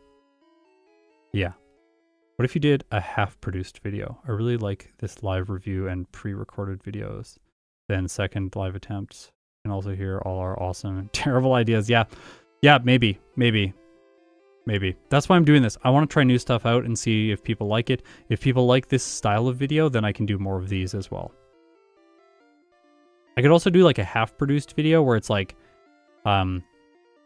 Yeah. What if you did a half-produced video? I really like this live review and pre-recorded videos. Then second live attempts. And also hear all our awesome and terrible ideas. Yeah, maybe. That's why I'm doing this. I want to try new stuff out and see if people like it. If people like this style of video, then I can do more of these as well. I could also do like a half-produced video where it's like, I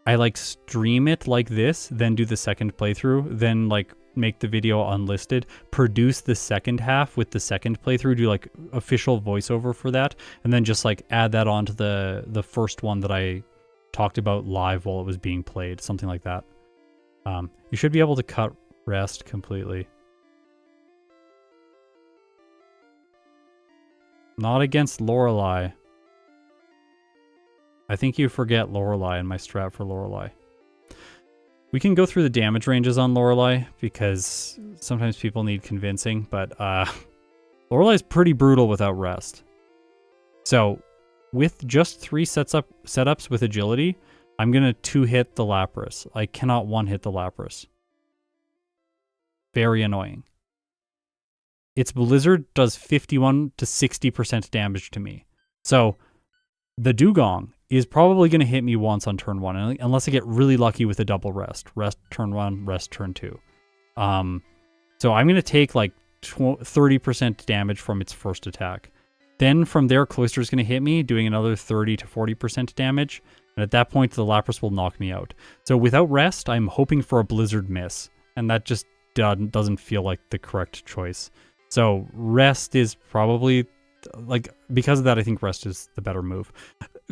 like stream it like this, then do the second playthrough, then like make the video unlisted, produce the second half with the second playthrough, do like official voiceover for that, and then just like add that onto the first one that I talked about live while it was being played, something like that. You should be able to cut rest completely. Not against Lorelei. I think you forget Lorelei and my strat for Lorelei. We can go through the damage ranges on Lorelei because sometimes people need convincing, but Lorelei's pretty brutal without rest. So with just 3 setups with agility, I'm going to 2-hit the Lapras. I cannot 1-hit the Lapras. Very annoying. Its Blizzard does 51 to 60% damage to me. So the Dugong is probably going to hit me once on turn 1, unless I get really lucky with a double rest. Rest turn 1, rest turn 2. So I'm going to take like 30% damage from its first attack. Then from there, Cloyster is going to hit me, doing another 30 to 40% damage. And at that point, the Lapras will knock me out. So without rest, I'm hoping for a Blizzard miss. And that just doesn't feel like the correct choice. So rest is probably, like, because of that, I think rest is the better move.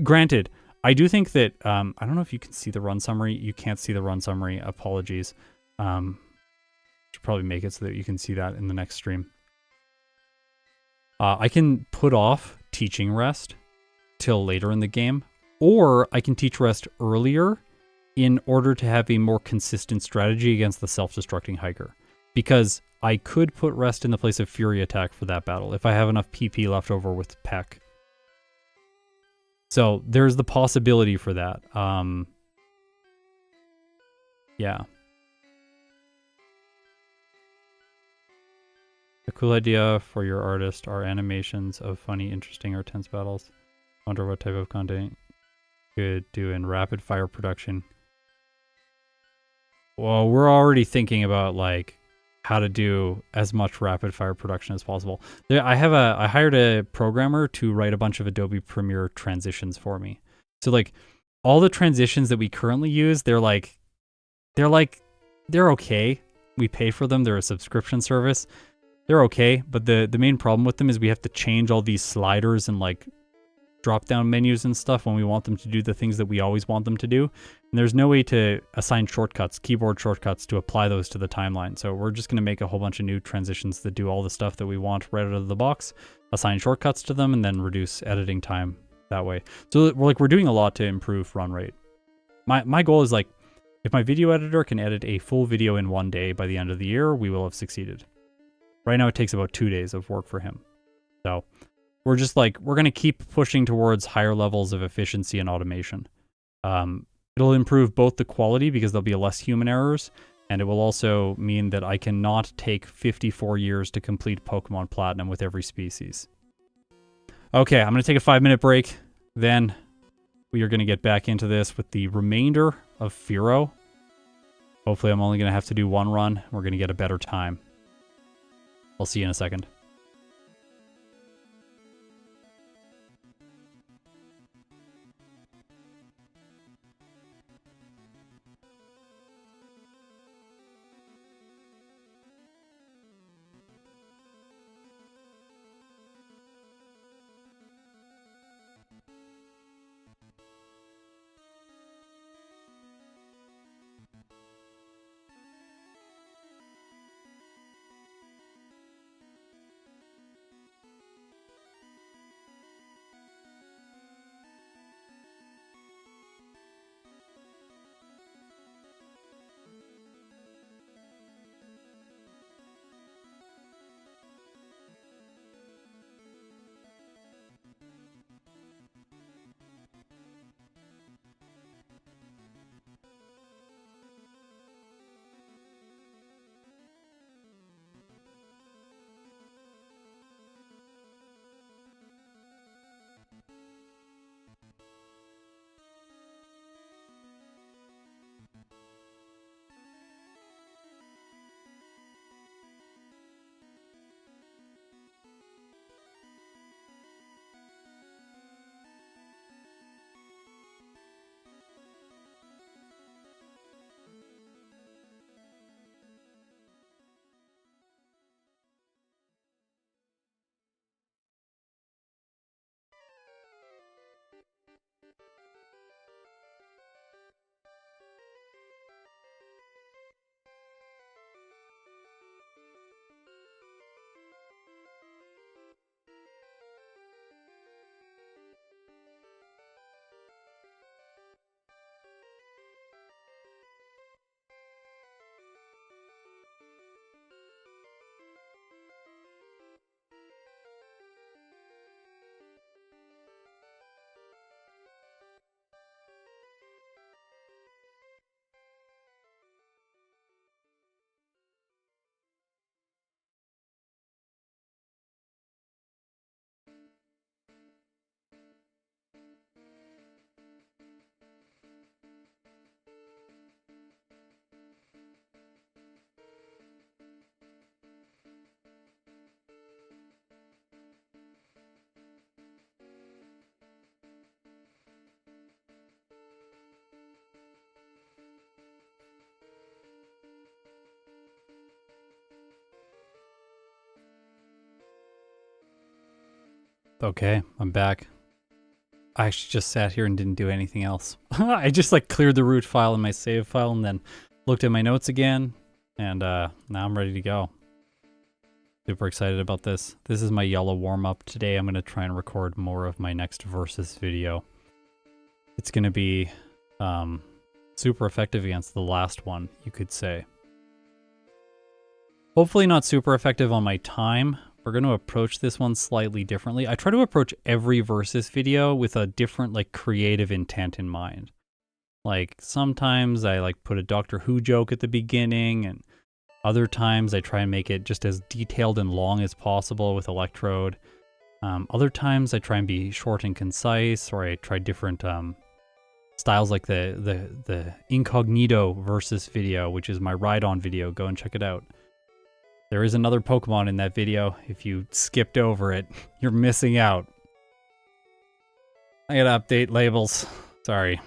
Granted, I do think that, I don't know if you can see the run summary. You can't see the run summary. Apologies. Should probably make it so that you can see that in the next stream. I can put off teaching rest till later in the game, or I can teach rest earlier in order to have a more consistent strategy against the self-destructing hiker. Because I could put rest in the place of Fury Attack for that battle if I have enough PP left over with Peck. So there's the possibility for that. Yeah. A cool idea for your artist are animations of funny, interesting, or tense battles. Wonder what type of content could do in rapid fire production. Well, we're already thinking about like how to do as much rapid fire production as possible. I hired a programmer to write a bunch of Adobe Premiere transitions for me. So like all the transitions that we currently use, they're okay. We pay for them. They're a subscription service. They're okay, but the main problem with them is we have to change all these sliders and like drop-down menus and stuff when we want them to do the things that we always want them to do. And there's no way to assign shortcuts, keyboard shortcuts, to apply those to the timeline. So we're just going to make a whole bunch of new transitions that do all the stuff that we want right out of the box, assign shortcuts to them, and then reduce editing time that way. So we're doing a lot to improve run rate. My goal is like, if my video editor can edit a full video in 1 day by the end of the year, we will have succeeded. Right now it takes about 2 days of work for him. So we're just like, we're going to keep pushing towards higher levels of efficiency and automation. It'll improve both the quality because there'll be less human errors, and it will also mean that I cannot take 54 years to complete Pokemon Platinum with every species. Okay, I'm going to take a 5-minute break. Then we are going to get back into this with the remainder of Fearow. Hopefully I'm only going to have to do 1 run. We're going to get a better time. I'll see you in a second. Okay, I'm back. I actually just sat here and didn't do anything else. I just like cleared the root file in my save file and then looked at my notes again, and now I'm ready to go. Super excited about this. This is my yellow warm-up. Today I'm going to try and record more of my next versus video. It's going to be super effective against the last one, you could say. Hopefully not super effective on my time. We're going to approach this one slightly differently. I try to approach every versus video with a different like creative intent in mind. Like sometimes I like put a Doctor Who joke at the beginning, and other times I try and make it just as detailed and long as possible with Electrode. Other times I try and be short and concise, or I try different styles like the incognito versus video, which is my ride-on video. Go and check it out. There is another Pokemon in that video. If you skipped over it, you're missing out. I gotta update labels. Sorry.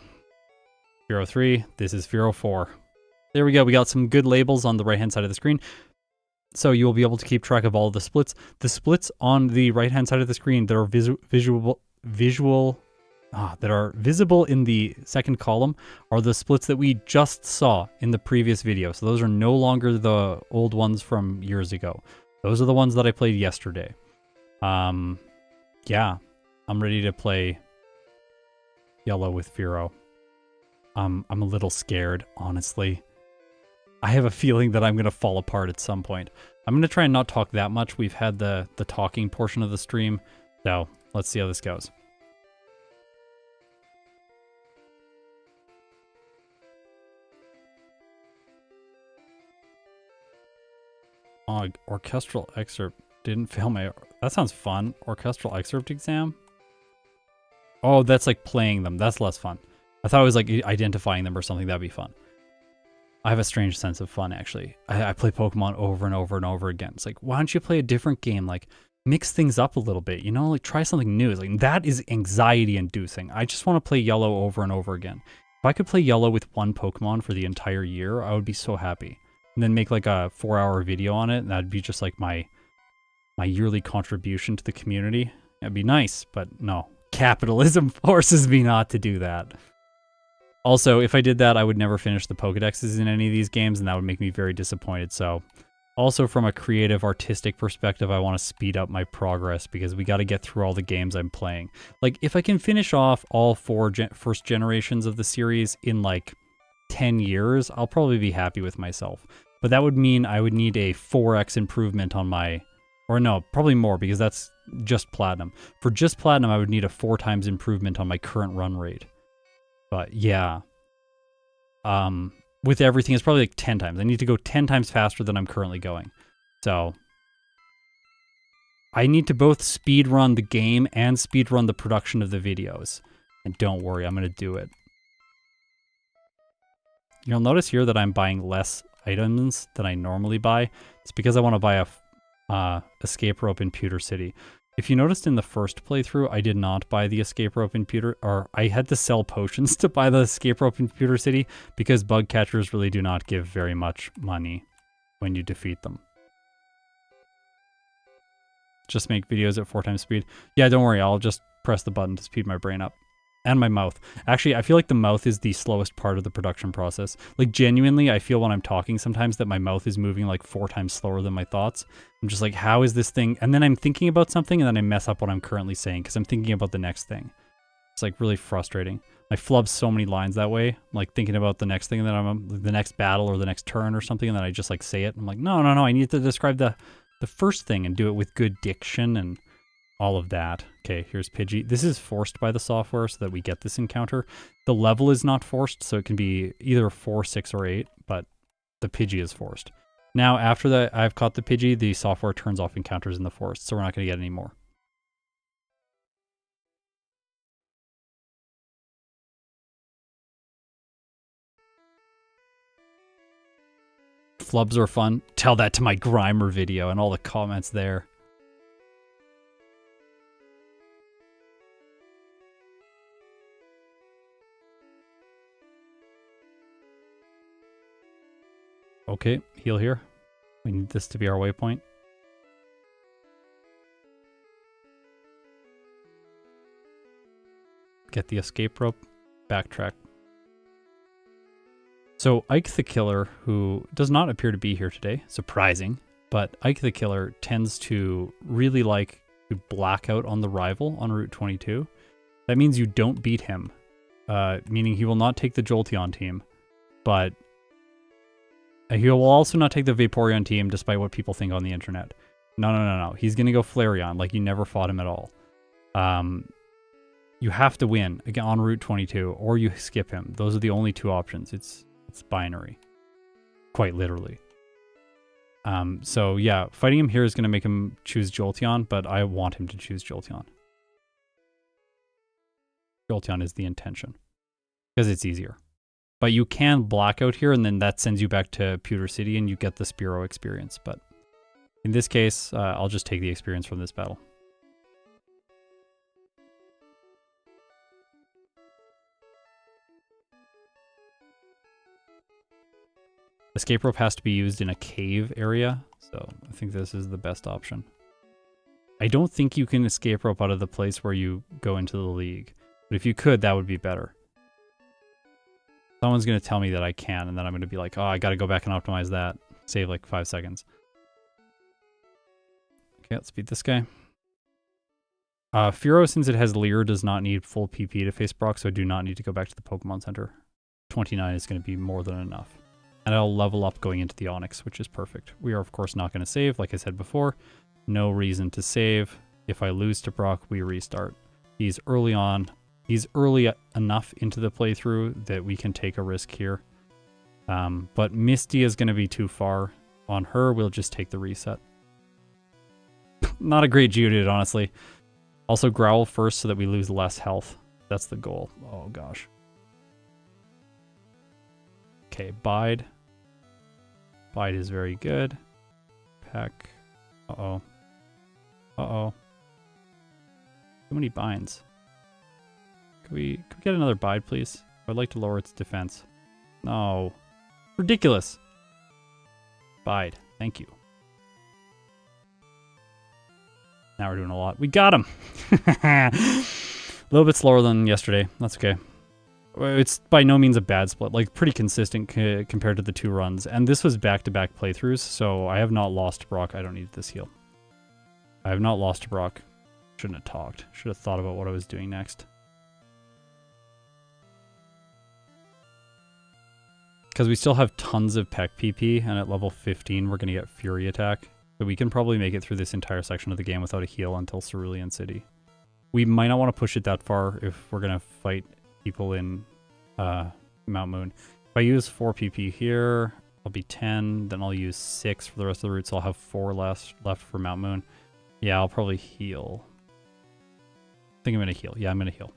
Fearow 3, this is Fearow 4. There we go, we got some good labels on the right-hand side of the screen. So you will be able to keep track of all of the splits. The splits on the right-hand side of the screen that are that are visible in the second column are the splits that we just saw in the previous video. So those are no longer the old ones from years ago. Those are the ones that I played yesterday. Yeah, I'm ready to play yellow with Fearow. I'm a little scared, honestly. I have a feeling that I'm going to fall apart at some point. I'm going to try and not talk that much. We've had the talking portion of the stream, so let's see how this goes. Orchestral excerpt didn't fail my... That sounds fun. Orchestral excerpt exam? Oh, that's like playing them. That's less fun. I thought it was like identifying them or something. That'd be fun. I have a strange sense of fun, actually. I play Pokemon over and over and over again. It's like, why don't you play a different game? Like, mix things up a little bit, you know? Like, try something new. It's like, that is anxiety-inducing. I just want to play Yellow over and over again. If I could play Yellow with one Pokemon for the entire year, I would be so happy. And then make like a 4-hour video on it, and that'd be just like my yearly contribution to the community. That'd be nice, but no. Capitalism forces me not to do that. Also, if I did that, I would never finish the Pokedexes in any of these games, and that would make me very disappointed. So, also from a creative, artistic perspective, I want to speed up my progress because we got to get through all the games I'm playing. Like, if I can finish off all 4 first generations of the series in like 10 years, I'll probably be happy with myself. But that would mean I would need a 4x improvement on my... Or no, probably more, because that's just Platinum. For just Platinum, I would need a 4 times improvement on my current run rate. But yeah. With everything, it's probably like 10 times. I need to go 10 times faster than I'm currently going. So... I need to both speedrun the game and speedrun the production of the videos. And don't worry, I'm going to do it. You'll notice here that I'm buying less items than I normally buy. It's because I want to buy a escape rope in Pewter City. If you noticed in the first playthrough, I did not buy the escape rope in Pewter, or I had to sell potions to buy the escape rope in Pewter City because bug catchers really do not give very much money when you defeat them. Just make videos at 4 times speed. Yeah, don't worry, I'll just press the button to speed my brain up. And my mouth. Actually, I feel like the mouth is the slowest part of the production process. Like, genuinely, I feel when I'm talking sometimes that my mouth is moving like 4 times slower than my thoughts. I'm just like, how is this thing? And then I'm thinking about something, and then I mess up what I'm currently saying because I'm thinking about the next thing. It's like really frustrating. I flub so many lines that way. I'm like thinking about the next thing, and then I'm the next battle or the next turn or something, and then I just like say it. I'm like, no, I need to describe the first thing and do it with good diction and all of that. Okay, here's Pidgey. This is forced by the software so that we get this encounter. The level is not forced, so it can be either 4, 6, or 8, but the Pidgey is forced. Now, after that, I've caught the Pidgey, the software turns off encounters in the forest, so we're not going to get any more. Flubs are fun. Tell that to my Grimer video and all the comments there. Okay, heal here. We need this to be our waypoint. get the escape rope, backtrack. So Ike the Killer, who does not appear to be here today, surprising, but Ike the Killer tends to really like to black out on the rival on Route 22. That means you don't beat him, meaning he will not take the Jolteon team, but he will also not take the Vaporeon team despite what people think on the internet. No. He's going to go Flareon like you never fought him at all. You have to win again on Route 22 or you skip him. Those are the only two options. It's binary, quite literally. So yeah, fighting him here is going to make him choose Jolteon, but I want him to choose Jolteon. Jolteon is the intention because it's easier. But you can blackout here, and then that sends you back to Pewter City, and you get the Spearow experience. But in this case, I'll just take the experience from this battle. Escape rope has to be used in a cave area, so I think this is the best option. I don't think you can escape rope out of the place where you go into the league, but if you could, that would be better. Someone's going to tell me that I can, and then I'm going to be like, oh, I got to go back and optimize that. Save like 5 seconds. Okay, let's beat this guy. Fearow, since it has Leer, does not need full PP to face Brock, so I do not need to go back to the Pokemon Center. 29 is going to be more than enough. And I'll level up going into the Onix, which is perfect. We are, of course, not going to save, like I said before. No reason to save. If I lose to Brock, we restart. He's early on. He's early enough into the playthrough that we can take a risk here. But Misty is going to be too far. On her, we'll just take the reset. Not a great Geodude, honestly. Also Growl first so that we lose less health. That's the goal. Oh, gosh. Okay, Bide. Bide is very good. Peck. Uh-oh. Uh-oh. Too many binds. Could we get another Bide, please? I'd like to lower its defense. No. Ridiculous. Bide. Thank you. Now we're doing a lot. We got him! A little bit slower than yesterday. That's okay. It's by no means a bad split. Like, pretty consistent compared to the 2 runs. And this was back-to-back playthroughs, so I have not lost to Brock. I don't need this heal. I have not lost to Brock. Shouldn't have talked. Should have thought about what I was doing next. Because we still have tons of Peck PP, and at level 15 we're going to get Fury Attack. So we can probably make it through this entire section of the game without a heal until Cerulean City. We might not want to push it that far if we're going to fight people in Mount Moon. If I use 4 PP here, I'll be 10, then I'll use 6 for the rest of the route, so I'll have 4 left for Mount Moon. Yeah, I'll probably heal. I think I'm going to heal. Yeah, I'm going to heal.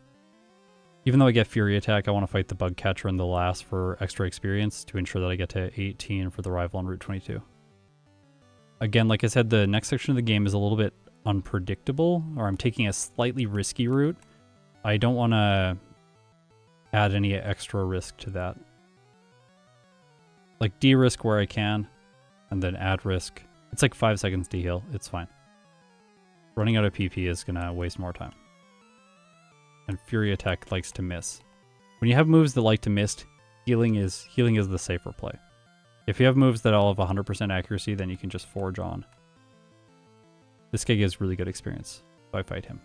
Even though I get Fury Attack, I want to fight the Bug Catcher and the last for extra experience to ensure that I get to 18 for the rival on Route 22. Again, like I said, the next section of the game is a little bit unpredictable, or I'm taking a slightly risky route. I don't want to add any extra risk to that. Like, de-risk where I can, and then add risk. It's like 5 seconds to heal. It's fine. Running out of PP is going to waste more time. And Fury Attack likes to miss. When you have moves that like to miss, healing is the safer play. If you have moves that all have 100% accuracy, then you can just forge on. This guy gives really good experience, so I fight him.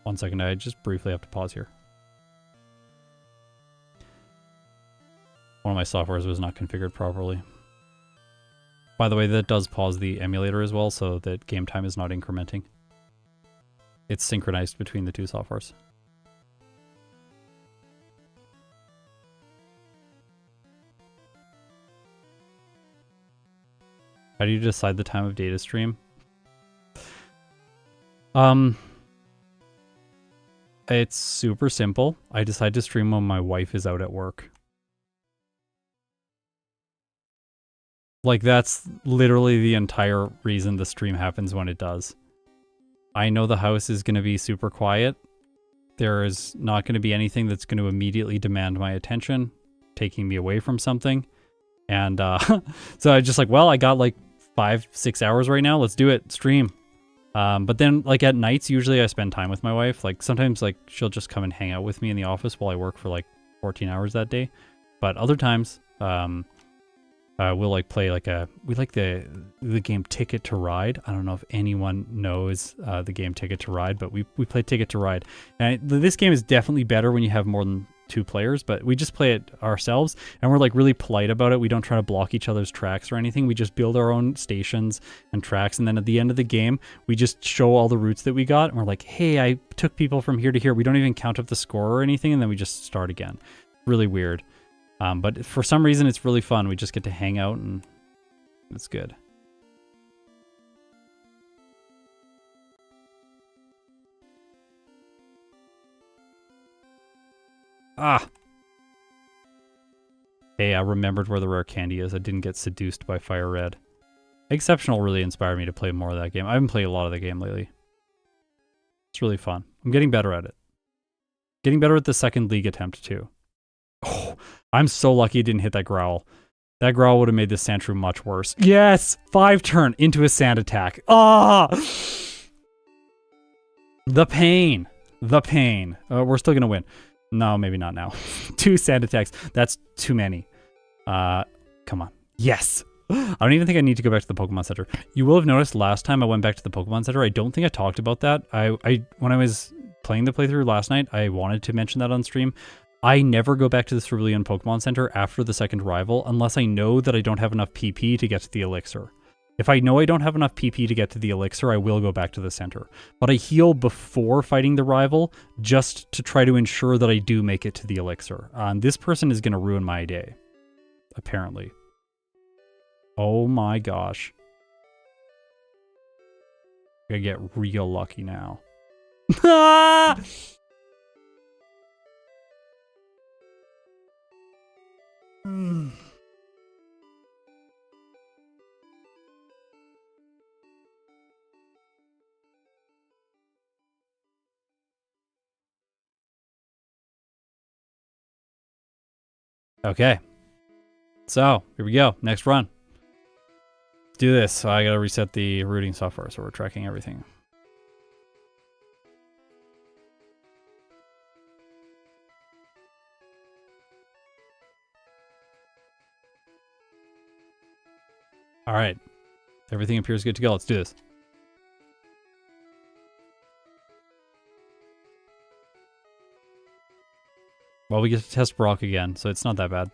One second, I just briefly have to pause here. One of my softwares was not configured properly. By the way, that does pause the emulator as well, so that game time is not incrementing. It's synchronized between the 2 softwares. How do you decide the time of day to stream? It's super simple. I decide to stream when my wife is out at work. Like, that's literally the entire reason the stream happens when it does. I know the house is going to be super quiet. There is not going to be anything that's going to immediately demand my attention, taking me away from something. And so I just like, well, I got like 5-6 hours right now. Let's do it. Stream. But then like at nights, usually I spend time with my wife. Like sometimes like she'll just come and hang out with me in the office while I work for like 14 hours that day. But other times, we'll like play like we like the game Ticket to Ride. I don't know if anyone knows the game Ticket to Ride, but we play Ticket to Ride. And this game is definitely better when you have more than 2 players, but we just play it ourselves and we're like really polite about it. We don't try to block each other's tracks or anything. We just build our own stations and tracks, and then at the end of the game we just show all the routes that we got and we're like, hey, I took people from here to here. We don't even count up the score or anything, and then we just start again. Really weird. But for some reason it's really fun. We just get to hang out and it's good. Ah! Hey, I remembered where the rare candy is. I didn't get seduced by Fire Red. Exceptional really inspired me to play more of that game. I haven't played a lot of the game lately. It's really fun. I'm getting better at it. Getting better at the second league attempt too. Oh, I'm so lucky it didn't hit that growl. That growl would have made this Sandshrew much worse. Yes! 5 turn into a sand attack. Ah! The pain. The pain. We're still gonna win. No, maybe not now. 2 sand attacks. That's too many. Come on. Yes! I don't even think I need to go back to the Pokemon Center. You will have noticed last time I went back to the Pokemon Center, I don't think I talked about that. When I was playing the playthrough last night, I wanted to mention that on stream. I never go back to the Cerulean Pokemon Center after the second rival unless I know that I don't have enough PP to get to the Elixir. If I know I don't have enough PP to get to the Elixir, I will go back to the center. But I heal before fighting the rival just to try to ensure that I do make it to the Elixir. This person is going to ruin my day, apparently. Oh my gosh. I gotta get real lucky now. Ah! Okay. So, here we go. Next run. Let's do this. So I gotta reset the routing software so we're tracking everything. All right. Everything appears good to go. Let's do this. Well, we get to test Brock again, so it's not that bad.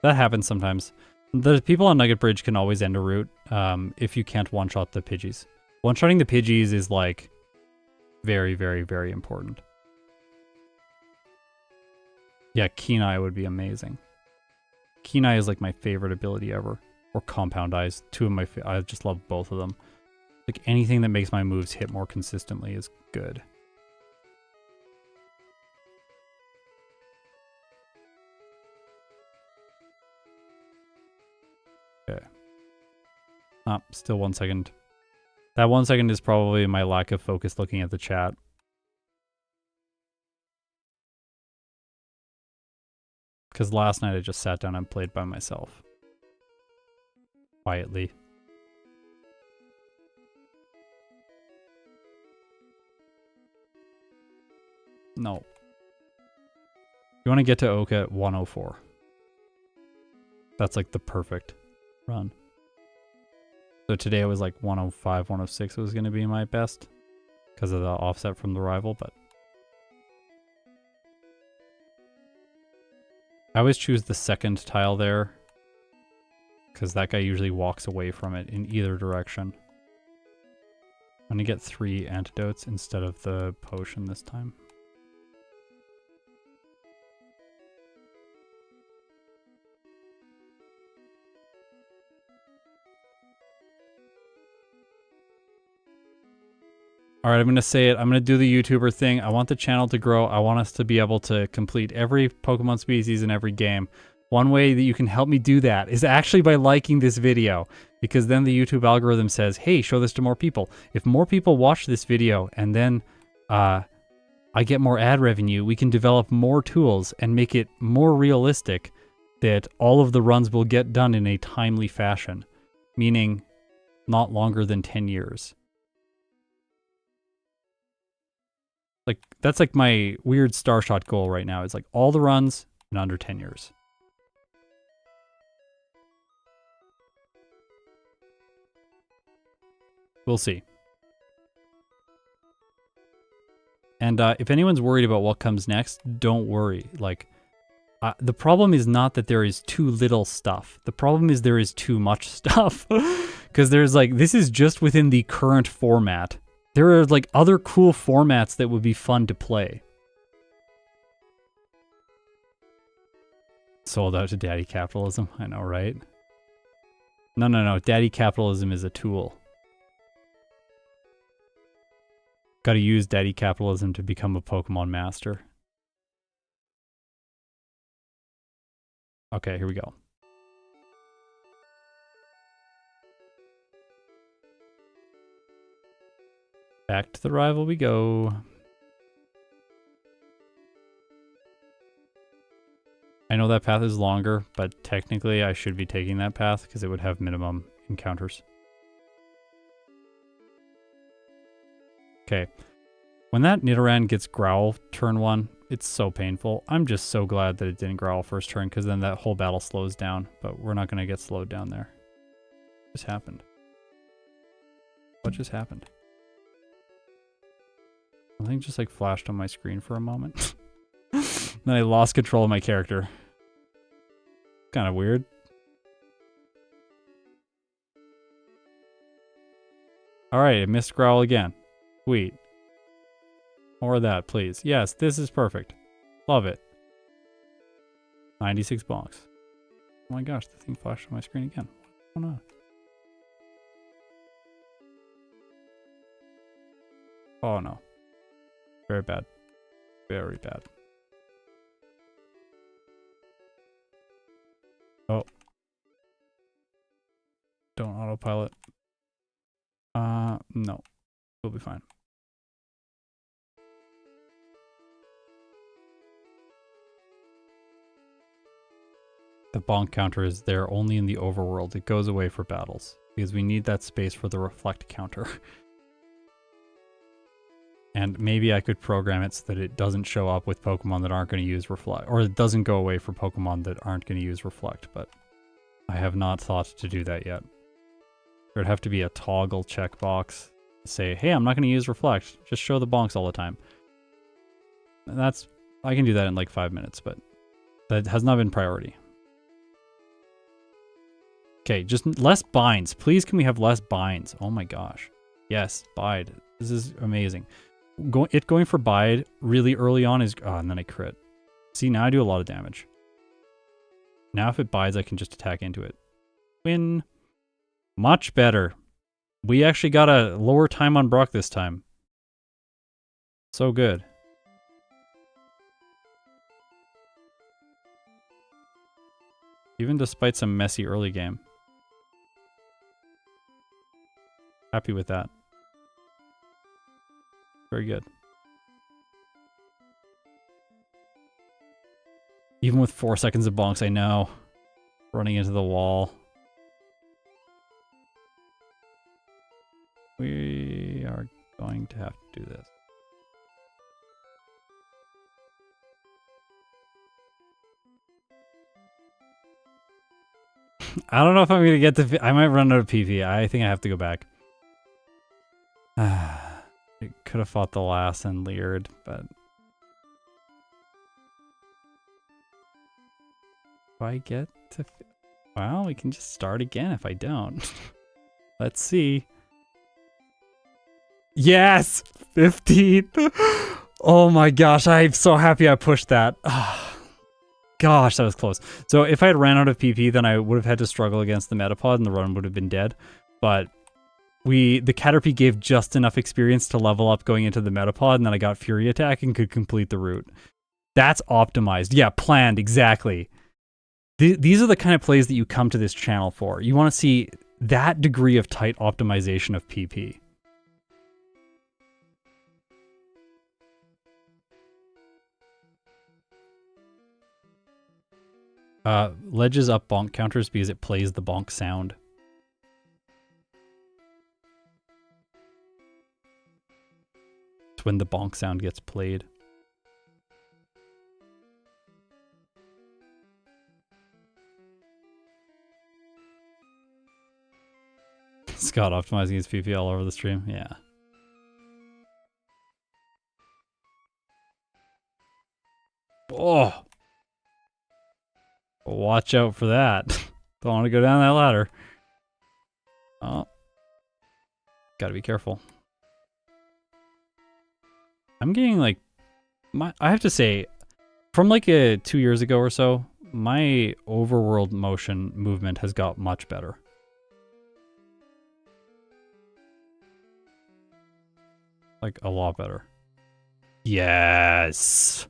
That happens sometimes. The people on Nugget Bridge can always end a route if you can't one-shot the Pidgeys. One-shotting the Pidgeys is, like, very, very, very important. Yeah, Keen Eye would be amazing. Keen Eye is, like, my favorite ability ever. Or Compound Eyes. Two of my I just love both of them. Like, anything that makes my moves hit more consistently is good. Okay. Ah, still 1 second. That 1 second is probably my lack of focus looking at the chat. Because last night I just sat down and played by myself. Quietly. No. You want to get to Oka at 104. That's like the perfect run. So today it was like 105, 106 was going to be my best because of the offset from the rival, but I always choose the second tile there because that guy usually walks away from it in either direction. I'm going to get 3 antidotes instead of the potion this time. Alright, I'm going to say it. I'm going to do the YouTuber thing. I want the channel to grow. I want us to be able to complete every Pokemon species in every game. One way that you can help me do that is actually by liking this video, because then the YouTube algorithm says, hey, show this to more people. If more people watch this video and then I get more ad revenue, we can develop more tools and make it more realistic that all of the runs will get done in a timely fashion. meaning not longer than 10 years. Like, that's like my weird Starshot goal right now. It's like all the runs in under 10 years. We'll see. And if anyone's worried about what comes next, don't worry. Like, the problem is not that there is too little stuff. The problem is there is too much stuff. Because there's like, this is just within the current format. There are like other cool formats that would be fun to play. Sold out to Daddy Capitalism. I know, right? No. Daddy Capitalism is a tool. Gotta use Daddy Capitalism to become a Pokemon master. Okay, here we go. Back to the rival we go. I know that path is longer, but technically I should be taking that path because it would have minimum encounters. Okay. When that Nidoran gets Growl turn 1, it's so painful. I'm just so glad that it didn't Growl first turn because then that whole battle slows down, but we're not going to get slowed down there. What just happened? What just happened? Something just like flashed on my screen for a moment. Then I lost control of my character. Kind of weird. Alright, I missed Growl again. Sweet. More of that, please. Yes, this is perfect. Love it. 96 bonks. Oh my gosh, the thing flashed on my screen again. What's going on? Oh no. Very bad. Very bad. Oh. Don't autopilot. No. We'll be fine. The bonk counter is there only in the overworld. It goes away for battles because we need that space for the reflect counter. And maybe I could program it so that it doesn't show up with Pokemon that aren't going to use reflect, or it doesn't go away for Pokemon that aren't going to use reflect, but I have not thought to do that yet. There'd have to be a toggle checkbox to say, hey, I'm not going to use reflect, just show the bonks all the time. And that's, I can do that in like 5 minutes, but that has not been priority. Okay, just less binds. Please, can we have less binds? Oh my gosh. Yes, bide. This is amazing. Going for bide really early on is... Oh, and then I crit. See, now I do a lot of damage. Now if it bides, I can just attack into it. Win. Much better. We actually got a lower time on Brock this time. So good. Even despite some messy early game. Happy with that. Very good. Even with 4 seconds of bonks, I know. Running into the wall. We are going to have to do this. I don't know if I'm going to get the... I might run out of PP. I think I have to go back. It could have fought the last and leered, but... If I get to... Well, we can just start again if I don't. Let's see. Yes! 15! Oh my gosh, I'm so happy I pushed that. Gosh, that was close. So if I had ran out of PP, then I would have had to struggle against the Metapod and the run would have been dead. But the Caterpie gave just enough experience to level up going into the Metapod, and then I got Fury Attack and could complete the route. That's optimized. Yeah, planned, exactly. These are the kind of plays that you come to this channel for. You want to see that degree of tight optimization of PP. Ledges up bonk counters because it plays the bonk sound. when the bonk sound gets played. Scott optimizing his PP all over the stream. Yeah. Oh. Watch out for that. Don't want to go down that ladder. Oh. Gotta be careful. I'm getting like... I have to say, from like 2 years ago or so, my overworld motion movement has got much better. Like, a lot better. Yes!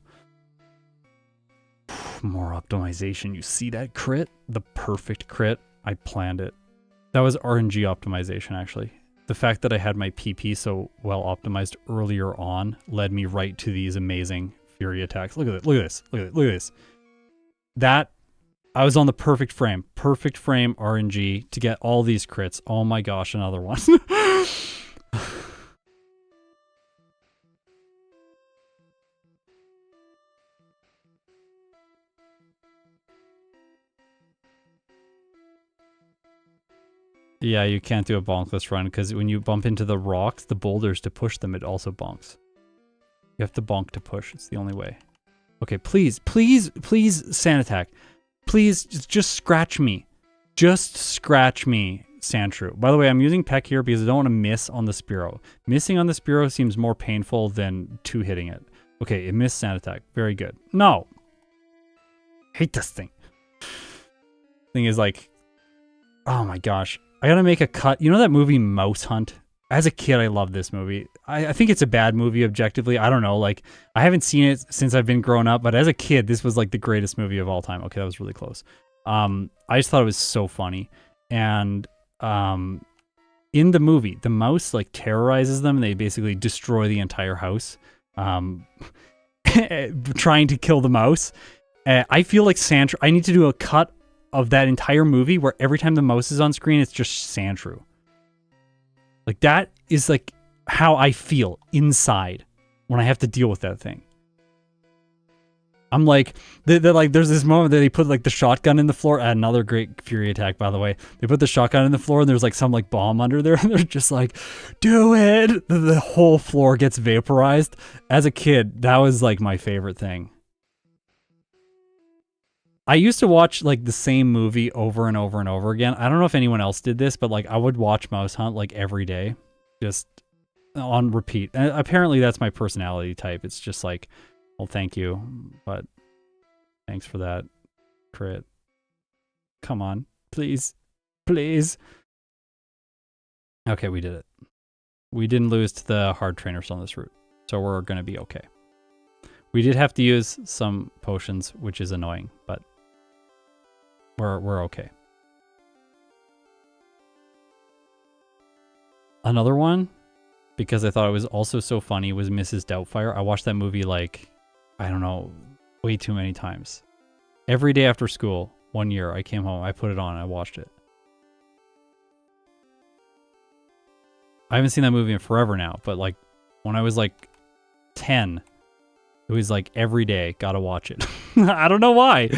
More optimization. You see that crit? The perfect crit. I planned it. That was RNG optimization, actually. The fact that I had my PP so well optimized earlier on led me right to these amazing Fury attacks. Look at it. Look at this. Look at it. Look at this. That... I was on the perfect frame. Perfect frame RNG to get all these crits. Oh my gosh, another one. Yeah, you can't do a bonkless run because when you bump into the rocks, the boulders, to push them, it also bonks. You have to bonk to push. It's the only way. Okay, please, please, please, sand attack. Please, just scratch me. Just scratch me, Sandshrew. By the way, I'm using Peck here because I don't want to miss on the Spearow. Missing on the Spearow seems more painful than hitting it. Okay, it missed sand attack. Very good. No! Hate this thing. Thing is like... Oh my gosh. I gotta make a cut. You know that movie Mouse Hunt? As a kid, I loved this movie. I think it's a bad movie objectively. I don't know. Like, I haven't seen it since I've been growing up, but as a kid, this was like the greatest movie of all time. Okay, that was really close. I just thought it was so funny. And in the movie, the mouse like terrorizes them and they basically destroy the entire house. Trying to kill the mouse. I feel like Sandshrew. I need to do a cut of that entire movie where every time the mouse is on screen, it's just Sandshrew. Like, that is like how I feel inside when I have to deal with that thing. I'm like, like, there's this moment that they put like the shotgun in the floor. Another great Fury attack, by the way. They put the shotgun in the floor and there's like some like bomb under there and they're just like, do it. The whole floor gets vaporized. As a kid, that was like my favorite thing. I used to watch like the same movie over and over and over again. I don't know if anyone else did this, but like I would watch Mouse Hunt like every day, just on repeat. And apparently that's my personality type. It's just like, well, thank you, but thanks for that crit. Come on, please, please. Okay, we did it. We didn't lose to the hard trainers on this route, so we're gonna be okay. We did have to use some potions, which is annoying, but we're okay. Another one, because I thought it was also so funny, was Mrs. Doubtfire. I watched that movie like, I don't know, way too many times. Every day after school, 1 year, I came home, I put it on, and I watched it. I haven't seen that movie in forever now, but like when I was like 10, it was like every day, gotta watch it. I don't know why.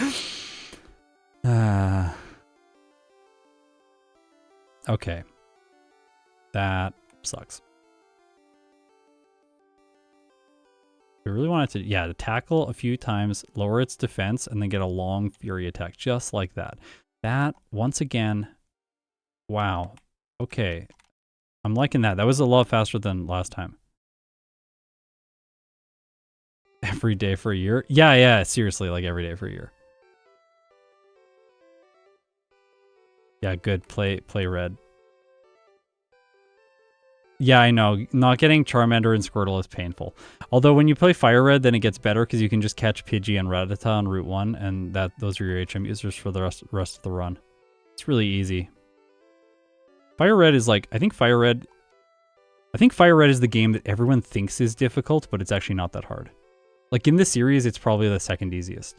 Okay. That sucks. We really wanted to, yeah, to tackle a few times, lower its defense, and then get a long Fury attack, just like that. That, once again, wow. Okay. I'm liking that. That was a lot faster than last time. Every day for a year? Yeah, seriously, like every day for a year. Yeah, good. Play red. Yeah, I know. Not getting Charmander and Squirtle is painful. Although when you play Fire Red, then it gets better because you can just catch Pidgey and Rattata on Route 1, and those are your HM users for the rest of the run. It's really easy. Fire Red is like, I think Fire Red is the game that everyone thinks is difficult, but it's actually not that hard. Like in this series, it's probably the second easiest.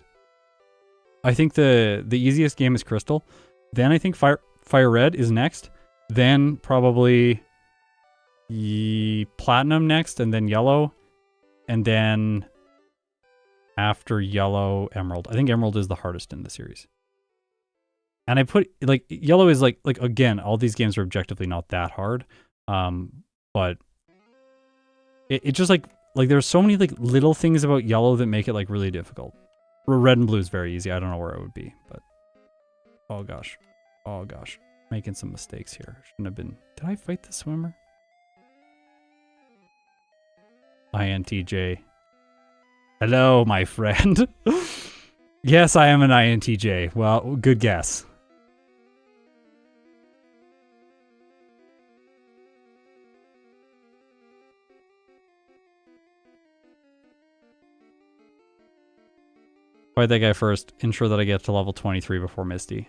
I think the easiest game is Crystal. Then I think Fire Red is next. Then probably Platinum next, and then Yellow, and then after yellow, emerald. I think emerald is the hardest in the series. And I put, like, yellow is like again, all these games are objectively not that hard. But it just like there's so many like little things about yellow that make it like really difficult. Red and blue is very easy. I don't know where it would be, but oh gosh. Making some mistakes here. Shouldn't have been. Did I fight the swimmer? INTJ. Hello, my friend. Yes, I am an INTJ. Well, good guess. Fight that guy first. Ensure that I get to level 23 before Misty.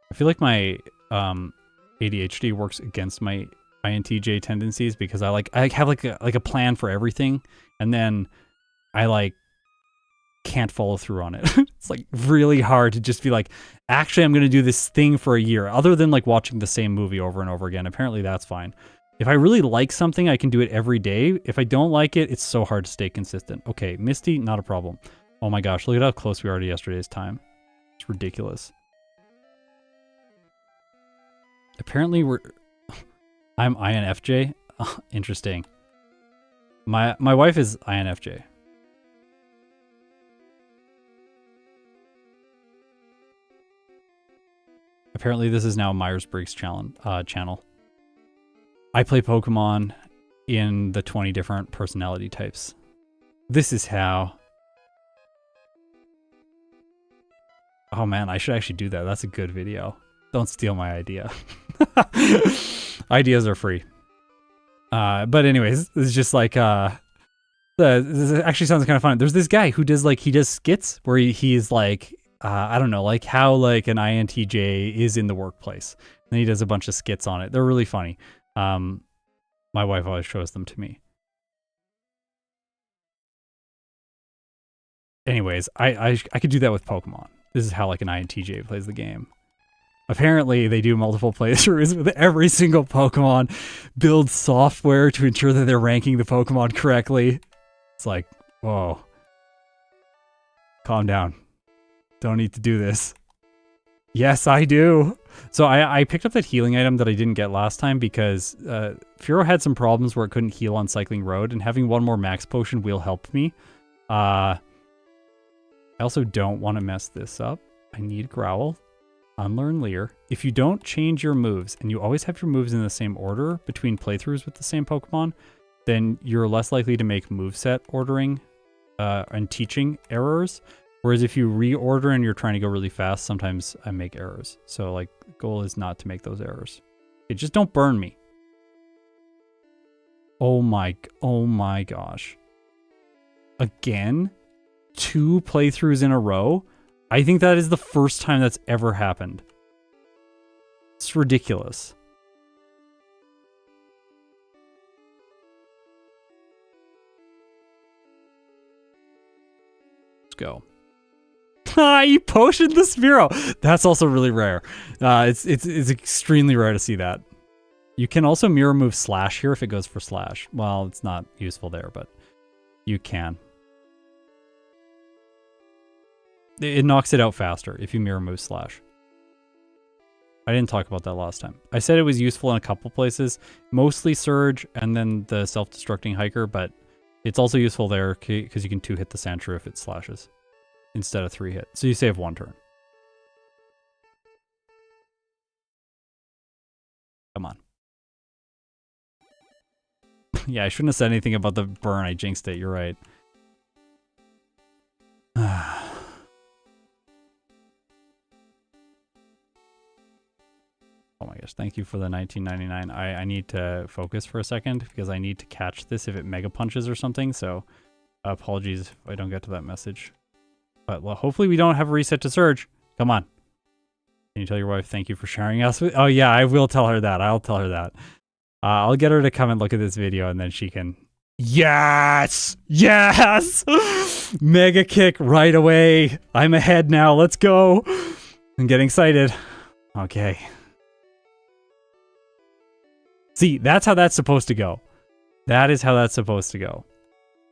I feel like my ADHD works against my INTJ tendencies because I have like a plan for everything, and then I like can't follow through on it. It's like really hard to just be like, actually I'm gonna do this thing for a year, other than like watching the same movie over and over again. Apparently that's fine. If I really like something, I can do it every day. If I don't like it, it's so hard to stay consistent. Okay, Misty, not a problem. Oh my gosh, look at how close we are to yesterday's time. It's ridiculous. Apparently I'm INFJ. Oh, interesting. My wife is INFJ. Apparently this is now Myers-Briggs channel. I play Pokemon in the 20 different personality types. This is how. Oh man, I should actually do that. That's a good video. Don't steal my idea. Ideas are free. But anyways, it's just like this actually sounds kind of fun. There's this guy who does like, he does skits where he's like, I don't know, like how like an INTJ is in the workplace. And he does a bunch of skits on it. They're really funny. My wife always shows them to me. Anyways, I could do that with Pokemon. This is how like an INTJ plays the game. Apparently, they do multiple playthroughs with every single Pokemon, build software to ensure that they're ranking the Pokemon correctly. It's like, whoa. Calm down. Don't need to do this. Yes, I do. So I picked up that healing item that I didn't get last time because Fearow had some problems where it couldn't heal on Cycling Road, and having one more max potion will help me. I also don't want to mess this up. I need Growl. Unlearn Leer. If you don't change your moves, and you always have your moves in the same order between playthroughs with the same Pokemon, then you're less likely to make moveset ordering and teaching errors. Whereas if you reorder and you're trying to go really fast, sometimes I make errors. So like, the goal is not to make those errors. Just don't burn me. Oh my gosh. Again? 2 playthroughs in a row? I think that is the first time that's ever happened. It's ridiculous. Let's go. You potioned the Fearow. That's also really rare. It's extremely rare to see that. You can also mirror move Slash here if it goes for Slash. Well, it's not useful there, but you can. It knocks it out faster if you mirror move Slash. I didn't talk about that last time. I said it was useful in a couple places, mostly Surge and then the self-destructing hiker, but it's also useful there because you can 2-hit the Sandshrew if it slashes instead of 3-hit. So you save 1 turn. Come on. Yeah, I shouldn't have said anything about the burn. I jinxed it. You're right. Oh my gosh, thank you for the 19.99. I need to focus for a second because I need to catch this if it mega punches or something. So apologies if I don't get to that message. But well, hopefully we don't have a reset to Surge. Come on. Can you tell your wife thank you for sharing us with? Oh yeah, I will tell her that. I'll tell her that. I'll get her to come and look at this video and then she can... Yes! Yes! Mega kick right away. I'm ahead now. Let's go. I'm getting excited. Okay. See, that's how that's supposed to go. That is how that's supposed to go.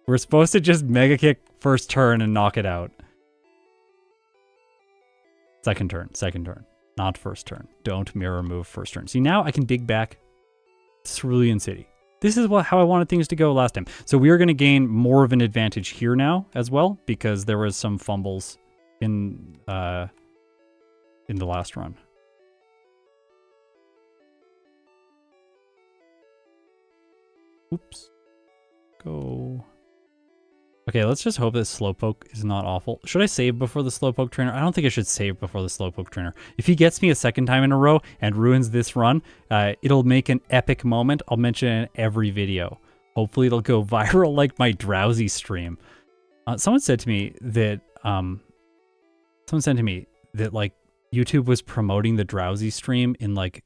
We're supposed to just mega kick first turn and knock it out. Second turn, not first turn. Don't mirror move first turn. See, now I can dig back Cerulean City. This is how I wanted things to go last time. So we are going to gain more of an advantage here now as well, because there was some fumbles in the last run. Oops. Go. Okay, let's just hope this Slowpoke is not awful. Should I save before the Slowpoke trainer? I don't think I should save before the Slowpoke trainer. If he gets me a second time in a row and ruins this run, it'll make an epic moment. I'll mention it in every video. Hopefully it'll go viral like my Drowsy stream. Someone said to me that like YouTube was promoting the Drowsy stream in like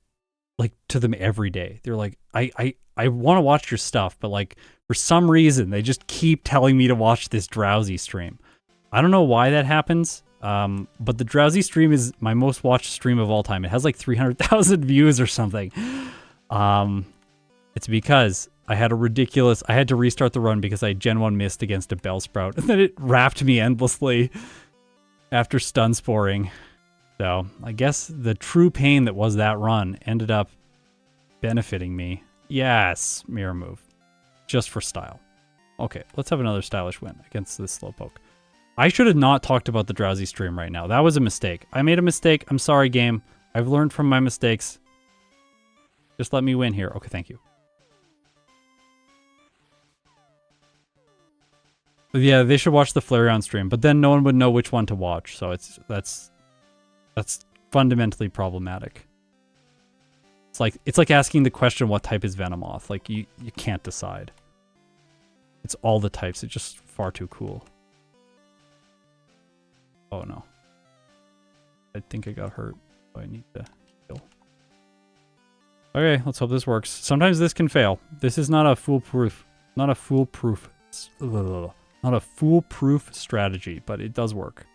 to them every day. They're like, I want to watch your stuff, but like for some reason they just keep telling me to watch this Drowsy stream. I don't know why that happens, but the Drowsy stream is my most watched stream of all time. It has like 300,000 views or something. It's because I had to restart the run because I Gen 1 missed against a Bellsprout, and then it wrapped me endlessly after stun sporing. So I guess the true pain that was that run ended up benefiting me. Yes, mirror move. Just for style. Okay, let's have another stylish win against this Slowpoke. I should have not talked about the Drowsy stream right now. That was a mistake. I made a mistake. I'm sorry, game. I've learned from my mistakes. Just let me win here. Okay, thank you. But yeah, they should watch the Flareon stream, but then no one would know which one to watch. So that's fundamentally problematic. It's like asking the question, what type is Venomoth? Like you can't decide. It's all the types. It's just far too cool. Oh no. I think I got hurt. So I need to heal. Okay, let's hope this works. Sometimes this can fail. This is not a foolproof strategy, but it does work.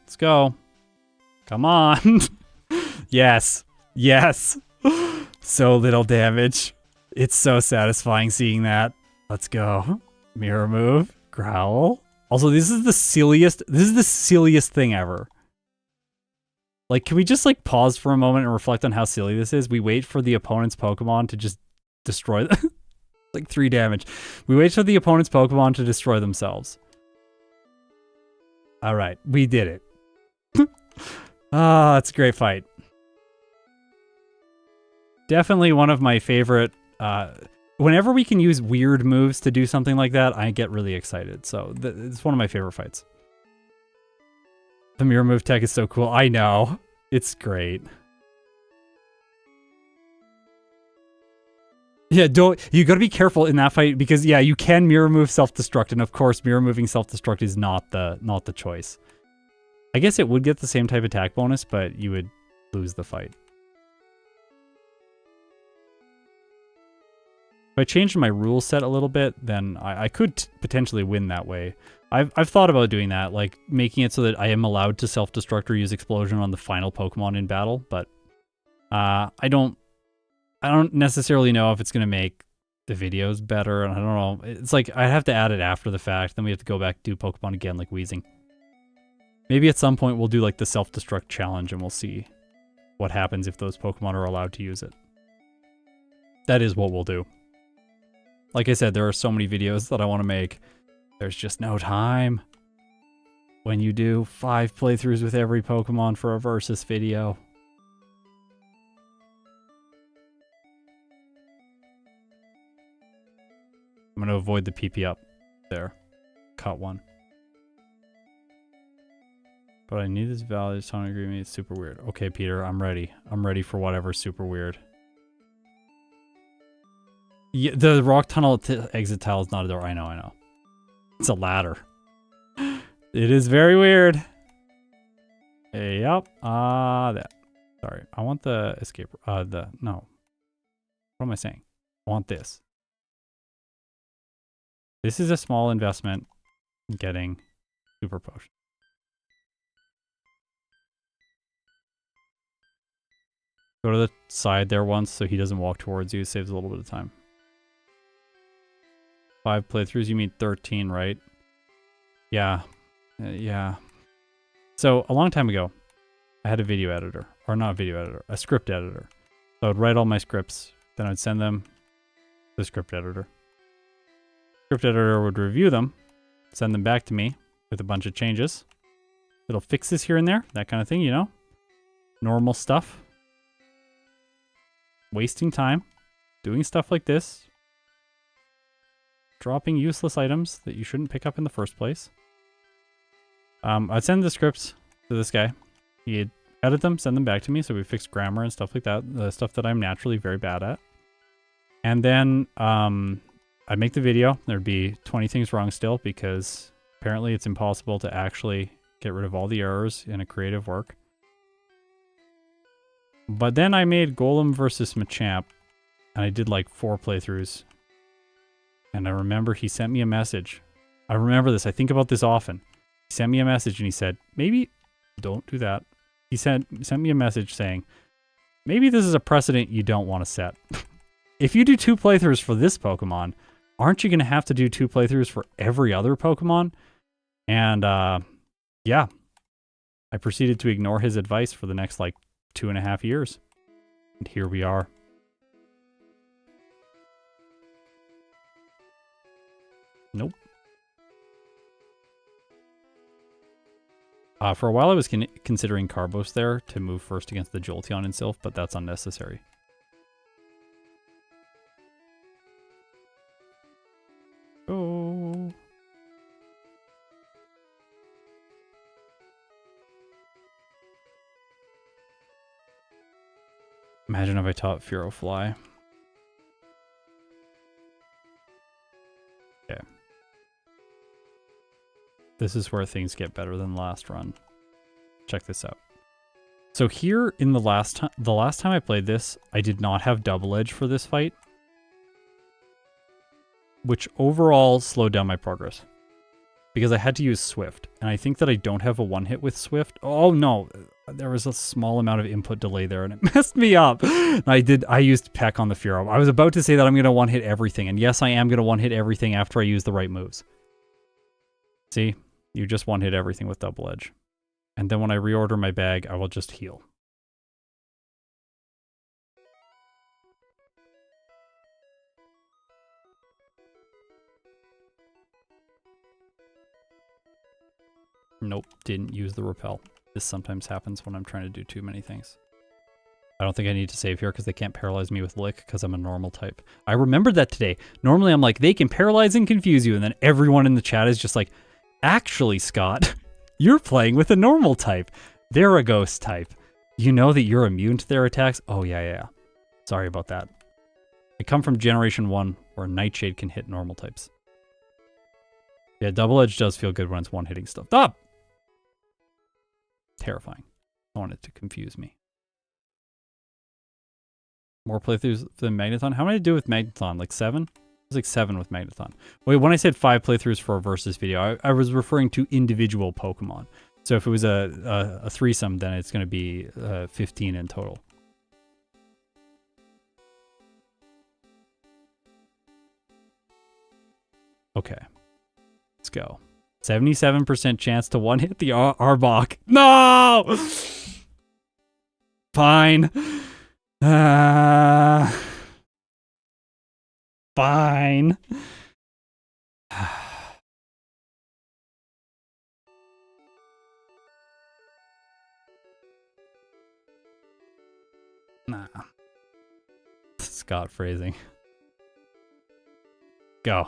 Let's go. Come on. Yes. Yes. So little damage. It's so satisfying seeing that. Let's go. Mirror move. Growl. Also, this is the silliest thing ever. Like, can we just like pause for a moment and reflect on how silly this is? We wait for the opponent's Pokemon to just destroy them. Like 3 damage. We wait for the opponent's Pokemon to destroy themselves. All right, we did it. Ah, it's a great fight. Definitely one of my favorite. Whenever we can use weird moves to do something like that, I get really excited. So it's one of my favorite fights. The mirror move tech is so cool. I know. It's great. Yeah, you gotta be careful in that fight because yeah, you can mirror move self-destruct, and of course mirror moving self-destruct is not the choice. I guess it would get the same type attack bonus, but you would lose the fight. If I changed my rule set a little bit, then I could potentially win that way. I've thought about doing that, like making it so that I am allowed to self-destruct or use explosion on the final Pokemon in battle, but I don't necessarily know if it's going to make the videos better, and I don't know. It's like I'd have to add it after the fact, then we have to go back and do Pokemon again like Weezing. Maybe at some point we'll do like the self-destruct challenge and we'll see what happens if those Pokemon are allowed to use it. That is what we'll do. Like I said, there are so many videos that I want to make. There's just no time. When you do 5 playthroughs with every Pokemon for a versus video. I'm going to avoid the PP up there. Cut one. But I need this valid tone agreement. It's super weird. Okay, Peter, I'm ready. I'm ready for whatever's super weird. Yeah, the rock tunnel exit tile is not a door. I know. It's a ladder. It is very weird. Yep. That. Sorry. I want the escape. No. What am I saying? I want this. This is a small investment in getting super potion. Go to the side there once so he doesn't walk towards you. Saves a little bit of time. 5 playthroughs, you mean 13, right? Yeah. Yeah. So, a long time ago, I had a video editor. Or not a video editor, a script editor. So I'd write all my scripts, then I'd send them to the script editor. Script editor would review them, send them back to me with a bunch of changes. Little fixes here and there, that kind of thing, you know? Normal stuff. Wasting time. Doing stuff like this. Dropping useless items that you shouldn't pick up in the first place. I'd send the scripts to this guy. He'd edit them, send them back to me, so we fix grammar and stuff like that. The stuff that I'm naturally very bad at. And then I'd make the video. There'd be 20 things wrong still, because apparently it's impossible to actually get rid of all the errors in a creative work. But then I made Golem versus Machamp, and I did like 4 playthroughs. And I remember he sent me a message. I remember this. I think about this often. He sent me a message and he said, maybe don't do that. He sent me a message saying, maybe this is a precedent you don't want to set. If you do 2 playthroughs for this Pokemon, aren't you going to have to do 2 playthroughs for every other Pokemon? And yeah, I proceeded to ignore his advice for the next like 2.5 years. And here we are. Nope. For a while I was considering Carbos there to move first against the Jolteon and Silph, but that's unnecessary. Oh. Imagine if I taught Fearow Fly. Okay. This is where things get better than last run. Check this out. So here in the last time I played this, I did not have double edge for this fight, which overall slowed down my progress because I had to use Swift, and I think that I don't have a one-hit with Swift. Oh no, there was a small amount of input delay there, and it messed me up. I used Peck on the Fearow. I was about to say that I'm going to one-hit everything, and yes, I am going to one-hit everything after I use the right moves. See? You just one-hit everything with double edge. And then when I reorder my bag, I will just heal. Nope, didn't use the repel. This sometimes happens when I'm trying to do too many things. I don't think I need to save here because they can't paralyze me with Lick because I'm a normal type. I remembered that today. Normally I'm like, they can paralyze and confuse you, and then everyone in the chat is just like, actually, Scott, you're playing with a normal type. They're a ghost type. You know that you're immune to their attacks? Oh, yeah. Sorry about that. I come from Generation 1 where Nightshade can hit normal types. Yeah, double edge does feel good when it's one-hitting stuff. Stop! Terrifying. I want it to confuse me. More playthroughs than Magneton? How many did I do with Magneton? Like 7? It was like 7 with Magneton. Wait, when I said 5 playthroughs for a versus video, I was referring to individual Pokemon. So if it was a threesome, then it's going to be 15 in total. Okay. Let's go. 77% chance to one-hit the Arbok. No! Fine. Fine. Nah. Scott phrasing. Go.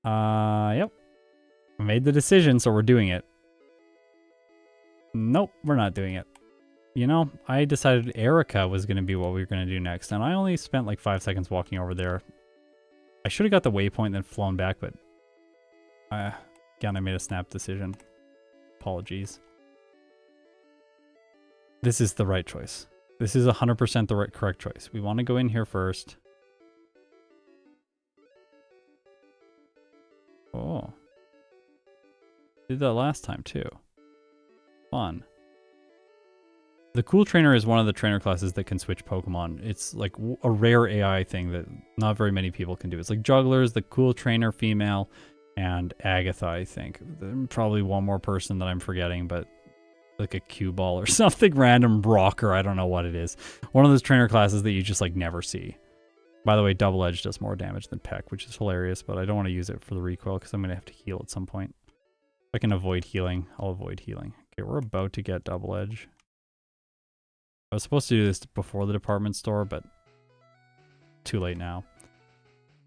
Yep. I made the decision, so we're doing it. Nope, we're not doing it. You know, I decided Erica was going to be what we were going to do next, and I only spent like 5 seconds walking over there. I should have got the waypoint and then flown back, but again, I made a snap decision. Apologies. This is the right choice. This is 100% the correct choice. We want to go in here first. Oh. Did that last time too. Fun. The Cool Trainer is one of the trainer classes that can switch Pokemon. It's like a rare AI thing that not very many people can do. It's like Jugglers, the Cool Trainer female, and Agatha, I think. Probably one more person that I'm forgetting, but like a cue ball or something random rocker. I don't know what it is. One of those trainer classes that you just like never see. By the way, Double Edge does more damage than Peck, which is hilarious, but I don't want to use it for the recoil because I'm going to have to heal at some point. If I can avoid healing, I'll avoid healing. Okay, we're about to get Double Edge. I was supposed to do this before the department store, but too late now.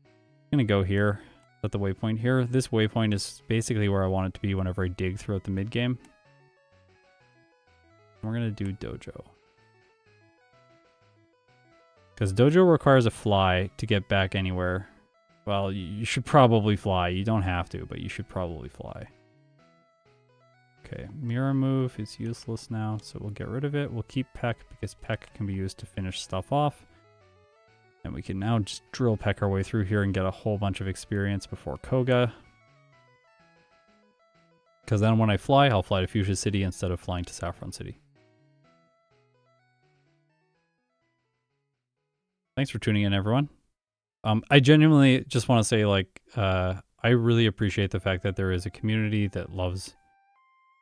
I'm going to go here. At the waypoint here. This waypoint is basically where I want it to be whenever I dig throughout the mid-game. We're going to do Dojo. Because Dojo requires a fly to get back anywhere. Well, you should probably fly. You don't have to, but you should probably fly. Okay, Mirror Move is useless now, so we'll get rid of it. We'll keep Peck because Peck can be used to finish stuff off. And we can now just drill Peck our way through here and get a whole bunch of experience before Koga. Because then when I fly, I'll fly to Fuchsia City instead of flying to Saffron City. Thanks for tuning in, everyone. I genuinely just want to say, like, I really appreciate the fact that there is a community that loves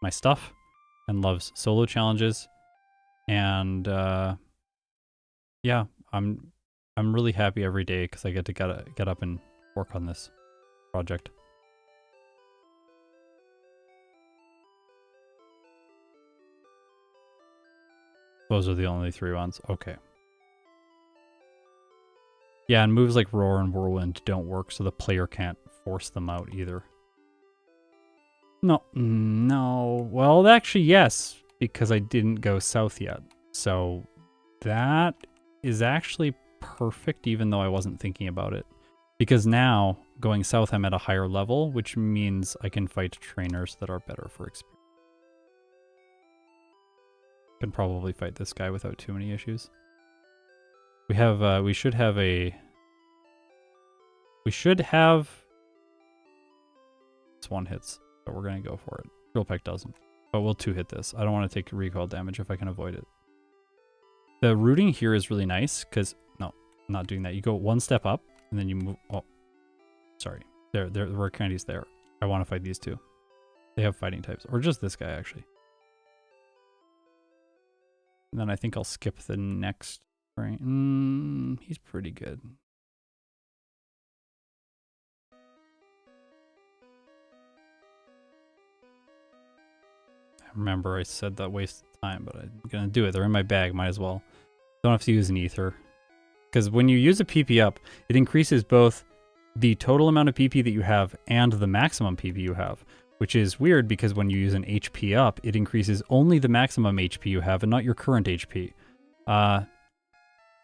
my stuff and loves solo challenges. And yeah, I'm really happy every day because I get to get up and work on this project. Those are the only 3 ones. Okay. Yeah, and moves like Roar and Whirlwind don't work, so the player can't force them out either. No. Well, actually, yes, because I didn't go south yet. So that is actually perfect, even though I wasn't thinking about it. Because now, going south, I'm at a higher level, which means I can fight trainers that are better for experience. Can probably fight this guy without too many issues. We should have this one hits, but we're gonna go for it. Drill Peck doesn't, but we'll 2-hit this. I don't want to take recoil damage if I can avoid it. The rooting here is really nice because no, I'm not doing that. You go 1 step up and then you move. Oh, sorry. There, were candies there. I want to fight these 2. They have fighting types, or just this guy actually. And then I think I'll skip the next. He's pretty good. Remember, I said that waste of time, but I'm gonna do it. They're in my bag, might as well. Don't have to use an ether. Because when you use a PP up, it increases both the total amount of PP that you have and the maximum PP you have. Which is weird because when you use an HP up, it increases only the maximum HP you have and not your current HP.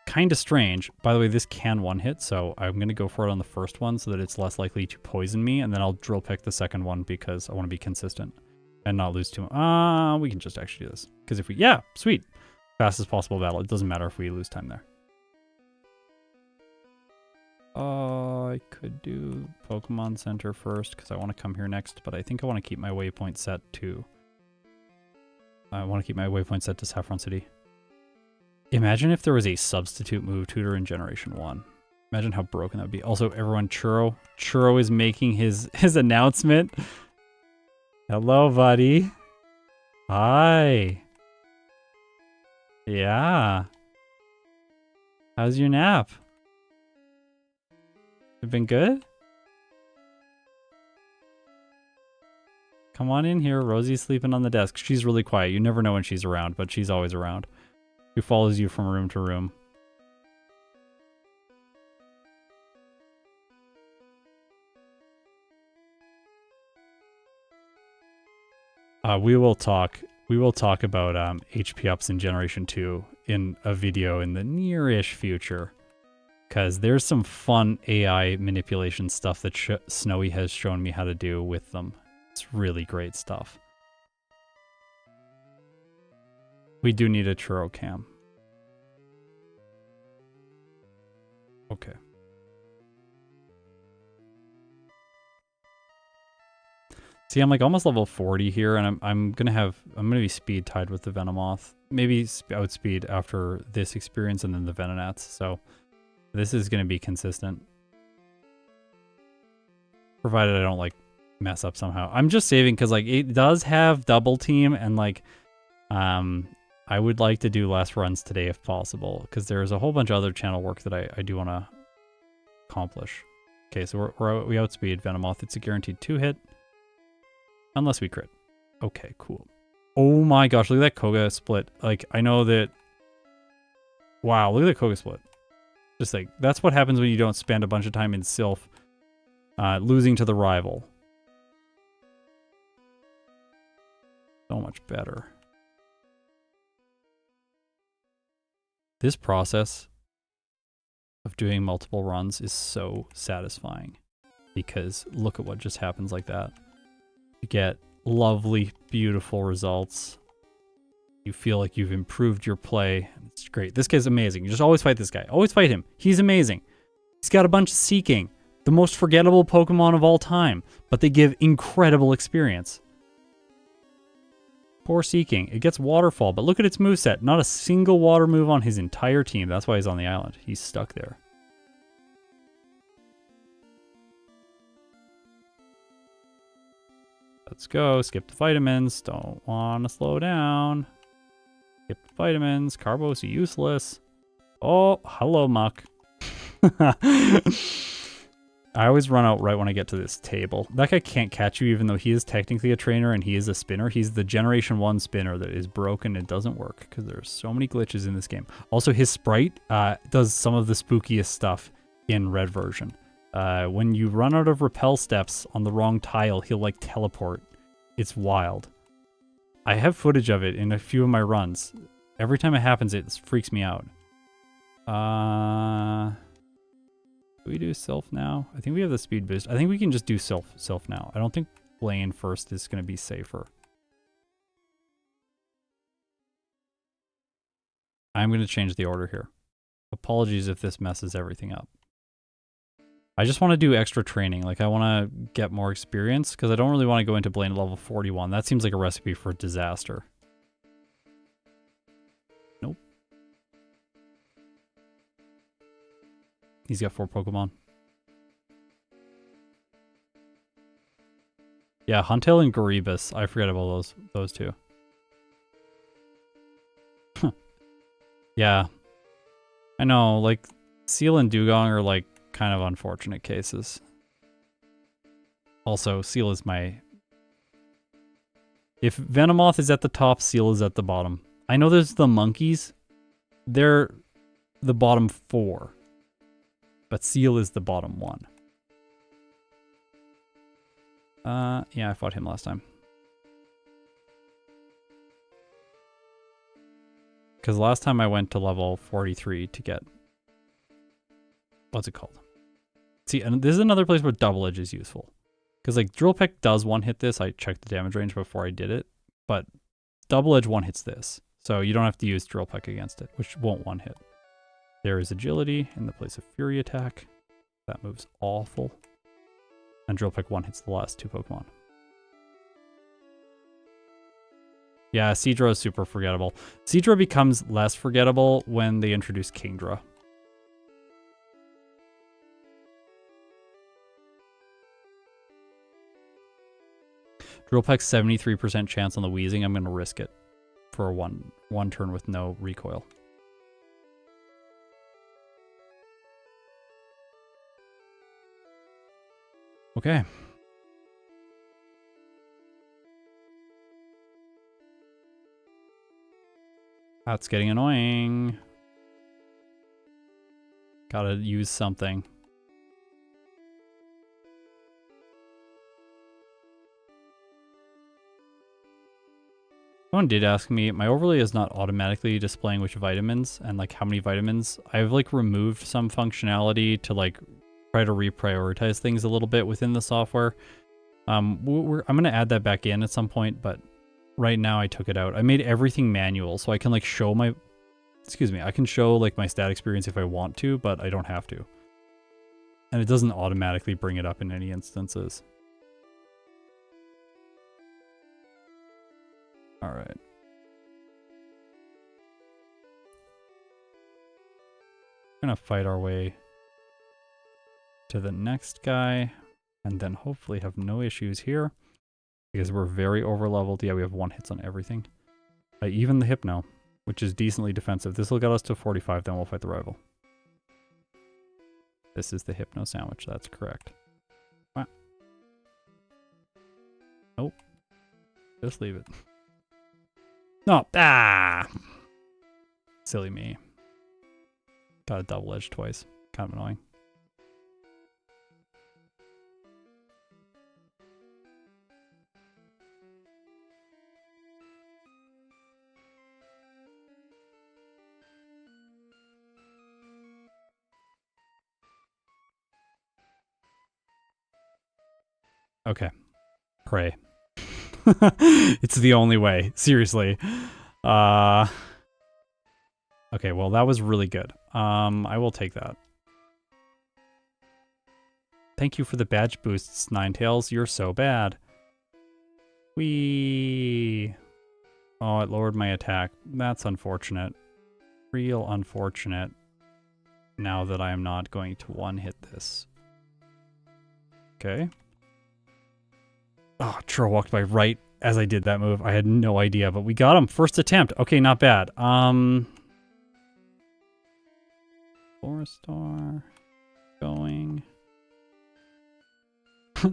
Kind of strange. By the way, this can 1-hit, so I'm going to go for it on the first one so that it's less likely to poison me, and then I'll drill pick the second one because I want to be consistent and not lose too much. We can just actually do this. Because if we... Yeah, sweet. Fastest possible battle. It doesn't matter if we lose time there. I could do Pokemon Center first because I want to come here next, but I think I want to keep my waypoint set to... I want to keep my waypoint set to Saffron City. Imagine if there was a substitute move tutor in Generation 1. Imagine how broken that would be. Also, everyone, Churro. Churro is making his announcement. Hello, buddy. Hi. Yeah. How's your nap? It been good? Come on in here. Rosie's sleeping on the desk. She's really quiet. You never know when she's around, but she's always around. Who follows you from room to room. We will talk about HP ups in Generation 2 in a video in the near-ish future. Because there's some fun AI manipulation stuff that Snowy has shown me how to do with them. It's really great stuff. We do need a churro cam. Okay. See, I'm like almost level 40 here, and I'm gonna be speed tied with the Venomoth. Maybe outspeed after this experience and then the Venonats. So this is gonna be consistent, provided I don't like mess up somehow. I'm just saving because like it does have double team, and like I would like to do less runs today if possible, because there's a whole bunch of other channel work that I do want to accomplish. Okay, so we outspeed Venomoth. It's a guaranteed 2-hit. Unless we crit. Okay, cool. Oh my gosh, look at that Koga split. Like, I know that... Wow, look at that Koga split. Just like, that's what happens when you don't spend a bunch of time in Silph losing to the rival. So much better. This process of doing multiple runs is so satisfying, because look at what just happens like that. You get lovely, beautiful results. You feel like you've improved your play. It's great. This guy's amazing. You just always fight this guy. Always fight him. He's amazing. He's got a bunch of Seeking, the most forgettable Pokemon of all time, but they give incredible experience. Poor Seeking. It gets Waterfall, but look at its moveset. Not a single water move on his entire team. That's why he's on the island. He's stuck there. Let's go. Skip the vitamins. Don't want to slow down. Skip the vitamins. Carbo's useless. Oh, hello, Muck. I always run out right when I get to this table. That guy can't catch you, even though he is technically a trainer and he is a spinner. He's the Generation 1 spinner that is broken and doesn't work, because there's so many glitches in this game. Also, his sprite does some of the spookiest stuff in red version. When you run out of repel steps on the wrong tile, he'll like teleport. It's wild. I have footage of it in a few of my runs. Every time it happens, it freaks me out. Do we do Silph now? I think we have the speed boost. I think we can just do Silph now. I don't think Blaine first is going to be safer. I'm going to change the order here. Apologies if this messes everything up. I just want to do extra training. Like, I want to get more experience, because I don't really want to go into Blaine at level 41. That seems like a recipe for disaster. Nope. He's got 4 Pokemon. Yeah, Huntail and Garibus. I forget about those two. Yeah. I know, like, Seal and Dugong are, like, kind of unfortunate cases. Also, Seal is my... If Venomoth is at the top, Seal is at the bottom. I know there's the monkeys. They're the bottom 4. But Seal is the bottom 1. Yeah, I fought him last time. Because last time I went to level 43 to get... What's it called? See, and this is another place where Double Edge is useful. Because, like, Drill Peck does one-hit this. I checked the damage range before I did it. But Double Edge one-hits this. So you don't have to use Drill Peck against it, which won't one-hit. There is Agility in the place of Fury Attack. That move's awful. And Drill Peck one-hits the last 2 Pokemon. Yeah, Seadra is super forgettable. Seadra becomes less forgettable when they introduce Kingdra. Drill Peck's 73% chance on the Wheezing. I'm going to risk it for a one turn with no recoil. Okay. That's getting annoying. Gotta use something. Someone did ask me, my overlay is not automatically displaying which vitamins and like how many vitamins. I've like removed some functionality to like try to reprioritize things a little bit within the software. I'm going to add that back in at some point, but right now I took it out. I made everything manual so I can like show my, I can show like my stat experience if I want to, but I don't have to. And it doesn't automatically bring it up in any instances. All right. We're gonna fight our way to the next guy, and then hopefully have no issues here, because we're very over-leveled. Yeah, we have 1 hits on everything. Even the Hypno, which is decently defensive. This will get us to 45, then we'll fight the rival. This is the Hypno sandwich, that's correct. Wow. Nope. Just leave it. No! Ah! Silly me. Got a double edge twice. Kind of annoying. Okay. Pray. It's the only way. Seriously. Okay, well, that was really good. I will take that. Thank you for the badge boosts, Ninetales. You're so bad. Whee! Oh, it lowered my attack. That's unfortunate. Real unfortunate. Now that I am not going to one-hit this. Okay. Oh, Churro walked by right as I did that move. I had no idea, but we got him. First attempt. Okay, not bad. 4-star. Going.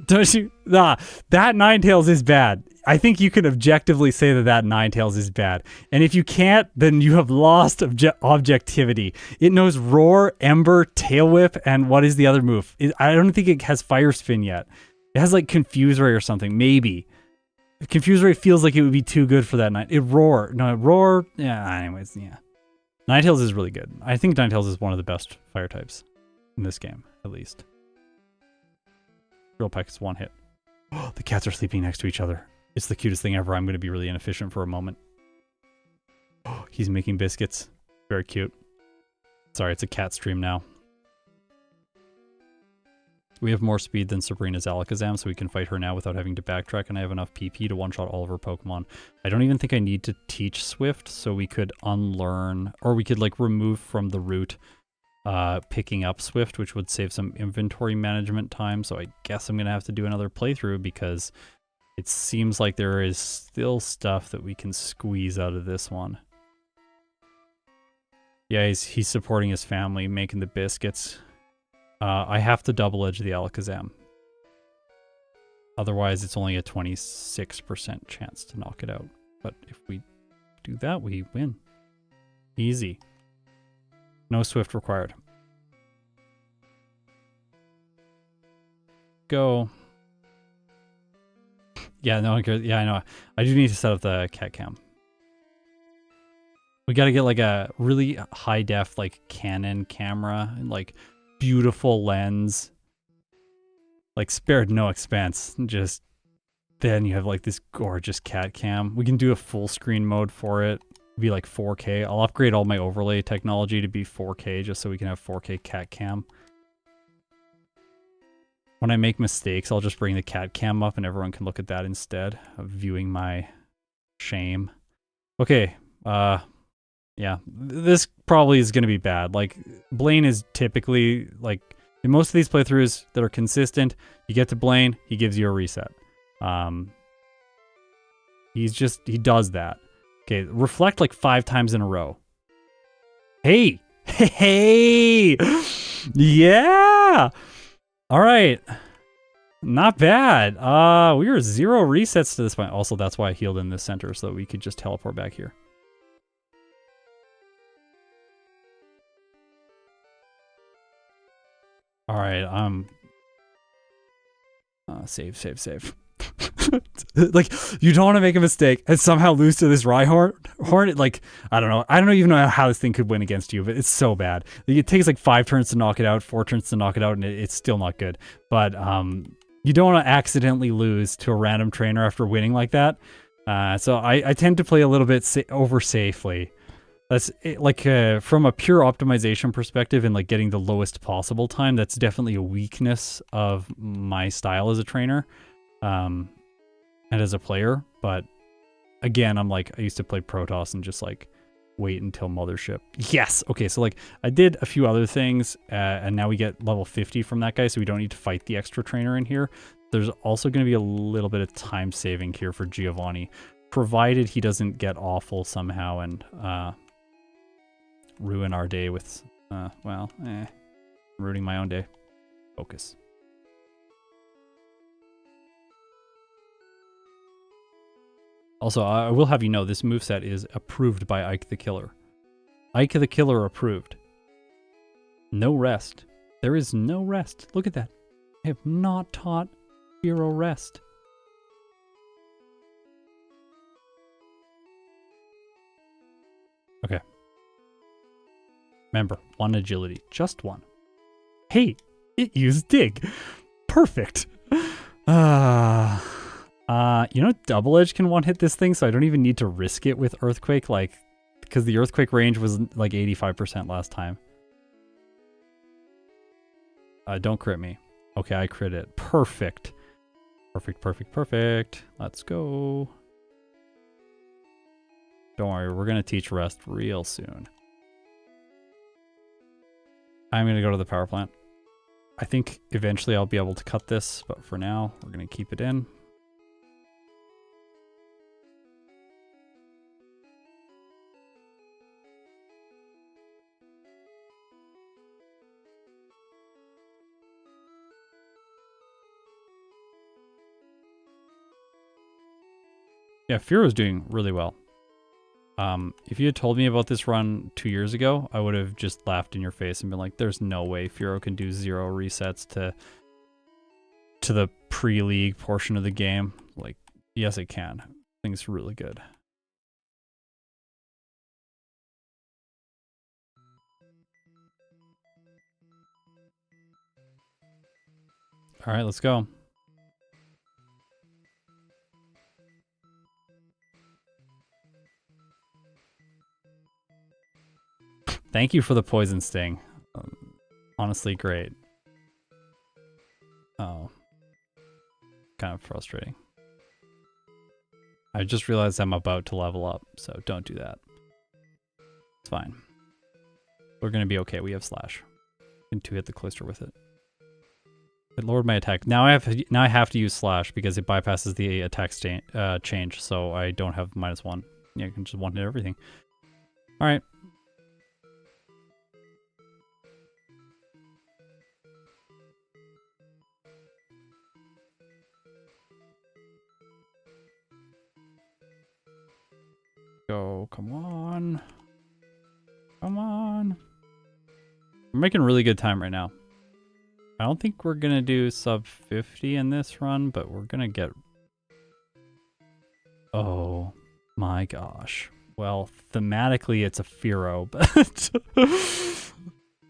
Don't you? That Ninetales is bad. I think you can objectively say that Ninetales is bad. And if you can't, then you have lost objectivity. It knows Roar, Ember, Tail Whip, and what is the other move? I don't think it has Fire Spin yet. It has like Confuse Ray or something, maybe. Confuse Ray feels like it would be too good for that night. Roar. Yeah, anyways, yeah. Ninetales is really good. I think Ninetales is one of the best fire types in this game, at least. Drill Peck is 1 hit. The cats are sleeping next to each other. It's the cutest thing ever. I'm going to be really inefficient for a moment. He's making biscuits. Very cute. Sorry, it's a cat stream now. We have more speed than Sabrina's Alakazam, so we can fight her now without having to backtrack, and I have enough PP to one-shot all of her Pokemon. I don't even think I need to teach Swift, so we could unlearn, or we could like remove from the route picking up Swift, which would save some inventory management time, so I guess I'm going to have to do another playthrough because it seems like there is still stuff that we can squeeze out of this one. Yeah, he's supporting his family, making the biscuits. I have to double edge the Alakazam. Otherwise, it's only a 26% chance to knock it out. But if we do that, we win. Easy. No Swift required. Go. Yeah, no, yeah, I know. I do need to set up the cat cam. We got to get like a really high def like Canon camera and like beautiful lens, like spared no expense. Just then you have like this gorgeous cat cam. We can do a full screen mode for it. Be like 4K. I'll upgrade all my overlay technology to be 4K just so we can have 4K cat cam. When I make mistakes, I'll just bring the cat cam up and everyone can look at that instead of viewing my shame. Okay, yeah, this probably is going to be bad. Like, Blaine is typically, like, in most of these playthroughs that are consistent, you get to Blaine, he gives you a reset. He does that. Okay, reflect like 5 times in a row. Hey! Hey! Yeah! Alright. Not bad. We were 0 resets to this point. Also, that's why I healed in this center, so that we could just teleport back here. Alright, save. Like, you don't want to make a mistake and somehow lose to this Rhyhorn. Like, I don't even know how this thing could win against you, but it's so bad. Like, it takes like 5 turns to knock it out, 4 turns to knock it out, and it's still not good. But you don't want to accidentally lose to a random trainer after winning like that. So I tend to play a little bit over safely. That's like from a pure optimization perspective and like getting the lowest possible time. That's definitely a weakness of my style as a trainer, and as a player. But again, I'm like, I used to play Protoss and just like wait until Mothership. Yes! Okay, so like I did a few other things and now we get level 50 from that guy, so we don't need to fight the extra trainer in here. There's also going to be a little bit of time saving here for Giovanni, provided he doesn't get awful somehow and ruin our day with, ruining my own day. Focus. Also, I will have you know, this moveset is approved by Ike the Killer. Ike the Killer approved. No rest. There is no rest. Look at that. I have not taught Fearow rest. Okay. Remember, 1 agility. Just 1. Hey, it used dig. Perfect. You know, Double Edge can one-hit this thing, so I don't even need to risk it with Earthquake, like, because the Earthquake range was like 85% last time. Don't crit me. Okay, I crit it. Perfect. Perfect, perfect, perfect. Let's go. Don't worry, we're going to teach rest real soon. I'm going to go to the power plant. I think eventually I'll be able to cut this, but for now, we're going to keep it in. Yeah, Fearow's doing really well. If you had told me about this run 2 years ago, I would have just laughed in your face and been like, there's no way Fearow can do 0 resets to the pre-league portion of the game. Like, yes, it can. I think it's really good. All right, let's go. Thank you for the poison sting. Honestly, great. Oh. Kind of frustrating. I just realized I'm about to level up, so don't do that. It's fine. We're going to be okay. We have Slash. And 2-hit the Cloister with it. It lowered my attack. Now I have to use Slash because it bypasses the attack change, so I don't have -1. Yeah, I can just one-hit everything. All right. Go, come on. Come on. We're making really good time right now. I don't think we're going to do sub 50 in this run, but we're going to get... Oh my gosh. Well, thematically it's a Fearow, but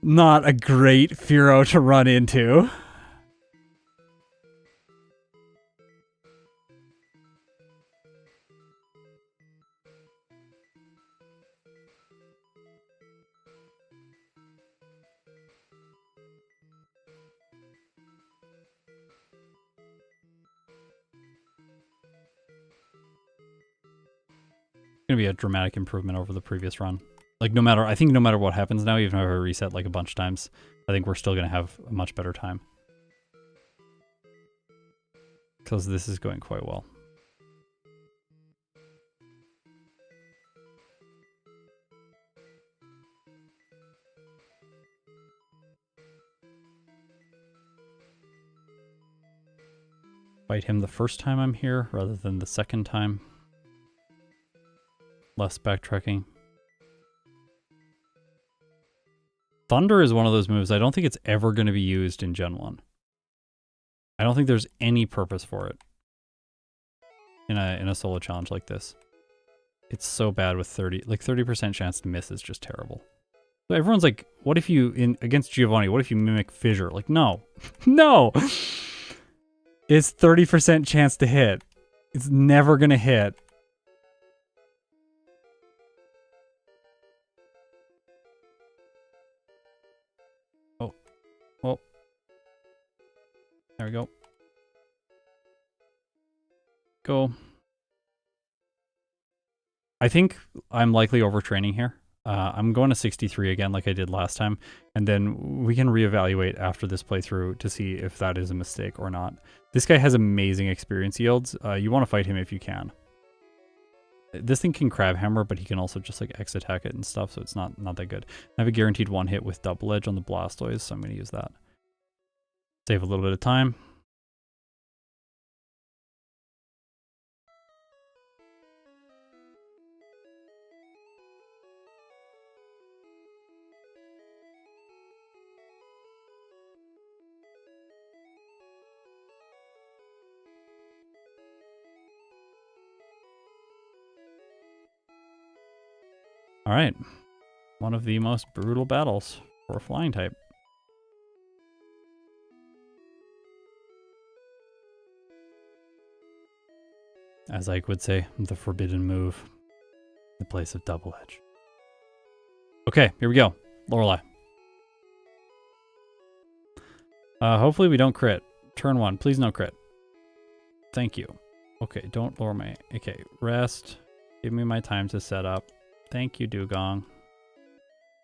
not a great Fearow to run into. Gonna be a dramatic improvement over the previous run. Like I think no matter what happens now, even if I reset like a bunch of times, I think we're still gonna have a much better time. Because this is going quite well. Fight him the first time I'm here rather than the second time. Less backtracking. Thunder is one of those moves I don't think it's ever going to be used in Gen 1. I don't think there's any purpose for it in a solo challenge like this. It's so bad with 30% chance to miss is just terrible. So everyone's like, what if you against Giovanni, what if you mimic Fissure? Like, no. No. It's 30% chance to hit. It's never going to hit. Well, there we go. Go. I think I'm likely overtraining here. I'm going to 63 again like I did last time, and then we can reevaluate after this playthrough to see if that is a mistake or not. This guy has amazing experience yields. You want to fight him if you can. This thing can crab hammer, but he can also just like X attack it and stuff, so it's not that good. I have a guaranteed one hit with double edge on the Blastoise, so I'm going to use that. Save a little bit of time. All right, one of the most brutal battles for a flying type. As Ike would say, the forbidden move, the place of double edge. Okay, here we go. Lorelei. Hopefully we don't crit. Turn 1, please no crit. Thank you. Okay, don't lower my... Okay, rest. Give me my time to set up. Thank you, Dugong.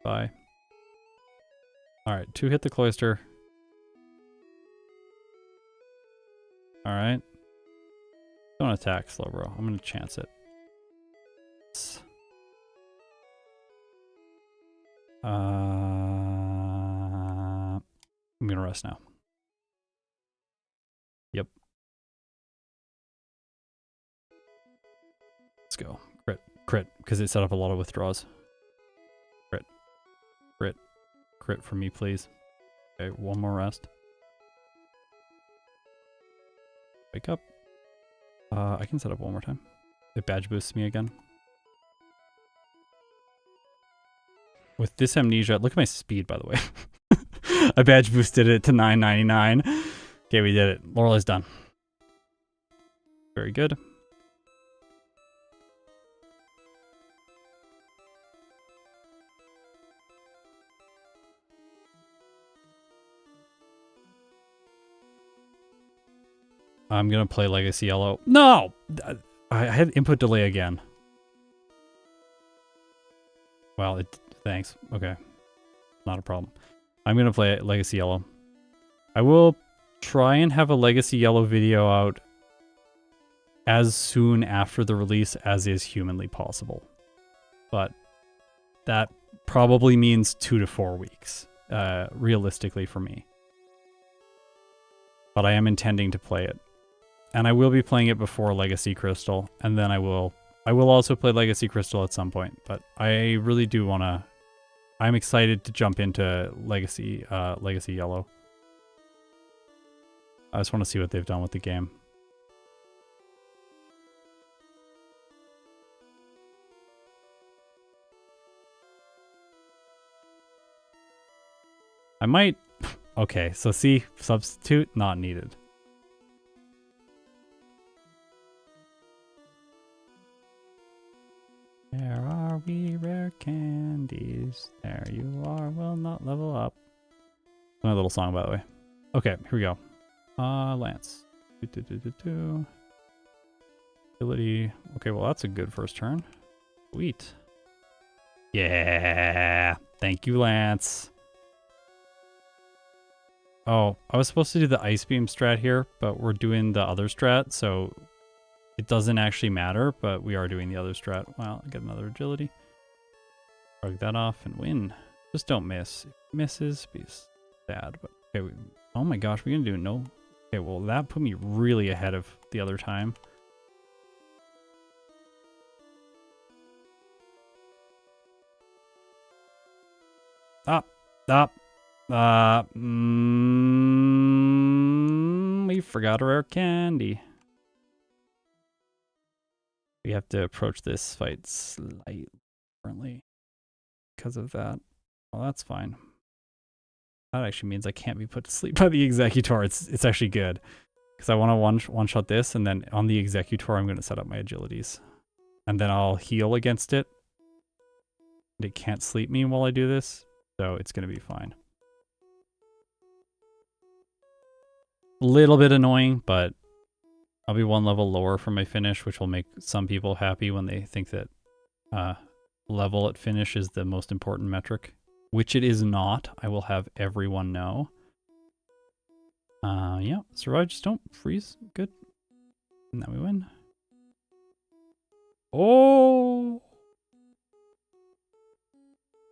Bye. Alright, 2 hit the cloister. Alright. Don't attack, Slowbro. I'm gonna chance it. I'm gonna rest now. Yep. Let's go. Crit, because it set up a lot of withdraws. Crit for me, please. Okay, one more rest. Wake up. I can set up one more time. It badge boosts me again. With this amnesia, look at my speed, by the way. I badge boosted it to 999. Okay, we did it. Lorelei's done. Very good. I'm gonna play Legacy Yellow. No! I had input delay again. Well, thanks. Okay. Not a problem. I'm gonna play Legacy Yellow. I will try and have a Legacy Yellow video out as soon after the release as is humanly possible. But that probably means 2 to 4 weeks, realistically for me. But I am intending to play it. And I will be playing it before Legacy Crystal, and then I will also play Legacy Crystal at some point, but I really do want to... I'm excited to jump into Legacy Yellow. I just want to see what they've done with the game. I might... Okay, so see, substitute not needed. Where are we, rare candies? There you are, will not level up. My little song, by the way. Okay, here we go. Lance. Ability. Okay, well, that's a good first turn. Sweet. Yeah. Thank you, Lance. Oh, I was supposed to do the Ice Beam strat here, but we're doing the other strat, so... It doesn't actually matter, but we are doing the other strat. Wow, I get another agility. Shrug that off and win. Just don't miss. If it misses, be sad. But okay, oh my gosh, we're gonna do no. Okay, well that put me really ahead of the other time. We forgot a rare candy. We have to approach this fight slightly differently because of that. Well, that's fine. That actually means I can't be put to sleep by the Executor. It's actually good because I want to one-shot this, and then on the Executor, I'm going to set up my agilities. And then I'll heal against it. And it can't sleep me while I do this, so it's going to be fine. A little bit annoying, but I'll be one level lower for my finish, which will make some people happy when they think that level at finish is the most important metric, which it is not. I will have everyone know. Yeah, survive, just don't freeze. Good. And now we win. Oh!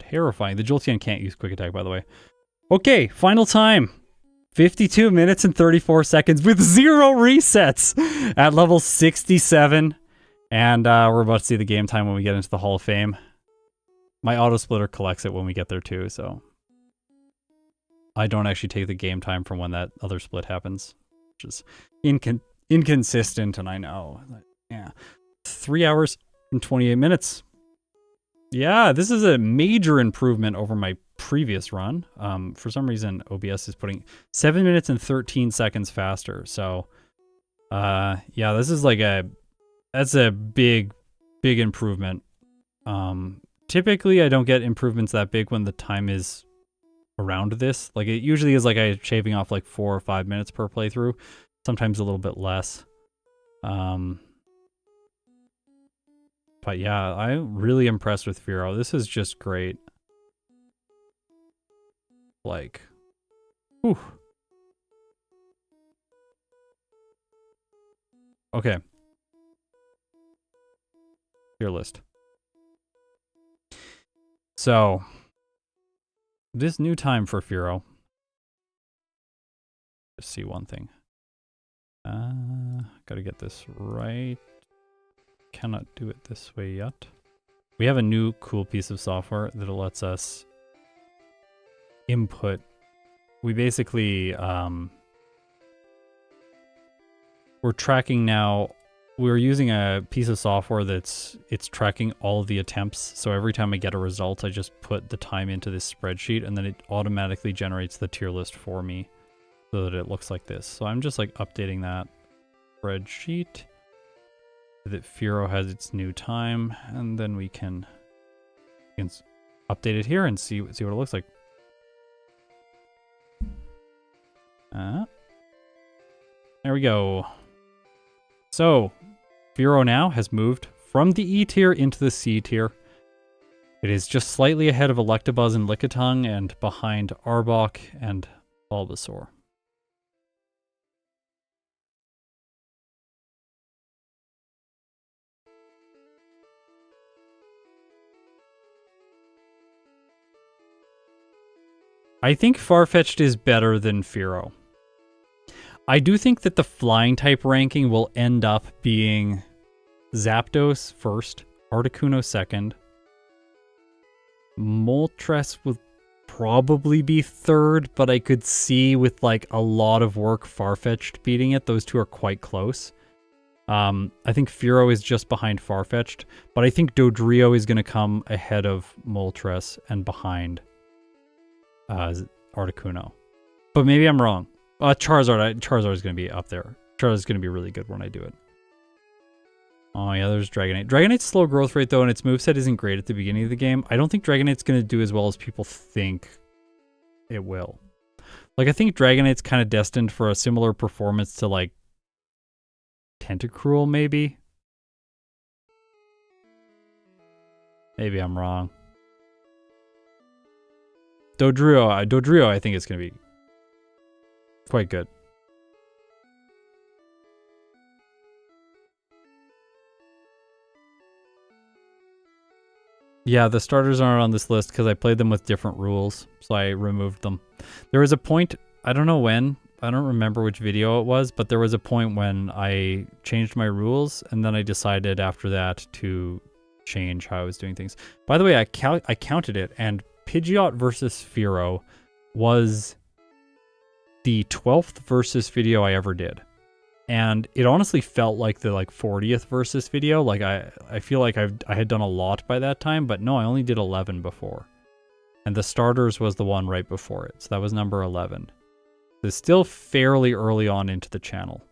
Terrifying. The Jolteon can't use quick attack, by the way. Okay, final time. 52 minutes and 34 seconds with 0 resets at level 67. And we're about to see the game time when we get into the Hall of Fame. My auto splitter collects it when we get there too, so I don't actually take the game time from when that other split happens, which is inconsistent, and I know. Yeah. 3 hours and 28 minutes. Yeah, this is a major improvement over my previous run. For some reason, OBS is putting 7 minutes and 13 seconds faster. So, yeah, this is like that's a big improvement. Typically, I don't get improvements that big when the time is around this. Like, it usually is like I'm shaving off like 4 or 5 minutes per playthrough, sometimes a little bit less. But yeah, I'm really impressed with Fearow. This is just great. Like, whew. Okay. Tier list. So, this new time for Fearow. Just see one thing. Gotta get this right. Cannot do it this way yet. We have a new cool piece of software that lets us input. We basically, we're tracking now. We're using a piece of software it's tracking all of the attempts. So every time I get a result, I just put the time into this spreadsheet, and then it automatically generates the tier list for me so that it looks like this. So I'm just like updating that spreadsheet that Fearow has its new time, and then we can update it here and see what it looks like. There we go. So, Fearow now has moved from the E tier into the C tier. It is just slightly ahead of Electabuzz and Lickitung, and behind Arbok and Bulbasaur. I think Farfetch'd is better than Fearow. I do think that the flying type ranking will end up being Zapdos first, Articuno second. Moltres would probably be third, but I could see with like a lot of work Farfetch'd beating it. Those two are quite close. I think Fearow is just behind Farfetch'd, but I think Dodrio is going to come ahead of Moltres and behind Articuno. But maybe I'm wrong. Charizard is going to be up there. Charizard is going to be really good when I do it. Oh yeah, there's Dragonite. Dragonite's slow growth rate though, and its moveset isn't great at the beginning of the game. I don't think Dragonite's going to do as well as people think it will. Like, I think Dragonite's kind of destined for a similar performance to like Tentacruel, maybe. Maybe I'm wrong. Dodrio, I think it's going to be quite good. Yeah, the starters aren't on this list because I played them with different rules, so I removed them. There was a point, I don't know when, I don't remember which video it was, but there was a point when I changed my rules, and then I decided after that to change how I was doing things. By the way, I counted it, and Pidgeot versus Fearow was the 12th versus video I ever did. And it honestly felt like the 40th versus video. Like I feel like I had done a lot by that time, but no, I only did 11 before. And the starters was the one right before it. So that was number 11. It's still fairly early on into the channel.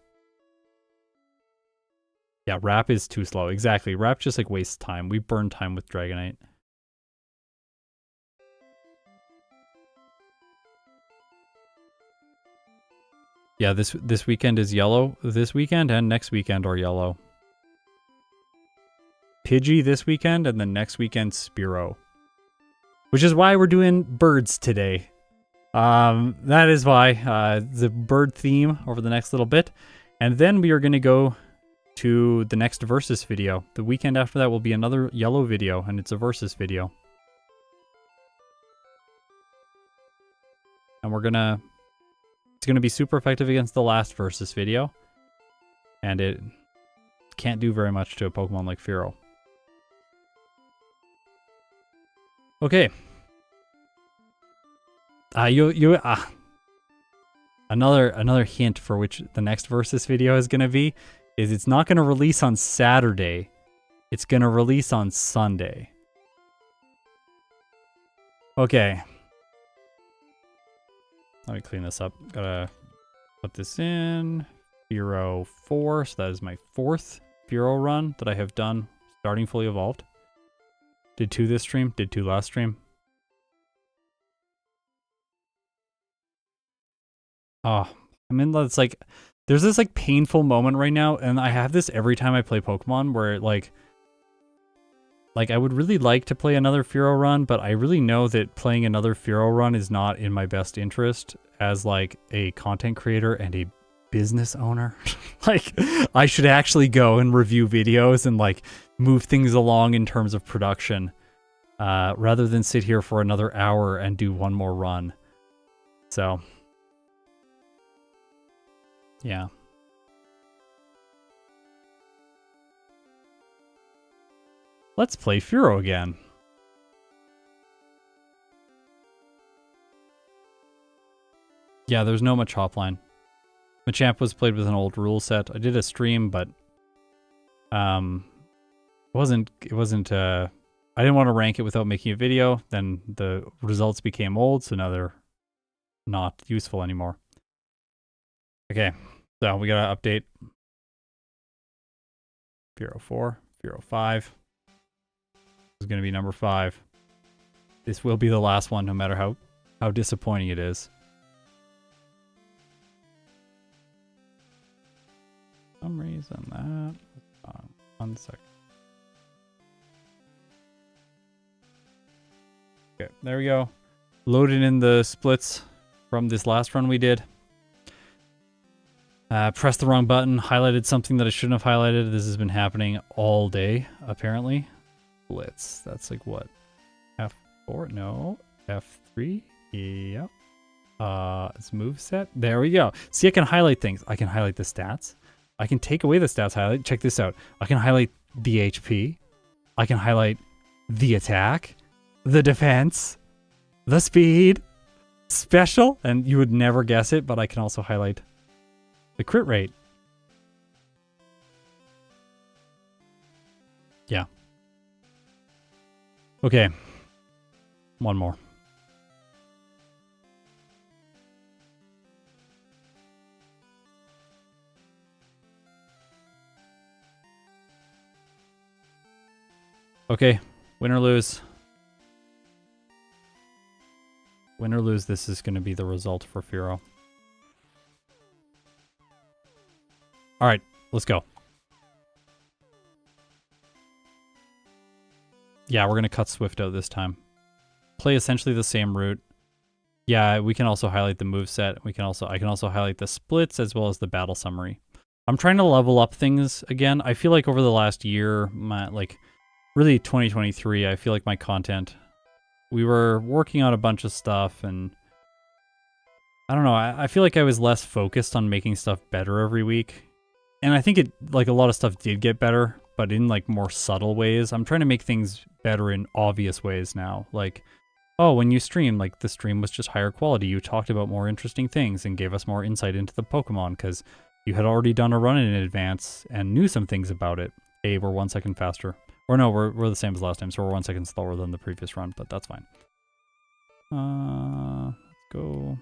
Yeah, Rap is too slow. Exactly. Rap just like wastes time. We burn time with Dragonite. Yeah, this weekend is yellow. This weekend and next weekend are yellow. Pidgey this weekend, and then next weekend Spearow. Which is why we're doing birds today. That is why the bird theme over the next little bit. And then we are going to go to the next Versus video. The weekend after that will be another yellow video, and it's a Versus video. And it's gonna be super effective against the last Versus video. And it can't do very much to a Pokemon like Fearow. Okay. Another hint for which the next Versus video is gonna be is it's not gonna release on Saturday. It's gonna release on Sunday. Okay. Let me clean this up. Gotta put this in. Fearow 4, so that is my 4th Fearow run that I have done starting fully evolved. Did 2 this stream, did 2 last stream. Oh, I mean, it's like, there's this like painful moment right now, and I have this every time I play Pokemon where like I would really like to play another Fearow run, but I really know that playing another Fearow run is not in my best interest as like a content creator and a business owner. Like, I should actually go and review videos and like move things along in terms of production, rather than sit here for another hour and do one more run. So, yeah. Let's play Fearow again. Yeah, there's no Machop line. Machamp was played with an old rule set. I did a stream, but it wasn't I didn't want to rank it without making a video. Then the results became old, so now they're not useful anymore. Okay, so we gotta update. Fearow 4, Fearow 5. This is gonna be number 5. This will be the last one, no matter how disappointing it is. For some reason that 1 second. Okay, there we go. Loaded in the splits from this last run we did. Pressed the wrong button, highlighted something that I shouldn't have highlighted. This has been happening all day, apparently. Splits. That's like what? F4? No. F3? Yep. It's moveset. There we go. See, I can highlight things. I can highlight the stats. I can take away the stats highlight. Check this out. I can highlight the HP. I can highlight the attack, the defense, the speed, special, and you would never guess it, but I can also highlight the crit rate. Yeah. Okay. One more. Okay, win or lose. Win or lose, this is going to be the result for Fearow. Alright, let's go. Yeah, we're going to cut Swift out this time. Play essentially the same route. Yeah, we can also highlight the moveset. I can also highlight the splits as well as the battle summary. I'm trying to level up things again. I feel like over the last year, really 2023, I feel like my content, we were working on a bunch of stuff, and I don't know, I feel like I was less focused on making stuff better every week. And I think a lot of stuff did get better, but in like more subtle ways. I'm trying to make things better in obvious ways now. Like, oh, when you stream, like the stream was just higher quality. You talked about more interesting things and gave us more insight into the Pokemon because you had already done a run in advance and knew some things about it. Hey, we're 1 second faster. Or no, we're the same as last time, so we're 1 second slower than the previous run, but that's fine. Let's go.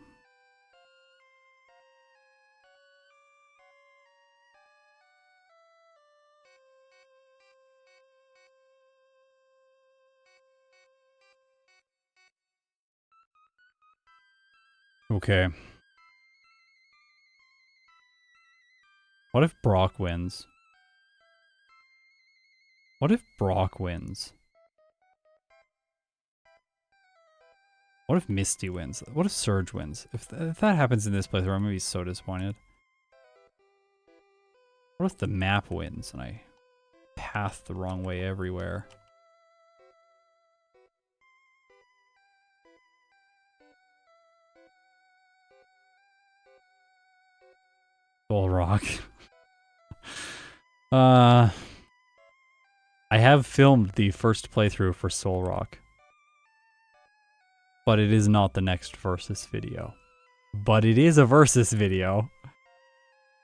Okay. What if Brock wins? What if Brock wins? What if Misty wins? What if Surge wins? If that happens in this playthrough, I'm gonna be so disappointed. What if the map wins and I path the wrong way everywhere? Soul Rock. I have filmed the first playthrough for Soul Rock. But it is not the next versus video. But it is a versus video.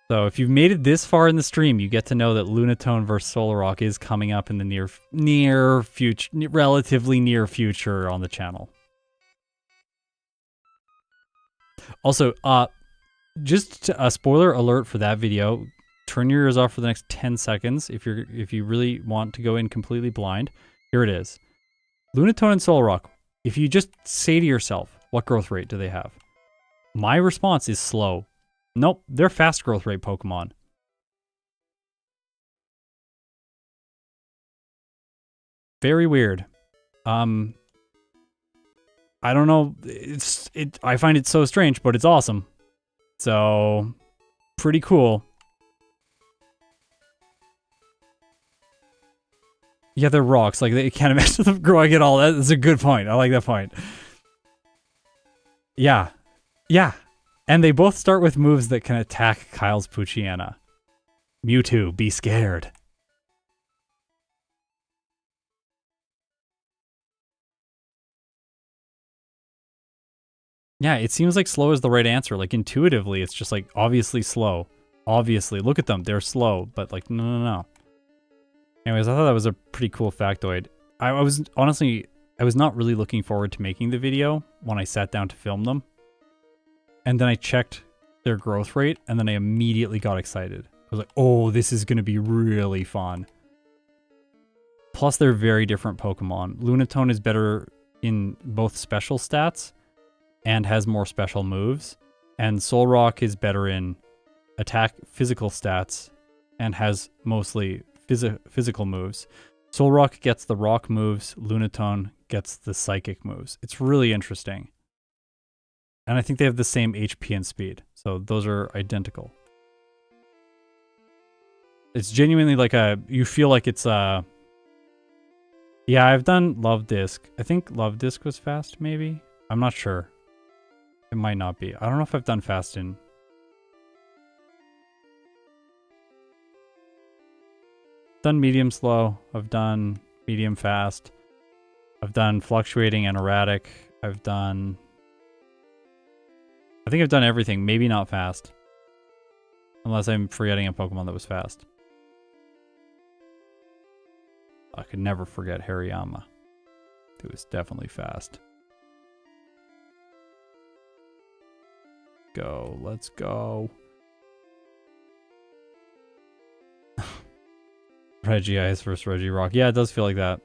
So if you've made it this far in the stream, you get to know that Lunatone versus Soul Rock is coming up in the near future, relatively near future on the channel. Also, just a spoiler alert for that video. Turn your ears off for the next 10 seconds if you really want to go in completely blind. Here it is. Lunatone and Soul Rock. If you just say to yourself, what growth rate do they have? My response is slow. Nope, they're fast growth rate Pokemon. Very weird. I don't know. I find it so strange, but it's awesome. So, pretty cool. Yeah, they're rocks. Like, they can't imagine them growing at all. That's a good point. I like that point. Yeah. Yeah. And they both start with moves that can attack Kyle's Poochyena. Mewtwo, be scared. Yeah, it seems like slow is the right answer. Like, intuitively, it's just like, obviously slow. Obviously. Look at them. They're slow. But, like, no. Anyways, I thought that was a pretty cool factoid. I was not really looking forward to making the video when I sat down to film them. And then I checked their growth rate, and then I immediately got excited. I was like, oh, this is going to be really fun. Plus, they're very different Pokemon. Lunatone is better in both special stats and has more special moves. And Solrock is better in attack physical stats and has mostly physical moves. Solrock gets the rock moves, Lunatone gets the psychic moves. It's really interesting. And I think they have the same HP and speed. So those are identical. It's genuinely like you feel like it's yeah, I've done Love Disc. I think Love Disc was fast, maybe? I'm not sure. It might not be. I don't know if I've done fast in... done medium slow. I've done medium fast. I've done fluctuating and erratic. I think I've done everything. Maybe not fast. Unless I'm forgetting a Pokemon that was fast. I could never forget Hariyama. It was definitely fast. Go. Let's go. Regice versus Regirock. Yeah, it does feel like that.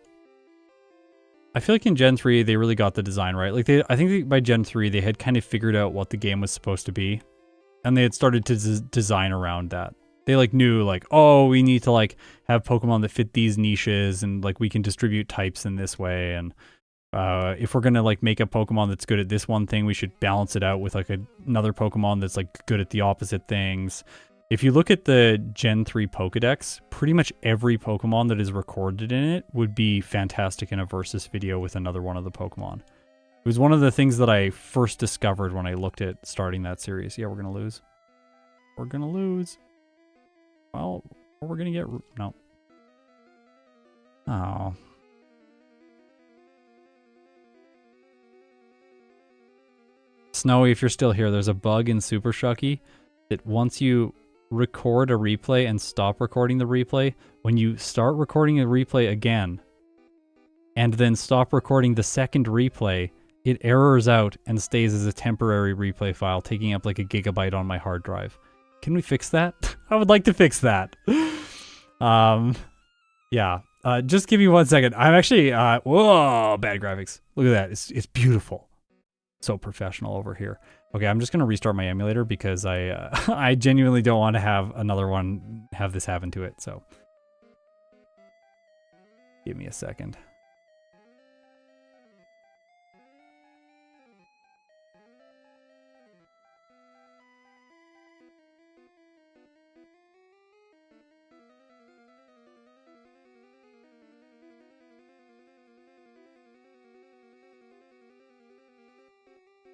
I feel like in Gen 3, they really got the design right. Like I think by Gen 3, they had kind of figured out what the game was supposed to be. And they had started to design around that. They like knew like, oh, we need to like have Pokemon that fit these niches and like we can distribute types in this way. And if we're going to like make a Pokemon that's good at this one thing, we should balance it out with like another Pokemon that's like good at the opposite things. If you look at the Gen 3 Pokedex, pretty much every Pokemon that is recorded in it would be fantastic in a versus video with another one of the Pokemon. It was one of the things that I first discovered when I looked at starting that series. Yeah, we're going to lose. We're going to lose. Well, we're going to get... No. Oh. Snowy, if you're still here, there's a bug in Super Shucky that once you record a replay and stop recording the replay, when you start recording a replay again and then stop recording the second replay, it errors out and stays as a temporary replay file, taking up like a gigabyte on my hard drive. Can we fix that? I would like to fix that. Yeah. Just give me 1 second. I'm actually, whoa, bad graphics. Look at that. It's beautiful. So professional over here. Okay, I'm just going to restart my emulator because I genuinely don't want to have another one have this happen to it, so. Give me a second.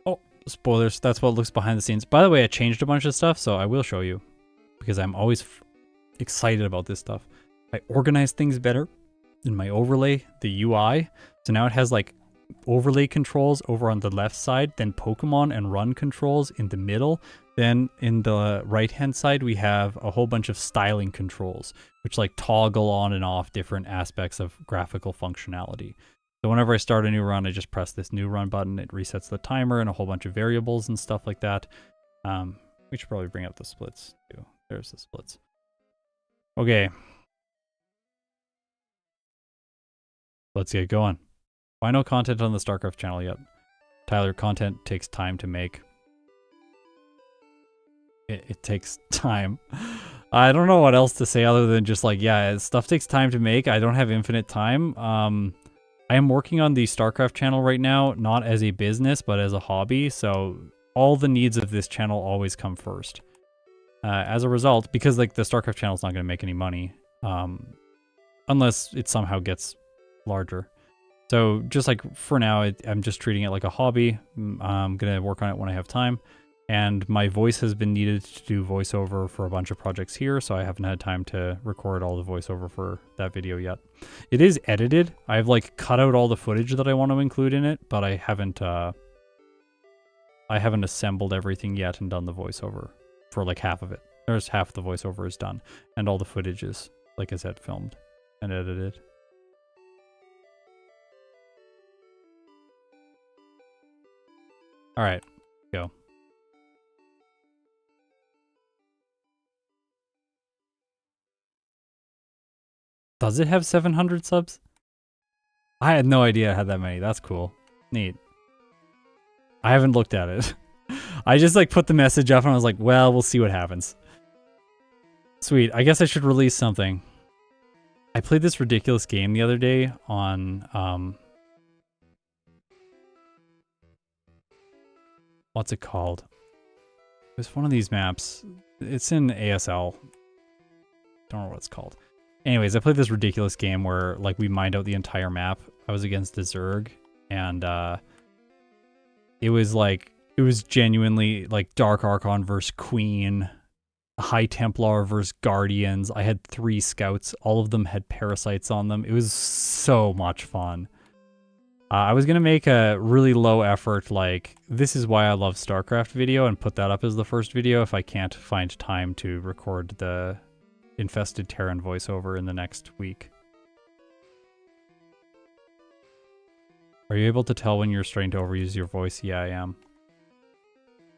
Oh, spoilers. That's what looks behind the scenes. By the way, I changed a bunch of stuff, so I will show you because I'm always excited about this stuff. I organized things better in my overlay, the UI. So now it has like overlay controls over on the left side, then Pokemon and run controls in the middle. Then in the right hand side, we have a whole bunch of styling controls, which like toggle on and off different aspects of graphical functionality. So whenever I start a new run, I just press this new run button. It resets the timer and a whole bunch of variables and stuff like that. We should probably bring up the splits too. There's the splits. Okay. Let's get going. Why no content on the StarCraft channel yet? Tyler, content takes time to make. It takes time. I don't know what else to say other than just like, yeah, stuff takes time to make. I don't have infinite time. I am working on the StarCraft channel right now, not as a business, but as a hobby. So all the needs of this channel always come first. As a result, because like the StarCraft channel is not going to make any money, unless it somehow gets larger. So just like for now, I'm just treating it like a hobby. I'm going to work on it when I have time. And my voice has been needed to do voiceover for a bunch of projects here, so I haven't had time to record all the voiceover for that video yet. It is edited. I've like cut out all the footage that I want to include in it, but I haven't assembled everything yet and done the voiceover for like half of it. There's half the voiceover is done, and all the footage is, like I said, filmed and edited. All right, go. Does it have 700 subs? I had no idea it had that many. That's cool. Neat. I haven't looked at it. I just like put the message up and I was like, well, we'll see what happens. Sweet. I guess I should release something. I played this ridiculous game the other day on, what's it called? It's one of these maps. It's in ASL. Don't know what it's called. Anyways, I played this ridiculous game where like we mined out the entire map. I was against the Zerg, and it was genuinely like Dark Archon versus Queen, High Templar versus Guardians. I had 3 scouts. All of them had parasites on them. It was so much fun. I was gonna make a really low effort, like this is why I love StarCraft video, and put that up as the first video if I can't find time to record the Infested Terran voiceover in the next week. Are you able to tell when you're starting to overuse your voice? Yeah, I am.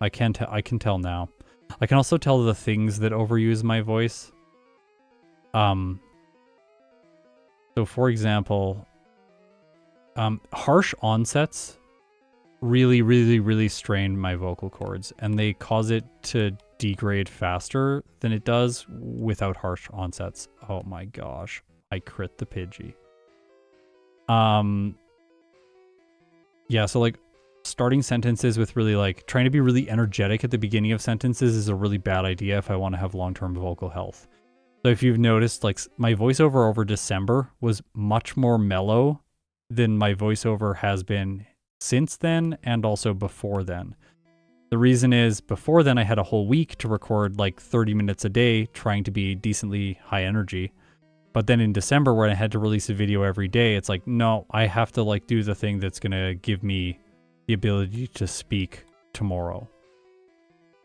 I can tell now. I can also tell the things that overuse my voice. So for example, harsh onsets really strain my vocal cords, and they cause it to degrade faster than it does without harsh onsets. Oh my gosh, I crit the Pidgey. Yeah, so like starting sentences with really like trying to be really energetic at the beginning of sentences is a really bad idea if I want to have long-term vocal health. So if you've noticed, like my voiceover over December was much more mellow than my voiceover has been since then and also before then. The reason is before then I had a whole week to record like 30 minutes a day trying to be decently high energy. But then in December when I had to release a video every day, it's like, no, I have to like do the thing that's going to give me the ability to speak tomorrow.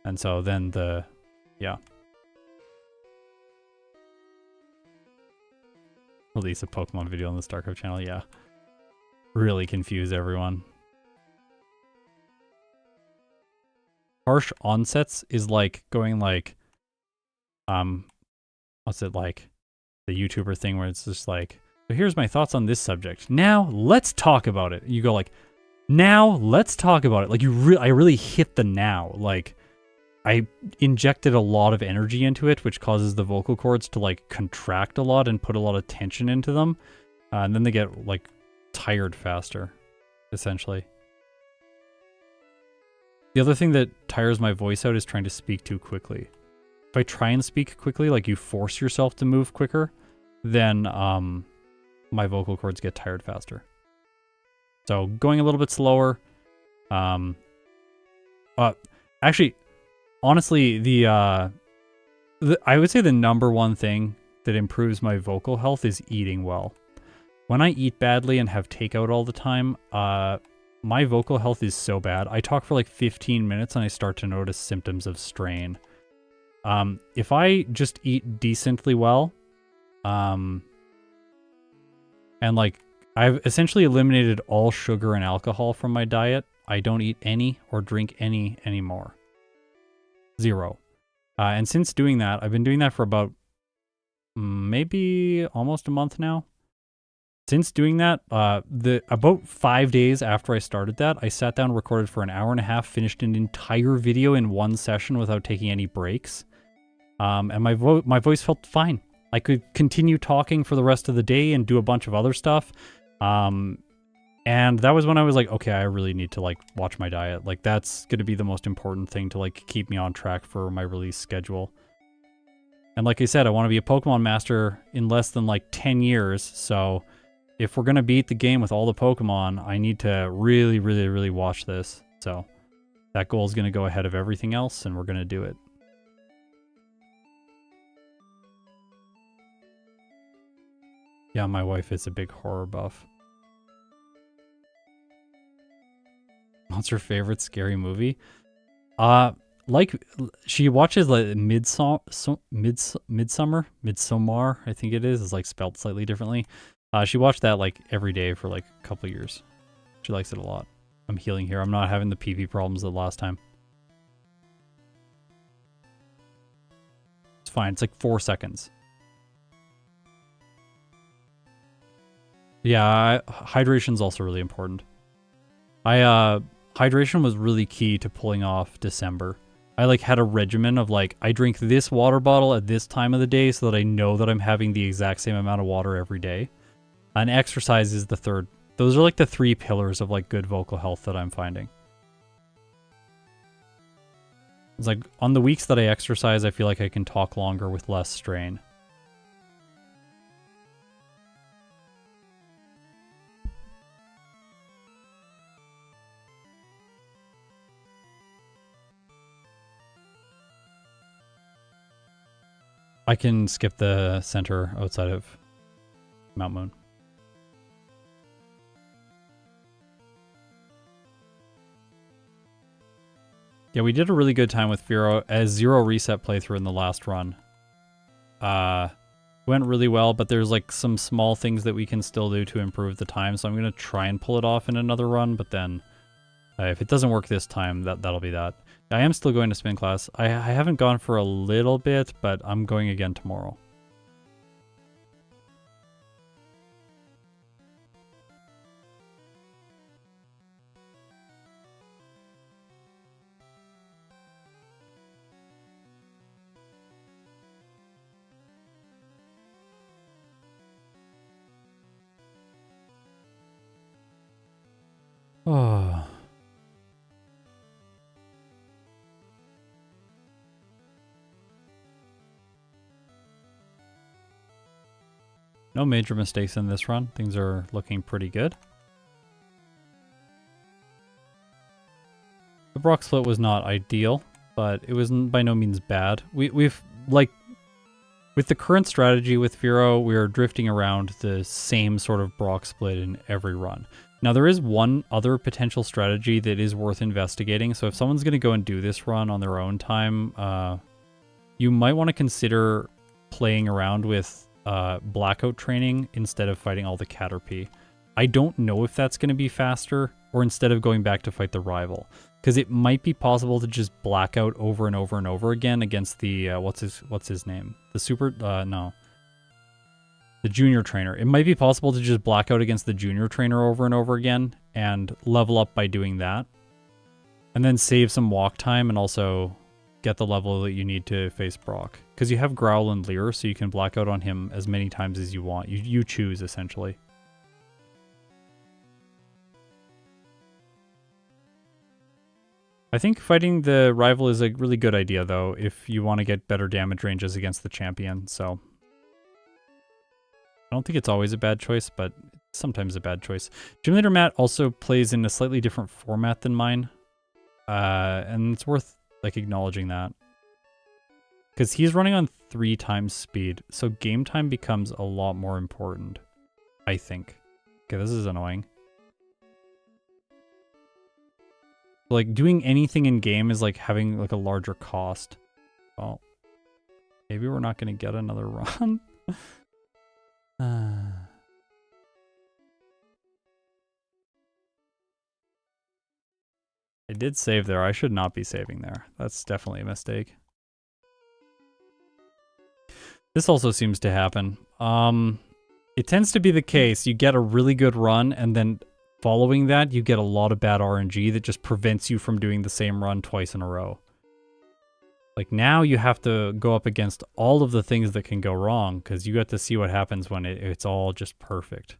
And so then release a Pokemon video on the StarCraft channel, yeah. Really confuse everyone. Harsh onsets is like going like, what's it like? The YouTuber thing where it's just like, so here's my thoughts on this subject. Now let's talk about it. You go like, now let's talk about it. Like I really hit the now. Like I injected a lot of energy into it, which causes the vocal cords to like contract a lot and put a lot of tension into them. And then they get, like, tired faster, essentially. The other thing that tires my voice out is trying to speak too quickly. If I try and speak quickly, like you force yourself to move quicker, then my vocal cords get tired faster. So going a little bit slower. Actually, honestly, I would say the number one thing that improves my vocal health is eating well. When I eat badly and have takeout all the time, my vocal health is so bad. I talk for like 15 minutes and I start to notice symptoms of strain. If I just eat decently well, and like I've essentially eliminated all sugar and alcohol from my diet. I don't eat any or drink any anymore. 0. And since doing that, I've been doing that for about maybe almost a month now. Since doing that, about 5 days after I started that, I sat down and recorded for an hour and a half, finished an entire video in one session without taking any breaks. And my voice felt fine. I could continue talking for the rest of the day and do a bunch of other stuff. And that was when I was like, okay, I really need to like watch my diet. Like that's going to be the most important thing to like keep me on track for my release schedule. And like I said, I want to be a Pokemon master in less than like 10 years. So if we're going to beat the game with all the Pokemon, I need to really, really, really watch this. So that goal is going to go ahead of everything else and we're going to do it. Yeah, my wife is a big horror buff. What's her favorite scary movie? Like she watches like Midsommar, I think it is. It's like spelled slightly differently. She watched that like every day for like a couple of years. She likes it a lot. I'm healing here. I'm not having the PP problems the last time. It's fine. It's like 4 seconds. Yeah, hydration's also really important. Hydration was really key to pulling off December. I like had a regimen of like, I drink this water bottle at this time of the day so that I know that I'm having the exact same amount of water every day. And exercise is the third. Those are like the 3 pillars of like good vocal health that I'm finding. It's like on the weeks that I exercise, I feel like I can talk longer with less strain. I can skip the center outside of Mount Moon. Yeah, we did a really good time with Fearow as 0 reset playthrough in the last run. Went really well, but there's like some small things that we can still do to improve the time, so I'm going to try and pull it off in another run, but then if it doesn't work this time, that'll be that. I am still going to spin class. I haven't gone for a little bit, but I'm going again tomorrow. Oh. No major mistakes in this run. Things are looking pretty good. The Brock split was not ideal, but it was by no means bad. We've like with the current strategy with Fearow, we are drifting around the same sort of Brock split in every run. Now there is one other potential strategy that is worth investigating. So if someone's going to go and do this run on their own time, you might want to consider playing around with blackout training instead of fighting all the Caterpie. I don't know if that's going to be faster or instead of going back to fight the rival, because it might be possible to just blackout over and over and over again against the what's his name, the super no, the junior trainer. It might be possible to just blackout against the junior trainer over and over again and level up by doing that, and then save some walk time and also get the level that you need to face Brock. Because you have Growl and Leer, so you can black out on him as many times as you want. You choose, essentially. I think fighting the rival is a really good idea, though, if you want to get better damage ranges against the champion, so... I don't think it's always a bad choice, but sometimes a bad choice. Gym Leader Matt also plays in a slightly different format than mine, and it's worth, like, acknowledging that. Because he's running on 3 times speed, so game time becomes a lot more important, I think. Okay, this is annoying. Like, doing anything in game is like having like a larger cost. Well, maybe we're not going to get another run. I did save there. I should not be saving there. That's definitely a mistake. This also seems to happen. It tends to be the case. You get a really good run, and then following that, you get a lot of bad RNG that just prevents you from doing the same run twice in a row. Like, now you have to go up against all of the things that can go wrong, because you get to see what happens when it's all just perfect.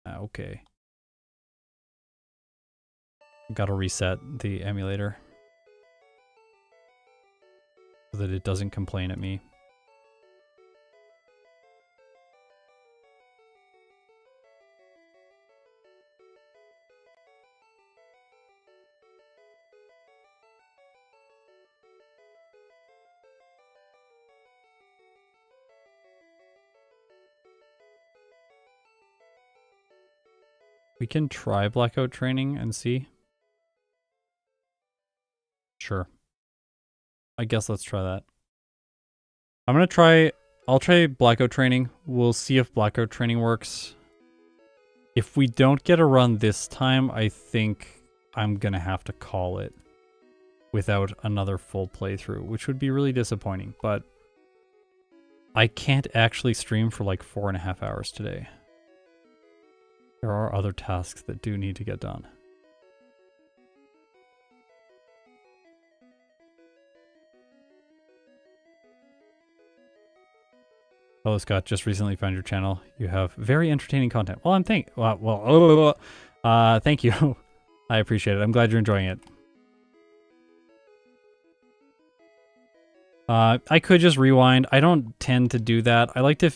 Okay. Gotta reset the emulator so that it doesn't complain at me. We can try blackout training and see. Sure. I guess let's try that. I'll try blackout training. We'll see if blackout training works. If we don't get a run this time, I think I'm gonna have to call it without another full playthrough, which would be really disappointing, but I can't actually stream for like 4.5 hours today. There are other tasks that do need to get done. Hello, Scott. Just recently found your channel. You have very entertaining content. Well, thank you. I appreciate it. I'm glad you're enjoying it. I could just rewind. I don't tend to do that. I like to,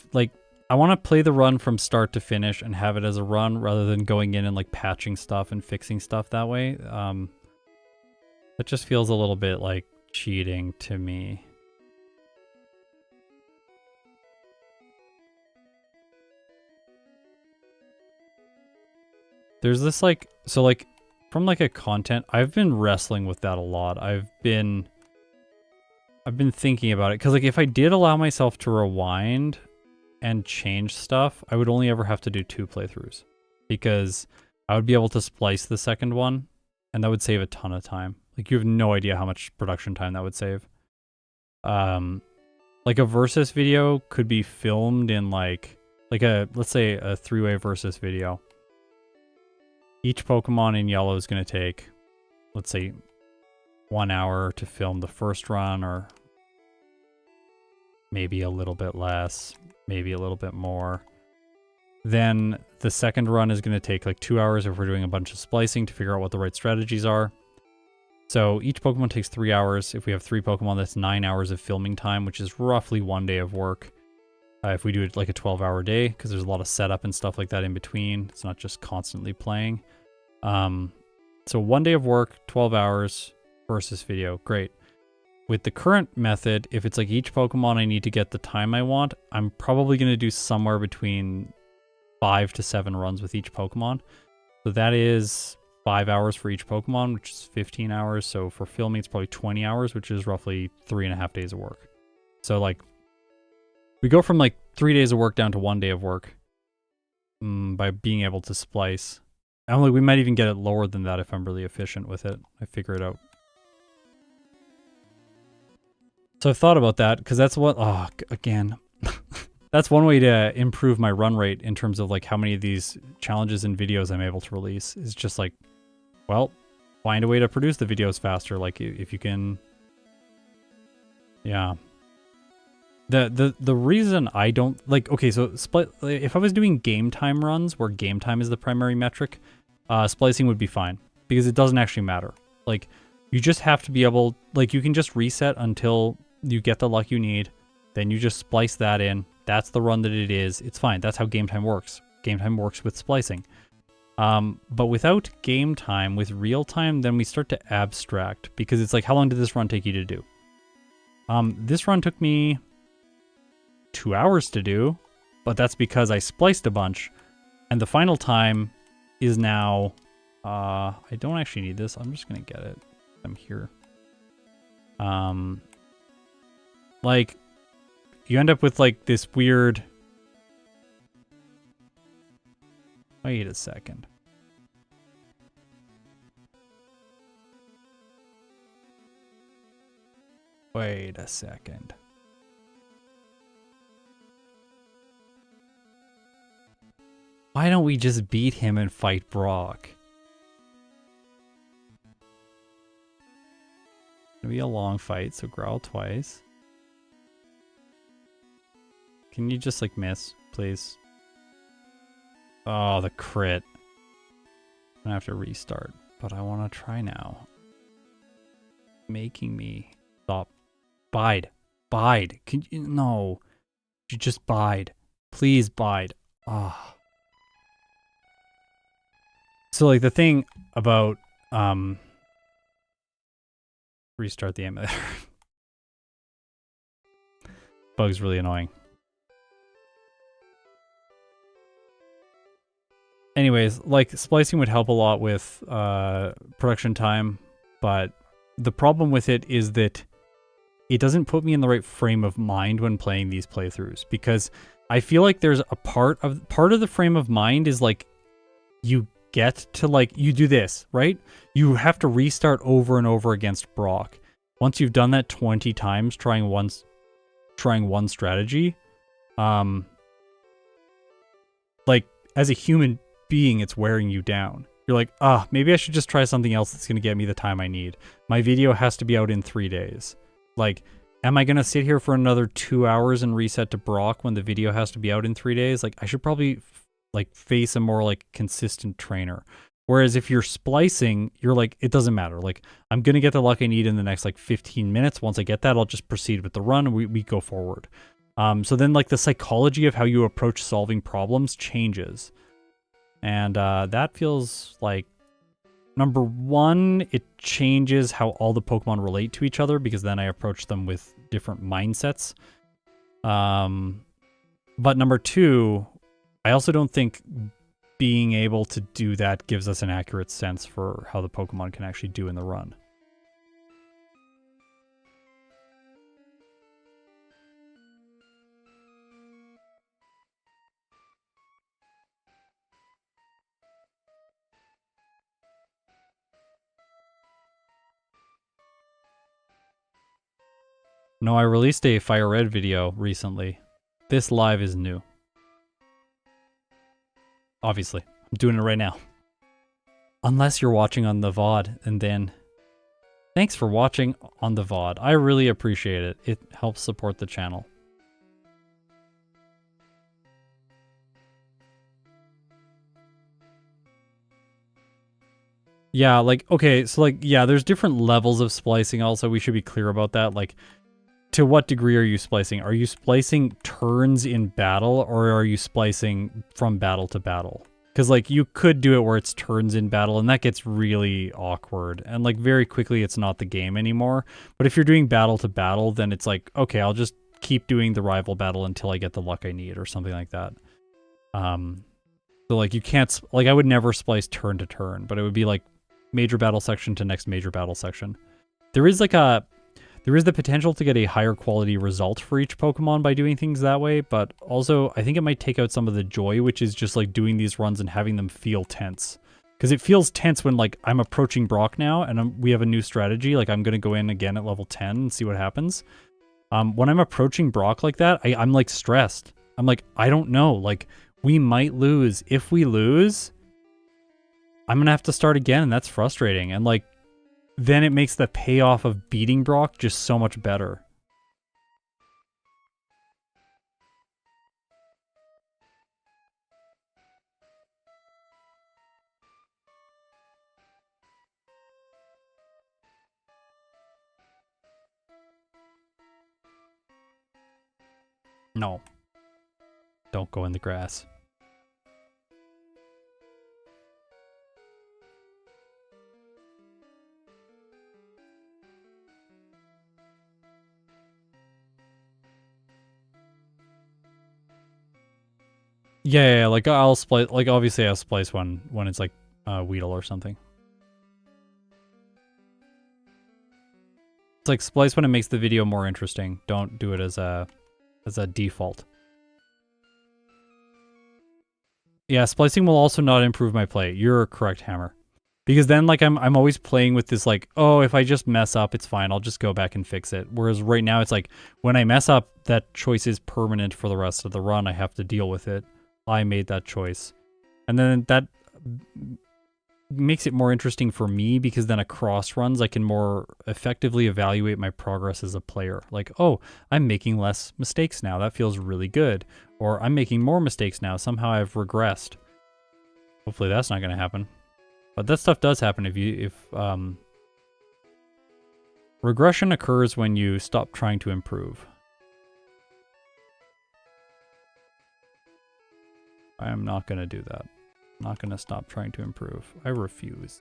I want to play the run from start to finish and have it as a run rather than going in and like patching stuff and fixing stuff that way. That just feels a little bit like cheating to me. There's this from like a content, I've been wrestling with that a lot. I've been thinking about it because like if I did allow myself to rewind and change stuff, I would only ever have to do 2 playthroughs because I would be able to splice the second one and that would save a ton of time. Like, you have no idea how much production time that would save. Like a versus video could be filmed in like let's say a 3-way versus video. Each Pokemon in yellow is going to take, let's say, 1 hour to film the first run, or maybe a little bit less, maybe a little bit more. Then the second run is going to take like 2 hours if we're doing a bunch of splicing to figure out what the right strategies are. So each Pokemon takes 3 hours. If we have 3 Pokemon, that's 9 hours of filming time, which is roughly 1 day of work. If we do it like a 12-hour day, because there's a lot of setup and stuff like that in between. It's not just constantly playing. So 1 day of work, 12 hours versus video. Great. With the current method, if it's like each Pokemon I need to get the time I want, I'm probably going to do somewhere between 5 to 7 runs with each Pokemon. So that is 5 hours for each Pokemon, which is 15 hours. So for filming, it's probably 20 hours, which is roughly 3.5 days of work. So like, we go from like 3 days of work down to 1 day of work by being able to splice. We might even get it lower than that if I'm really efficient with it. I figure it out. So I've thought about that because that's what, again, that's one way to improve my run rate in terms of like how many of these challenges and videos I'm able to release is just like, well, find a way to produce the videos faster. Like if you can, yeah. The reason I don't like, okay, so if I was doing game time runs where game time is the primary metric, splicing would be fine because it doesn't actually matter. Like You just have to be able, like, you can just reset until you get the luck you need. Then you just splice that in. That's the run that it is. It's fine. That's how game time works. Game time works with splicing. But without game time, with real time, then we start to abstract, because it's like, how long did this run take you to do? This run took me 2 hours to do, but that's because I spliced a bunch, and the final time is now, I don't actually need this. I'm just gonna get it. I'm here. Like, you end up with like this weird, wait a second. Wait a second. Why don't we just beat him and fight Brock? It'll be a long fight, so growl twice. Can you just like miss, please? Oh, the crit. I'm gonna have to restart, but I want to try now. Making me stop. Bide. Bide. Can you? No. You just bide. Please bide. Ah. Oh. So like the thing about restart the emulator. Bug's really annoying. Anyways, like splicing would help a lot with production time, but the problem with it is that it doesn't put me in the right frame of mind when playing these playthroughs, because I feel like there's a part of the frame of mind is like you get to like, you do this, right? You have to restart over and over against Brock. Once you've done that 20 times trying one strategy, like as a human being, it's wearing you down. You're like, maybe I should just try something else that's going to get me the time I need. My video has to be out in 3 days. Like, am I going to sit here for another 2 hours and reset to Brock when the video has to be out in 3 days? Like, I should probably like face a more like consistent trainer. Whereas if you're splicing, you're like, it doesn't matter. Like, I'm going to get the luck I need in the next like 15 minutes. Once I get that, I'll just proceed with the run and we go forward. So then like the psychology of how you approach solving problems changes. And that feels like, number one, it changes how all the Pokemon relate to each other, because then I approach them with different mindsets. But number two, I also don't think being able to do that gives us an accurate sense for how the Pokemon can actually do in the run. No, I released a Fire Red video recently. This live is new. Obviously, I'm doing it right now. Unless you're watching on the VOD, and then thanks for watching on the VOD. I really appreciate it. It helps support the channel. Yeah, like, okay, so like, yeah, there's different levels of splicing also. We should be clear about that. Like, to what degree are you splicing? Are you splicing turns in battle, or are you splicing from battle to battle? Because, like, you could do it where it's turns in battle, and that gets really awkward. And, like, very quickly, it's not the game anymore. But if you're doing battle to battle, then it's like, okay, I'll just keep doing the rival battle until I get the luck I need, or something like that. So, like, you can't... Like, I would never splice turn to turn, but it would be, like, major battle section to next major battle section. There is, like, there is the potential to get a higher quality result for each Pokemon by doing things that way, but also I think it might take out some of the joy, which is just like doing these runs and having them feel tense. Because it feels tense when like I'm approaching Brock now and we have a new strategy, like I'm going to go in again at level 10 and see what happens. When I'm approaching Brock like that, I'm like stressed. I'm like, I don't know, like we might lose. If we lose, I'm going to have to start again, and that's frustrating. And like, then it makes the payoff of beating Brock just so much better. No. Don't go in the grass. Yeah, like I'll splice, like obviously I'll splice when it's like Weedle or something. It's like splice when it makes the video more interesting. Don't do it as a default. Yeah, splicing will also not improve my play. You're correct, Hammer. Because then like I'm always playing with this like, oh, if I just mess up, it's fine. I'll just go back and fix it. Whereas right now it's like when I mess up, that choice is permanent for the rest of the run. I have to deal with it. I made that choice. And then that makes it more interesting for me because then across runs, I can more effectively evaluate my progress as a player. Like, oh, I'm making less mistakes now. That feels really good. Or I'm making more mistakes now. Somehow I've regressed. Hopefully that's not going to happen. But that stuff does happen if regression occurs when you stop trying to improve. I am not going to do that. I'm not going to stop trying to improve. I refuse.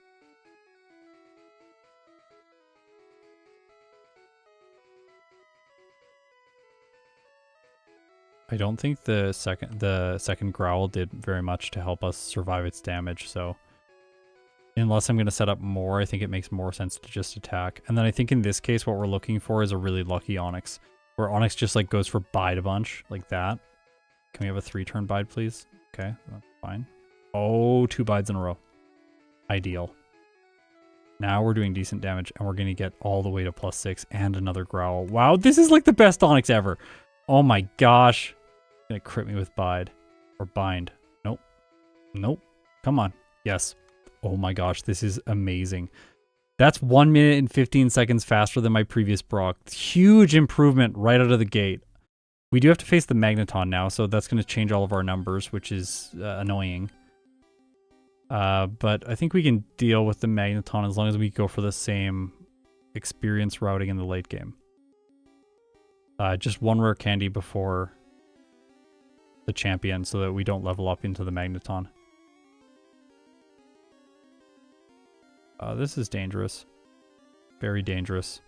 I don't think the second growl did very much to help us survive its damage, so unless I'm going to set up more, I think it makes more sense to just attack. And then I think in this case what we're looking for is a really lucky Onyx, where Onyx just like goes for bide a bunch, like that. Can we have a 3-turn bide, please? Okay, that's fine. Oh, 2 bides in a row. Ideal. Now we're doing decent damage, and we're going to get all the way to +6 and another growl. Wow, this is like the best Onyx ever. Oh my gosh. It's going to crit me with bide. Or bind. Nope. Nope. Come on. Yes. Oh my gosh, this is amazing. That's 1 minute and 15 seconds faster than my previous Brock. Huge improvement right out of the gate. We do have to face the Magneton now, so that's going to change all of our numbers, which is annoying. But I think we can deal with the Magneton as long as we go for the same experience routing in the late game. Just 1 rare candy before the champion so that we don't level up into the Magneton. This is dangerous. Very dangerous.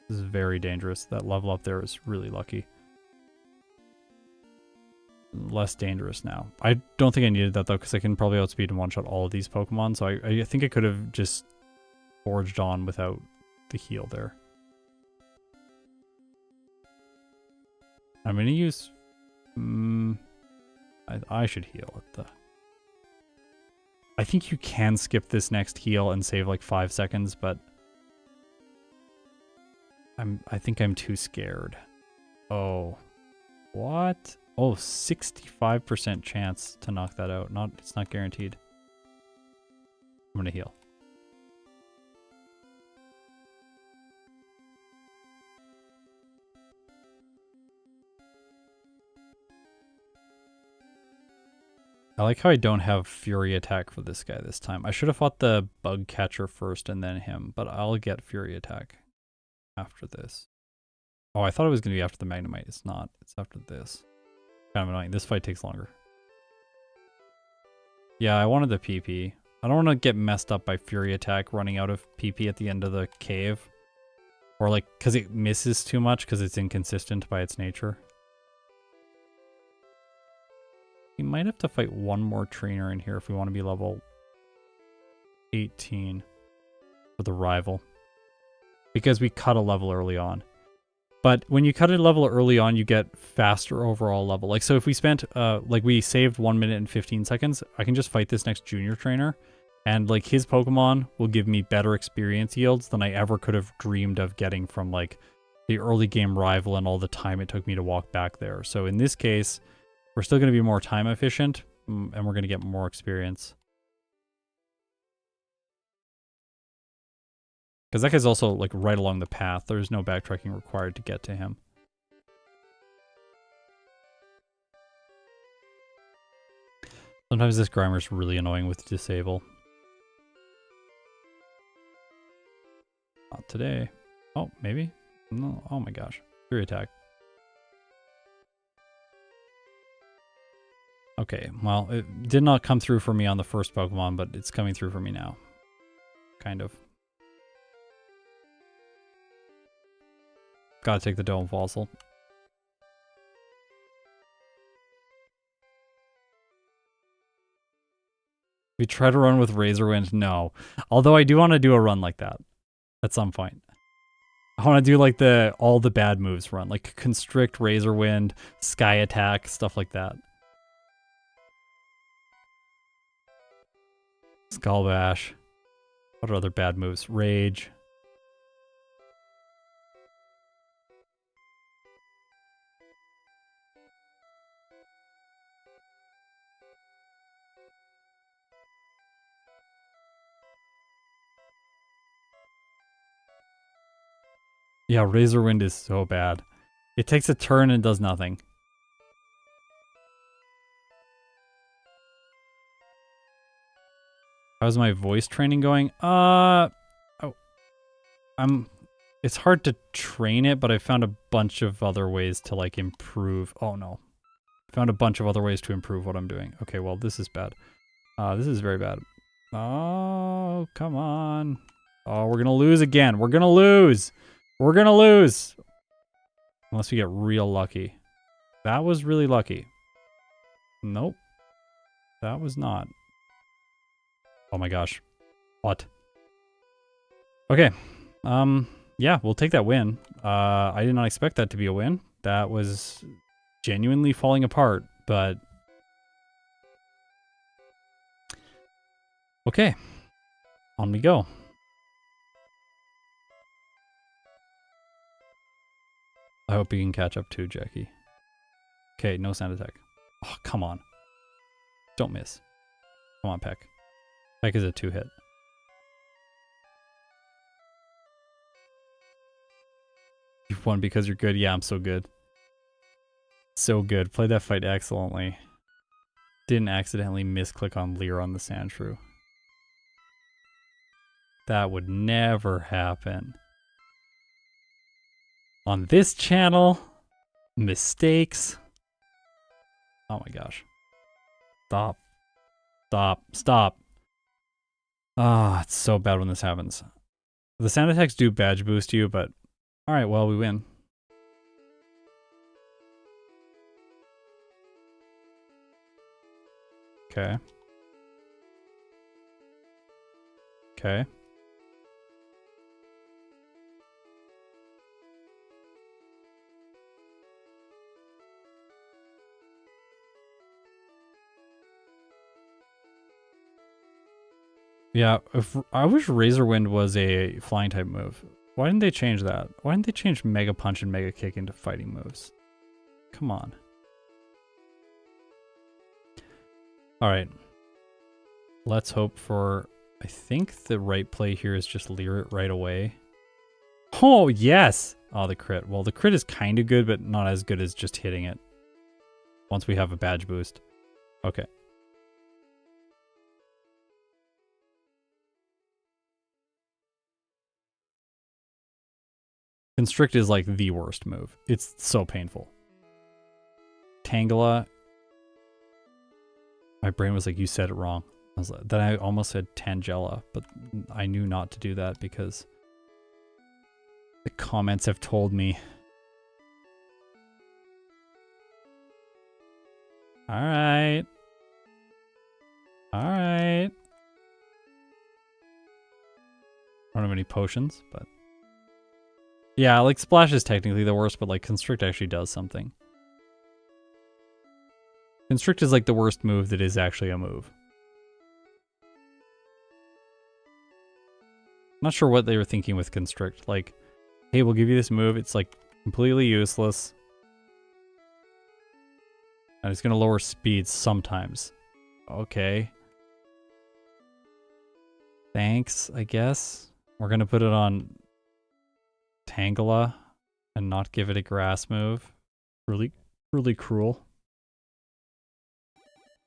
This is very dangerous. That level up there is really lucky. Less dangerous now. I don't think I needed that though, because I can probably outspeed and one-shot all of these Pokemon, so I think I could have just forged on without the heal there. I'm going to use... I should heal at the... I think you can skip this next heal and save like 5 seconds, but... I think I'm too scared. Oh. What? Oh, 65% chance to knock that out. It's not guaranteed. I'm gonna heal. I like how I don't have Fury Attack for this guy this time. I should have fought the Bug Catcher first and then him, but I'll get Fury Attack after this. Oh, I thought it was going to be after the Magnemite. It's not. It's after this. Kind of annoying. This fight takes longer. Yeah, I wanted the PP. I don't want to get messed up by Fury Attack running out of PP at the end of the cave. Or like, because it misses too much because it's inconsistent by its nature. We might have to fight one more trainer in here if we want to be level 18 for the rival. Because we cut a level early on. But when you cut a level early on, you get faster overall level. Like, so if we spent, like we saved 1 minute and 15 seconds, I can just fight this next junior trainer. And like his Pokemon will give me better experience yields than I ever could have dreamed of getting from like the early game rival and all the time it took me to walk back there. So in this case, we're still going to be more time efficient and we're going to get more experience. Because that guy's also like right along the path. There's no backtracking required to get to him. Sometimes this Grimer's really annoying with disable. Not today. Oh, maybe? No. Oh my gosh. Fury Attack. Okay, well, it did not come through for me on the first Pokemon, but it's coming through for me now. Kind of. Gotta take the Dome Fossil. We try to run with Razor Wind? No. Although I do want to do a run like that at some point. I want to do like all the bad moves run, like Constrict, Razor Wind, Sky Attack, stuff like that. Skull Bash. What are other bad moves? Rage. Yeah, Razor Wind is so bad. It takes a turn and does nothing. How's my voice training going? It's hard to train it, but I found a bunch of other ways to like improve. Oh no. Found a bunch of other ways to improve what I'm doing. Okay, well, this is bad. This is very bad. Oh, come on. Oh, we're gonna lose again. We're gonna lose. We're gonna lose. Unless we get real lucky. That was really lucky. Nope. That was not. Oh my gosh. What? Okay. Yeah, we'll take that win. I did not expect that to be a win. That was genuinely falling apart, but okay. On we go. I hope you can catch up too, Jackie. Okay, no sand attack. Oh, come on. Don't miss. Come on, Peck. Peck is a 2-hit. You've won because you're good. Yeah, I'm so good. So good. Played that fight excellently. Didn't accidentally misclick on Leer on the Sandshrew. That would never happen. On this channel, mistakes. Oh my gosh. Stop. Stop. Stop. Ah, it's so bad when this happens. The sound attacks do badge boost you, but alright, well, we win. Okay. Okay. Yeah, I wish Razor Wind was a flying type move. Why didn't they change that? Why didn't they change Mega Punch and Mega Kick into fighting moves? Come on. Alright. Let's hope for... I think the right play here is just Leer it right away. Oh, yes! Oh, the crit. Well, the crit is kind of good, but not as good as just hitting it. Once we have a badge boost. Okay. Constrict is like the worst move. It's so painful. Tangela. My brain was like, you said it wrong. Then I almost said Tangela, but I knew not to do that because the comments have told me. Alright. Alright. I don't have any potions, but... Yeah, like Splash is technically the worst, but like Constrict actually does something. Constrict is like the worst move that is actually a move. Not sure what they were thinking with Constrict. Like, hey, we'll give you this move. It's like completely useless. And it's going to lower speed sometimes. Okay. Thanks, I guess. We're going to put it on Tangela and not give it a grass move. Really, really cruel.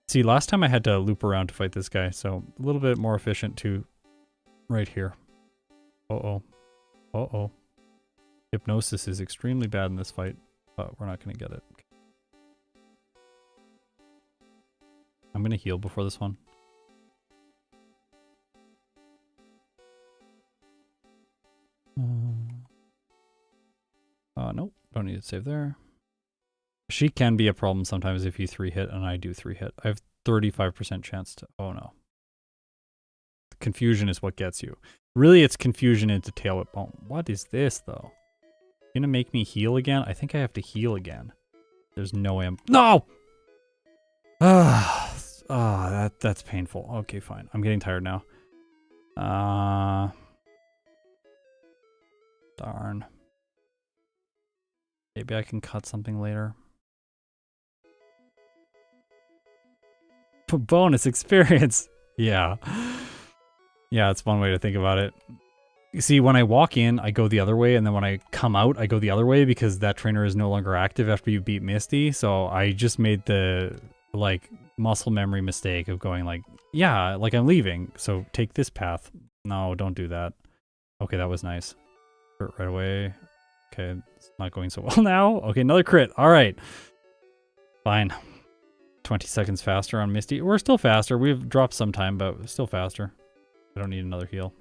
See, last time I had to loop around to fight this guy, so a little bit more efficient to right here. Uh-oh. Uh-oh. Hypnosis is extremely bad in this fight, but we're not going to get it. Okay. Constrict is like the worst move that is actually a move. Not sure what they were thinking with Constrict. Like, hey, we'll give you this move. It's like completely useless. And it's going to lower speed sometimes. Okay. Thanks, I guess. We're going to put it on Tangela and not give it a grass move. Really, really cruel. See, last time I had to loop around to fight this guy, so a little bit more efficient to right here. Uh-oh. Uh-oh. Hypnosis is extremely bad in this fight, but we're not going to get it. I'm gonna heal before this one. Nope, don't need to save there. She can be a problem sometimes if you 3-hit and I do 3-hit. I have 35% chance to, oh no. Confusion is what gets you. Really, it's confusion into tail whip. Oh, what is this though? You gonna make me heal again? I think I have to heal again. There's no way I'm, no! That's painful. Okay, fine. I'm getting tired now. Darn. Maybe I can cut something later. Bonus experience. Yeah. Yeah, it's one way to think about it. You see, when I walk in, I go the other way, and then when I come out, I go the other way because that trainer is no longer active after you beat Misty. So I just made the, like, muscle memory mistake of going like, yeah, like I'm leaving, so take this path. No, don't do that. Okay, that was nice. Right away. Okay, it's not going so well now. Okay, another crit. All right. Fine. 20 seconds faster on Misty. We're still faster. We've dropped some time, but still faster. I don't need another heal.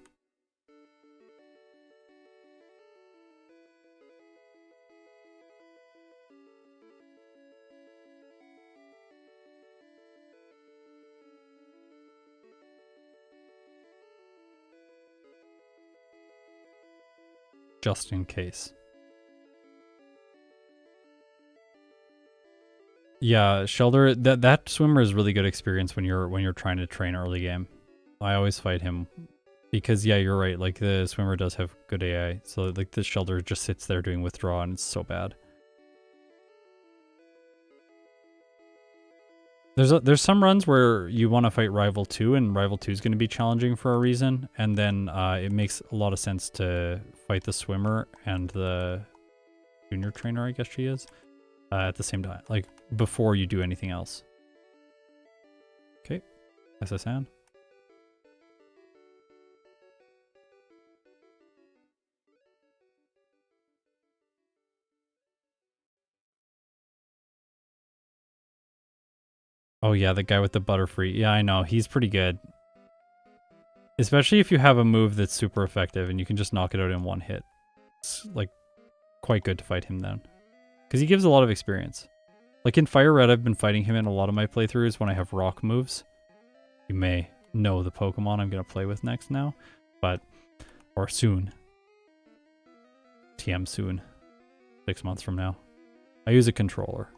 Just in case. Yeah, Shelter, that swimmer is really good experience when you're trying to train early game. I always fight him because yeah, you're right. Like the swimmer does have good AI, so like the Shelter just sits there doing withdraw and it's so bad. There's some runs where you want to fight Rival 2 and Rival 2 is going to be challenging for a reason, and then it makes a lot of sense to fight the swimmer and the junior trainer, I guess she is, at the same time, like before you do anything else. Okay, SSN. Oh yeah, the guy with the Butterfree. Yeah, I know. He's pretty good. Especially if you have a move that's super effective and you can just knock it out in one hit. It's like quite good to fight him then. Because he gives a lot of experience. Like in Fire Red, I've been fighting him in a lot of my playthroughs when I have rock moves. You may know the Pokemon I'm going to play with next now. Or soon. TM soon. 6 months from now. I use a controller.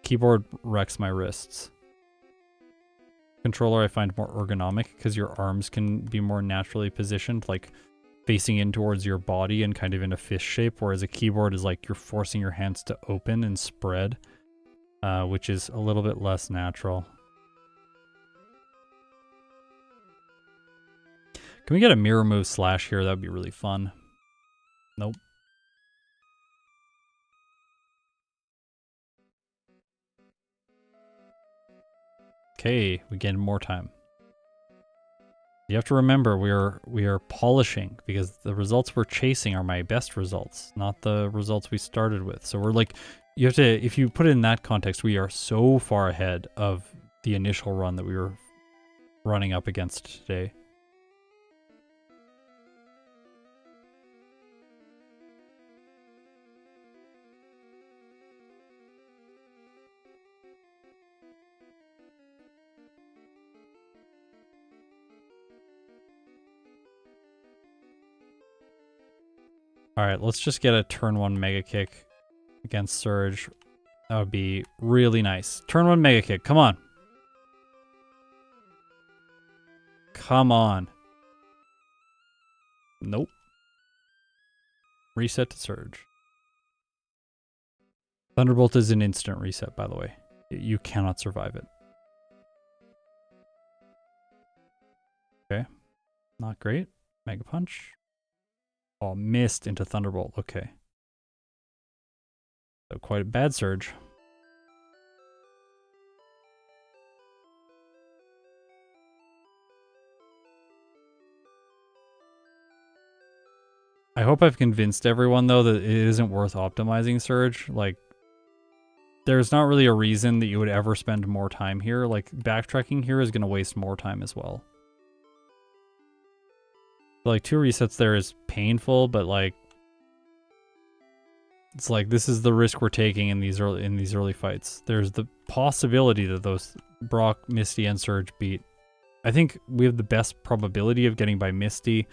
Keyboard wrecks my wrists. Controller I find more ergonomic because your arms can be more naturally positioned, like facing in towards your body and kind of in a fish shape, whereas a keyboard is like you're forcing your hands to open and spread, which is a little bit less natural. Can we get a mirror move slash here? That would be really fun. Nope. Okay, we gain more time. You have to remember we are polishing because the results we're chasing are my best results, not the results we started with. So we're like, you have to, if you put it in that context, we are so far ahead of the initial run that we were running up against today. Alright, let's just get a turn 1 Mega Kick against Surge. That would be really nice. Turn 1 Mega Kick, come on. Come on. Nope. Reset to Surge. Thunderbolt is an instant reset, by the way. You cannot survive it. Okay. Not great. Mega Punch. Oh, missed into Thunderbolt. Okay. So quite a bad Surge. I hope I've convinced everyone, though, that it isn't worth optimizing Surge. Like, there's not really a reason that you would ever spend more time here. Like, backtracking here is going to waste more time as well. Like, 2 resets there is painful, but like, it's like this is the risk we're taking in these early fights. There's the possibility that those Brock, Misty, and Surge beat. I think we have the best probability of getting by Misty, a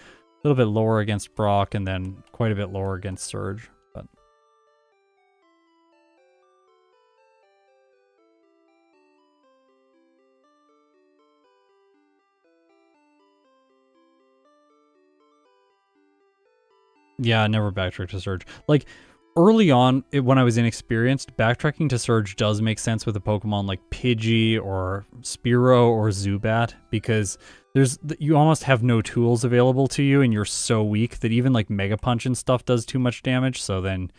little bit lower against Brock, and then quite a bit lower against Surge. But yeah, never backtrack to Surge. Like, early on, when I was inexperienced, backtracking to Surge does make sense with a Pokemon like Pidgey or Spearow or Zubat, because you almost have no tools available to you, and you're so weak that even like Mega Punch and stuff does too much damage. So then,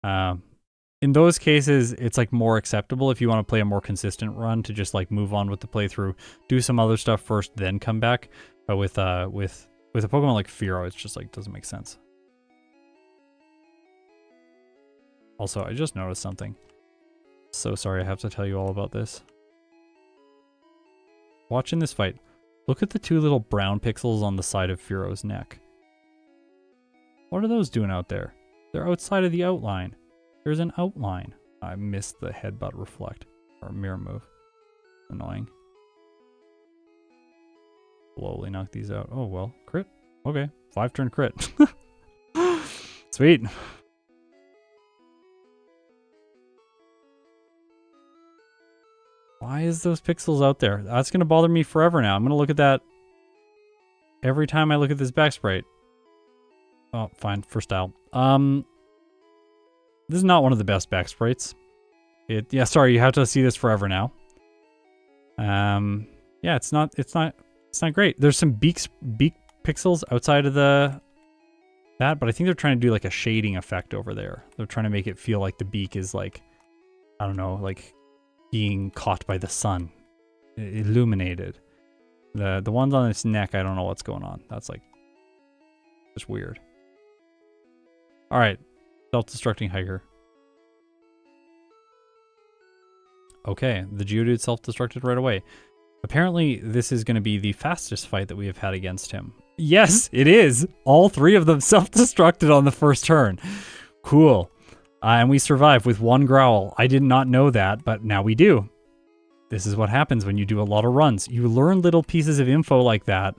in those cases, it's like more acceptable if you want to play a more consistent run to just like move on with the playthrough, do some other stuff first, then come back. But with a Pokemon like Fearow, it's just like doesn't make sense. Also, I just noticed something. So sorry I have to tell you all about this. Watching this fight, look at the 2 little brown pixels on the side of Fearow's neck. What are those doing out there? They're outside of the outline. There's an outline. I missed the headbutt reflect, or mirror move. Annoying. Slowly knock these out. Oh well, crit. Okay, 5-turn crit. Sweet. Why is those pixels out there? That's going to bother me forever now. I'm going to look at that every time I look at this back sprite. Oh, fine, for style. This is not one of the best back sprites. Yeah, sorry, you have to see this forever now. Yeah, it's not great. There's some beak pixels outside of that, but I think they're trying to do like a shading effect over there. They're trying to make it feel like the beak is like, I don't know, like being caught by the sun, illuminated. The ones on its neck, I don't know what's going on. That's like just weird. All right, self-destructing hiker. Okay, the Geodude self-destructed right away. Apparently, this is going to be the fastest fight that we have had against him. Yes, it is. All 3 of them self-destructed on the first turn. Cool. And we survived with 1 growl. I did not know that, but now we do. This is what happens when you do a lot of runs. You learn little pieces of info like that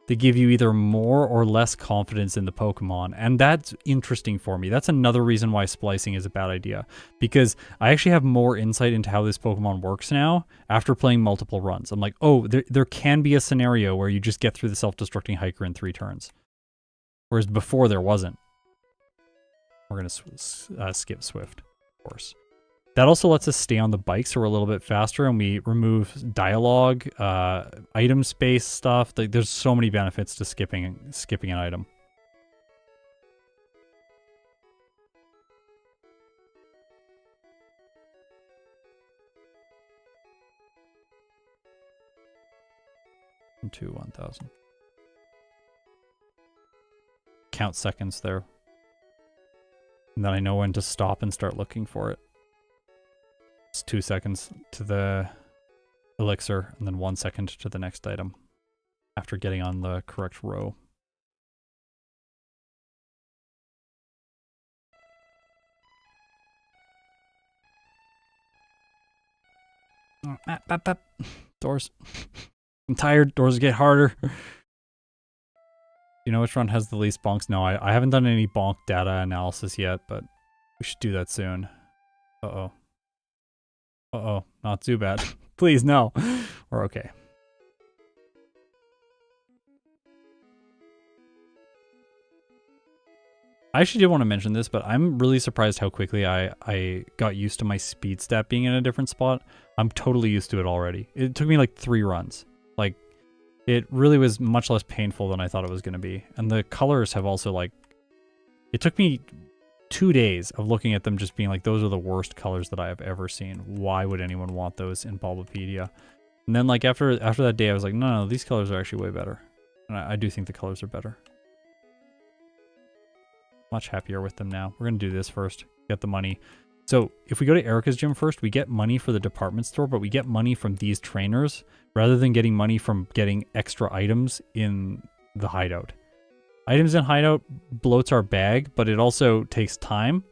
that give you either more or less confidence in the Pokemon. And that's interesting for me. That's another reason why splicing is a bad idea. Because I actually have more insight into how this Pokemon works now after playing multiple runs. I'm like, oh, there can be a scenario where you just get through the self-destructing hiker in 3 turns. Whereas before there wasn't. We're going to skip Swift, of course. That also lets us stay on the bike, so we're a little bit faster, and we remove dialogue, item space stuff. There's so many benefits to skipping an item. To 1,000. Count seconds there. And then I know when to stop and start looking for it. It's 2 seconds to the elixir, and then 1 second to the next item after getting on the correct row. Doors. I'm tired. Doors get harder. You know which one has the least bonks? No, I haven't done any bonk data analysis yet, but we should do that soon. Uh-oh. Uh-oh, not Zubat. Please, no. We're okay. I actually did want to mention this, but I'm really surprised how quickly I got used to my speed stat being in a different spot. I'm totally used to it already. It took me like 3 runs. Like, it really was much less painful than I thought it was going to be. And the colors have also, like... It took me 2 days of looking at them just being like, those are the worst colors that I have ever seen. Why would anyone want those in Bulbapedia? And then, like, after that day, I was like, no, these colors are actually way better. And I do think the colors are better. Much happier with them now. We're going to do this first. Get the money. So if we go to Erica's gym first, we get money for the department store, but we get money from these trainers rather than getting money from getting extra items in the hideout. Items in hideout bloats our bag, but it also takes time,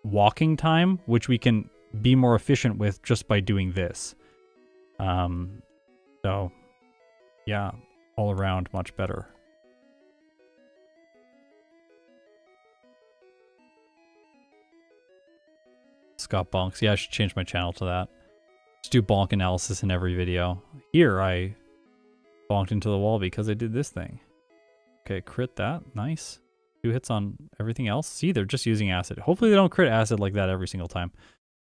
walking time, which we can be more efficient with just by doing this. So yeah, all around much better. Scott bonks. Yeah, I should change my channel to that. Just do bonk analysis in every video. Here, I bonked into the wall because I did this thing. Okay, crit that. Nice. 2 hits on everything else. See, they're just using acid. Hopefully they don't crit acid like that every single time.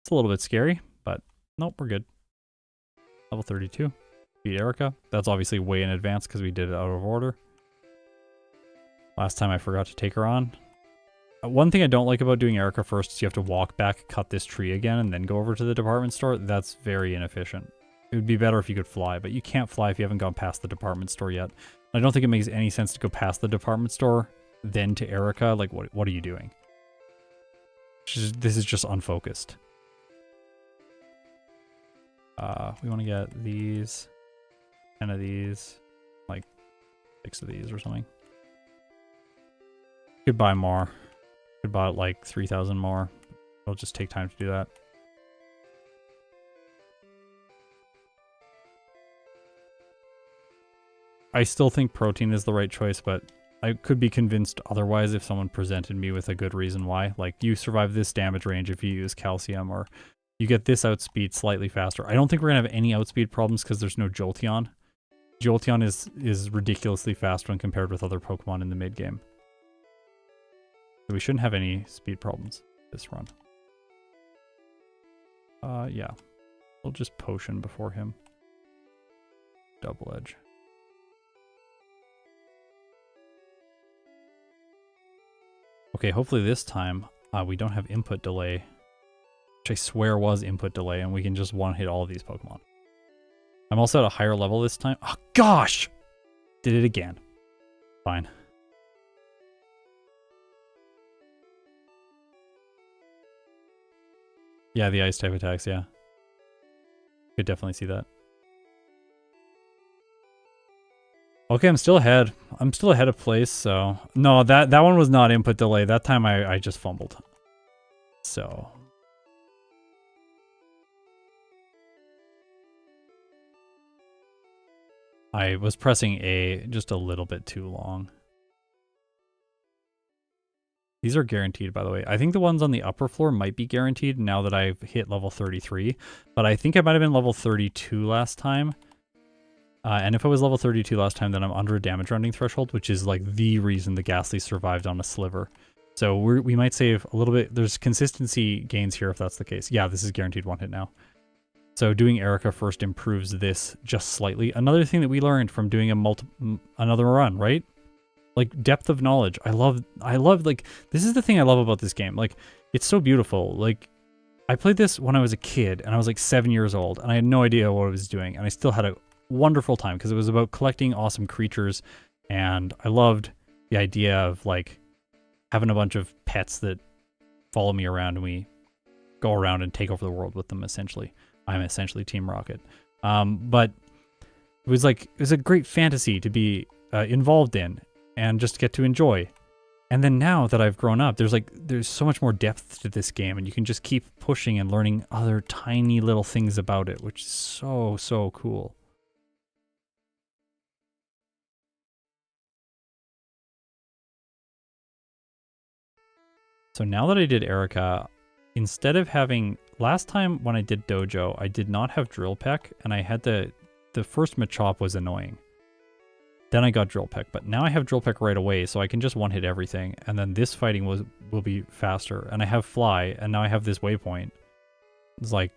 It's a little bit scary, but nope, we're good. Level 32. Beat Erica. That's obviously way in advance because we did it out of order. Last time I forgot to take her on. One thing I don't like about doing Erica first is you have to walk back, cut this tree again, and then go over to the department store. That's very inefficient. It would be better if you could fly, but you can't fly if you haven't gone past the department store yet. I don't think it makes any sense to go past the department store, then to Erica. Like, what are you doing? This is just unfocused. We want to get these, 10 of these, like 6 of these or something. Could buy more. Could buy like 3,000 more. It'll just take time to do that. I still think protein is the right choice, but I could be convinced otherwise if someone presented me with a good reason why. Like, you survive this damage range if you use calcium, or you get this outspeed slightly faster. I don't think we're going to have any outspeed problems because there's no Jolteon. Jolteon is ridiculously fast when compared with other Pokemon in the mid-game. So we shouldn't have any speed problems this run. Yeah. We'll just potion before him. Double edge. Okay, hopefully this time we don't have input delay, which I swear was input delay, and we can just one-hit all of these Pokemon. I'm also at a higher level this time. Oh, gosh! Did it again. Fine. Yeah, the ice type attacks, yeah. Could definitely see that. Okay, I'm still ahead. I'm still ahead of place, so... No, that one was not input delay. That time I just fumbled. So... I was pressing A just a little bit too long. These are guaranteed, by the way. I think the ones on the upper floor might be guaranteed now that I've hit level 33. But I think I might have been level 32 last time. And if I was level 32 last time, then I'm under a damage rounding threshold, which is like the reason the Ghastly survived on a sliver. So we might save a little bit. There's consistency gains here if that's the case. Yeah, this is guaranteed one hit now. So doing Erica first improves this just slightly. Another thing that we learned from doing another run, right? Like, depth of knowledge. I love, like, this is the thing I love about this game. Like, it's so beautiful. Like, I played this when I was a kid, and I was like 7 years old, and I had no idea what I was doing, and I still had a wonderful time, because it was about collecting awesome creatures, and I loved the idea of, like, having a bunch of pets that follow me around, and we go around and take over the world with them, essentially. I'm essentially Team Rocket. But it was a great fantasy to be involved in, and just get to enjoy. And then now that I've grown up, there's so much more depth to this game, and you can just keep pushing and learning other tiny little things about it, which is so, so cool. So now that I did Erica, instead of having... Last time when I did Dojo, I did not have Drill Peck, and I had the first Machop was annoying. Then I got Drill Peck, but now I have Drill Peck right away, so I can just one-hit everything, and then this fighting will be faster. And I have Fly, and now I have this Waypoint. It's like,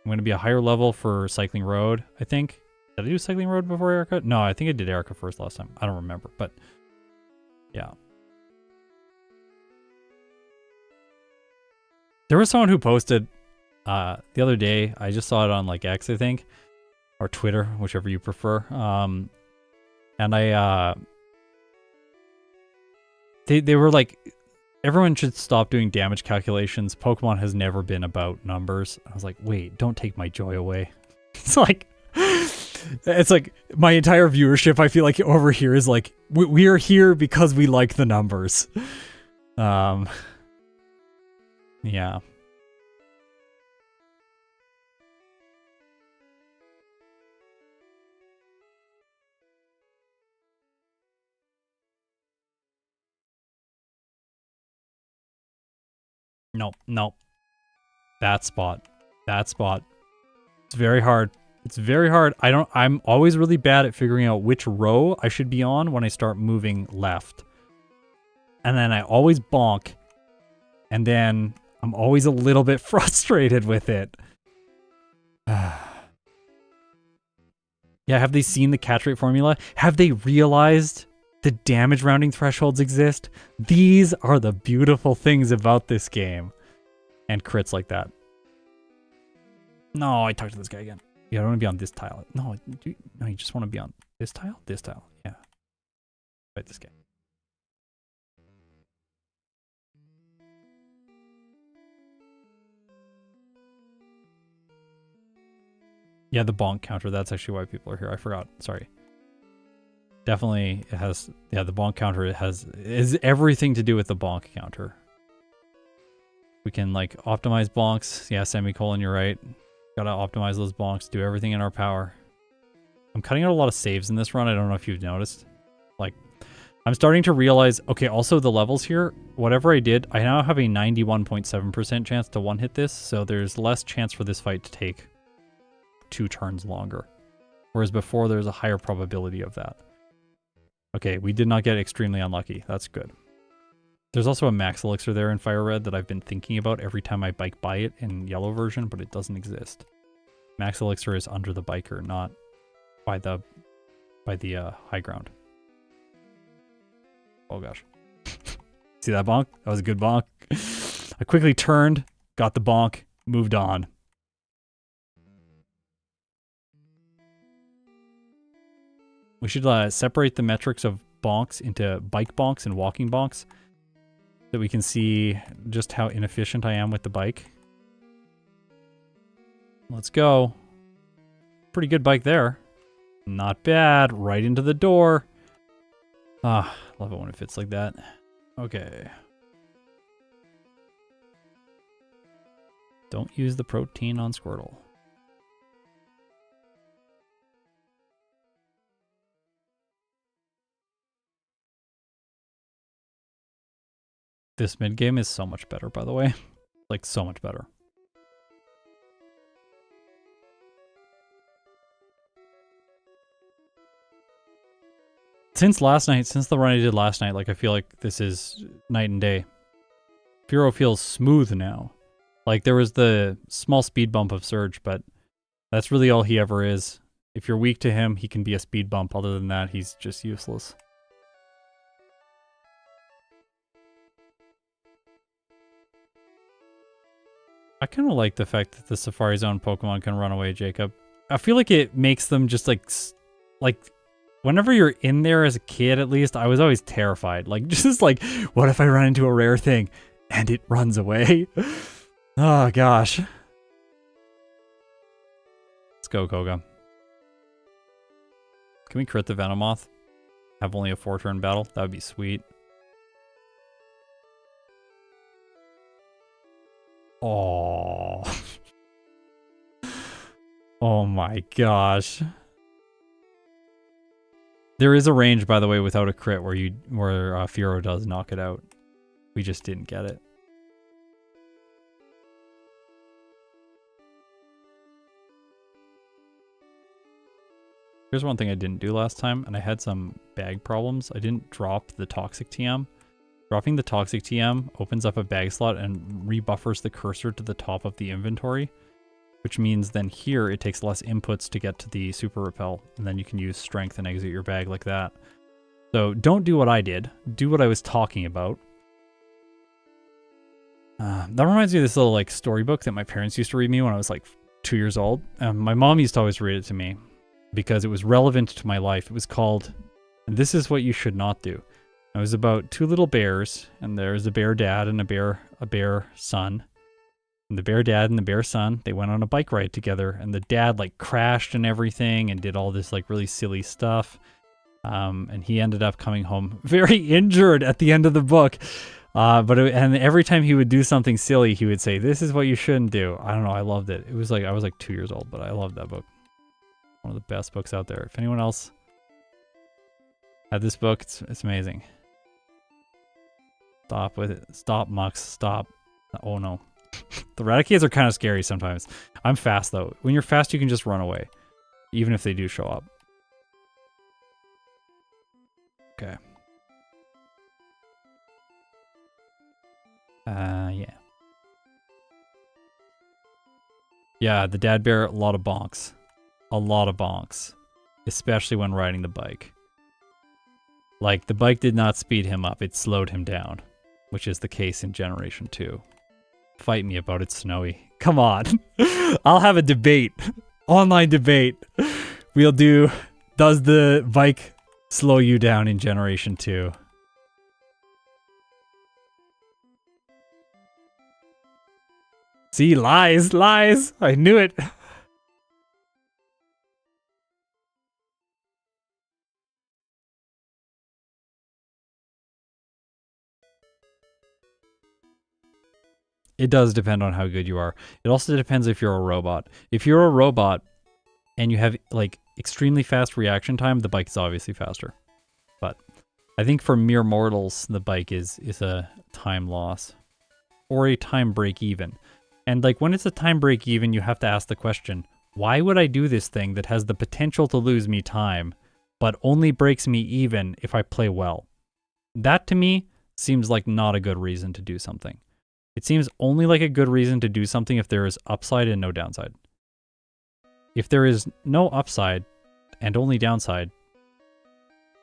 I'm going to be a higher level for Cycling Road, I think. Did I do Cycling Road before Erica? No, I think I did Erica first last time. I don't remember, but yeah. There was someone who posted the other day, I just saw it on like X, I think, or Twitter, whichever you prefer. And they were like, everyone should stop doing damage calculations. Pokemon has never been about numbers. I was like, wait, don't take my joy away. It's like my entire viewership, I feel like over here is like, we are here because we like the numbers. Yeah. Nope, nope. That spot. That spot. It's very hard. It's very hard. I'm always really bad at figuring out which row I should be on when I start moving left. And then I always bonk. And then I'm always a little bit frustrated with it. Yeah, have they seen the catch rate formula? Have they realized the damage rounding thresholds exist? These are the beautiful things about this game. And crits like that. No, I talked to this guy again. Yeah, I don't want to be on this tile. No, you just want to be on this tile? This tile, yeah. Fight this guy. Yeah, the bonk counter. That's actually why people are here. I forgot. Sorry. Definitely, it has... Yeah, the bonk counter is everything to do with the bonk counter. We can, like, optimize bonks. Yeah, semicolon, you're right. Gotta optimize those bonks. Do everything in our power. I'm cutting out a lot of saves in this run. I don't know if you've noticed. Like, I'm starting to realize... Okay, also the levels here. Whatever I did, I now have a 91.7% chance to one-hit this. So there's less chance for this fight to take 2 turns longer. Whereas before, there's a higher probability of that. Okay, we did not get extremely unlucky. That's good. There's also a max elixir there in Fire Red that I've been thinking about every time I bike by it in yellow version, but it doesn't exist. Max elixir is under the biker, not by the high ground. Oh gosh. See that bonk? That was a good bonk. I quickly turned, got the bonk, moved on. We should separate the metrics of bonks into bike bonks and walking bonks, so we can see just how inefficient I am with the bike. Let's go. Pretty good bike there. Not bad. Right into the door. Ah, love it when it fits like that. Okay. Don't use the protein on Squirtle. This mid game is so much better, by the way. Like, so much better. Since last night, since the run I did last night, like, I feel like this is night and day. Fearow feels smooth now. Like, there was the small speed bump of Surge, but that's really all he ever is. If you're weak to him, he can be a speed bump. Other than that, he's just useless. I kind of like the fact that the Safari Zone Pokemon can run away, Jacob. I feel like it makes them just like whenever you're in there as a kid, at least, I was always terrified. Like, just like, what if I run into a rare thing and it runs away? Oh, gosh. Let's go, Koga. Can we crit the Venomoth? Have only a 4-turn battle? That would be sweet. Oh. Oh my gosh. There is a range, by the way, without a crit where Fearow does knock it out. We just didn't get it. Here's one thing I didn't do last time, and I had some bag problems. I didn't drop the Toxic TM. Dropping the Toxic TM opens up a bag slot and rebuffers the cursor to the top of the inventory, which means then here it takes less inputs to get to the Super Repel, and then you can use Strength and exit your bag like that. So don't do what I did. Do what I was talking about. That reminds me of this little like storybook that my parents used to read me when I was like 2 years old. My mom used to always read it to me because it was relevant to my life. It was called, "This is what you should not do." It was about two little bears, and there's a bear dad and a bear son. And the bear dad and the bear son, they went on a bike ride together, and the dad like crashed and everything and did all this like really silly stuff. And he ended up coming home very injured at the end of the book. And every time he would do something silly, he would say, "This is what you shouldn't do." I don't know. I loved it. It was like I was like 2 years old, but I loved that book. One of the best books out there. If anyone else had this book, it's amazing. Stop with it. Stop, Mux. Stop. Oh no. The Raticades are kind of scary sometimes. I'm fast though. When you're fast, you can just run away, even if they do show up. Okay. Yeah. Yeah, the dad bear, a lot of bonks. A lot of bonks. Especially when riding the bike. Like, the bike did not speed him up, it slowed him down. Which is the case in Generation 2. Fight me about it, Snowy. Come on. I'll have a debate. Online debate. We'll do, does the bike slow you down in Generation 2? See, lies, lies. I knew it. It does depend on how good you are. It also depends if you're a robot. If you're a robot and you have like extremely fast reaction time, the bike is obviously faster. But I think for mere mortals, the bike is a time loss or a time break even. And like when it's a time break even, you have to ask the question, why would I do this thing that has the potential to lose me time, but only breaks me even if I play well? That to me seems like not a good reason to do something. It seems only like a good reason to do something if there is upside and no downside. If there is no upside and only downside,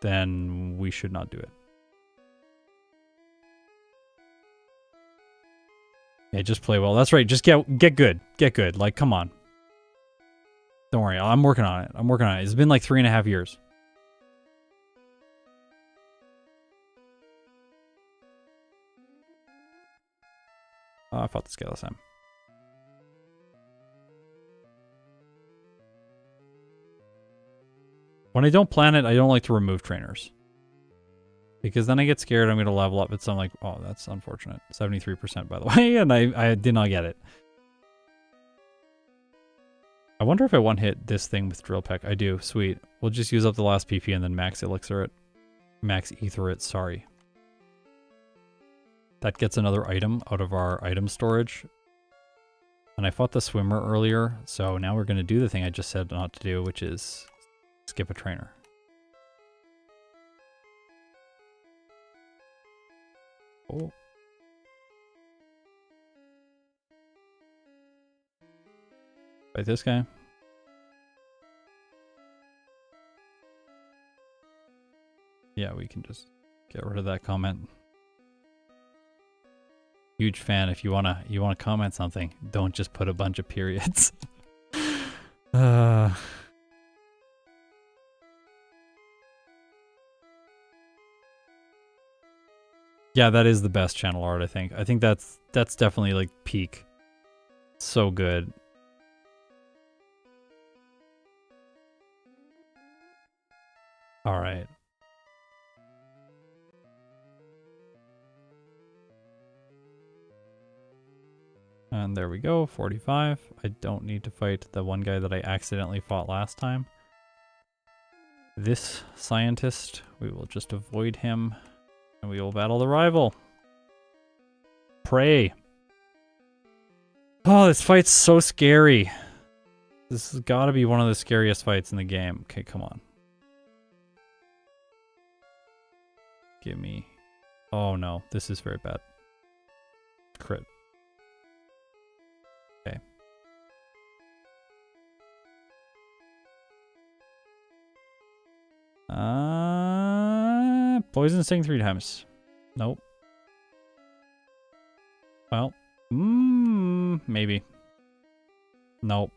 then we should not do it. Yeah, just play well. That's right. Just get good. Get good. Like, come on. Don't worry. I'm working on it. I'm working on it. It's been like 3.5 years. Oh, I fought this guy last time. When I don't plan it, I don't like to remove trainers. Because then I get scared I'm going to level up. It's I'm like, oh, that's unfortunate. 73% by the way, and I did not get it. I wonder if I one-hit this thing with Drill Peck. I do. Sweet. We'll just use up the last PP and then max elixir it. Max ether it, sorry. That gets another item out of our item storage. And I fought the swimmer earlier, so now we're going to do the thing I just said not to do, which is skip a trainer. Oh. Fight this guy. Yeah, we can just get rid of that comment. Huge fan. If you wanna comment something, don't just put a bunch of periods. Yeah, that is the best channel art, I think. I think that's definitely like peak. So good. All right. And there we go, 45. I don't need to fight the one guy that I accidentally fought last time. This scientist, we will just avoid him. And we will battle the rival. Pray. Oh, this fight's so scary. This has got to be one of the scariest fights in the game. Okay, come on. Give me... Oh no, this is very bad. Crit. Okay. Poison sting 3 times. Nope. Well, maybe. Nope.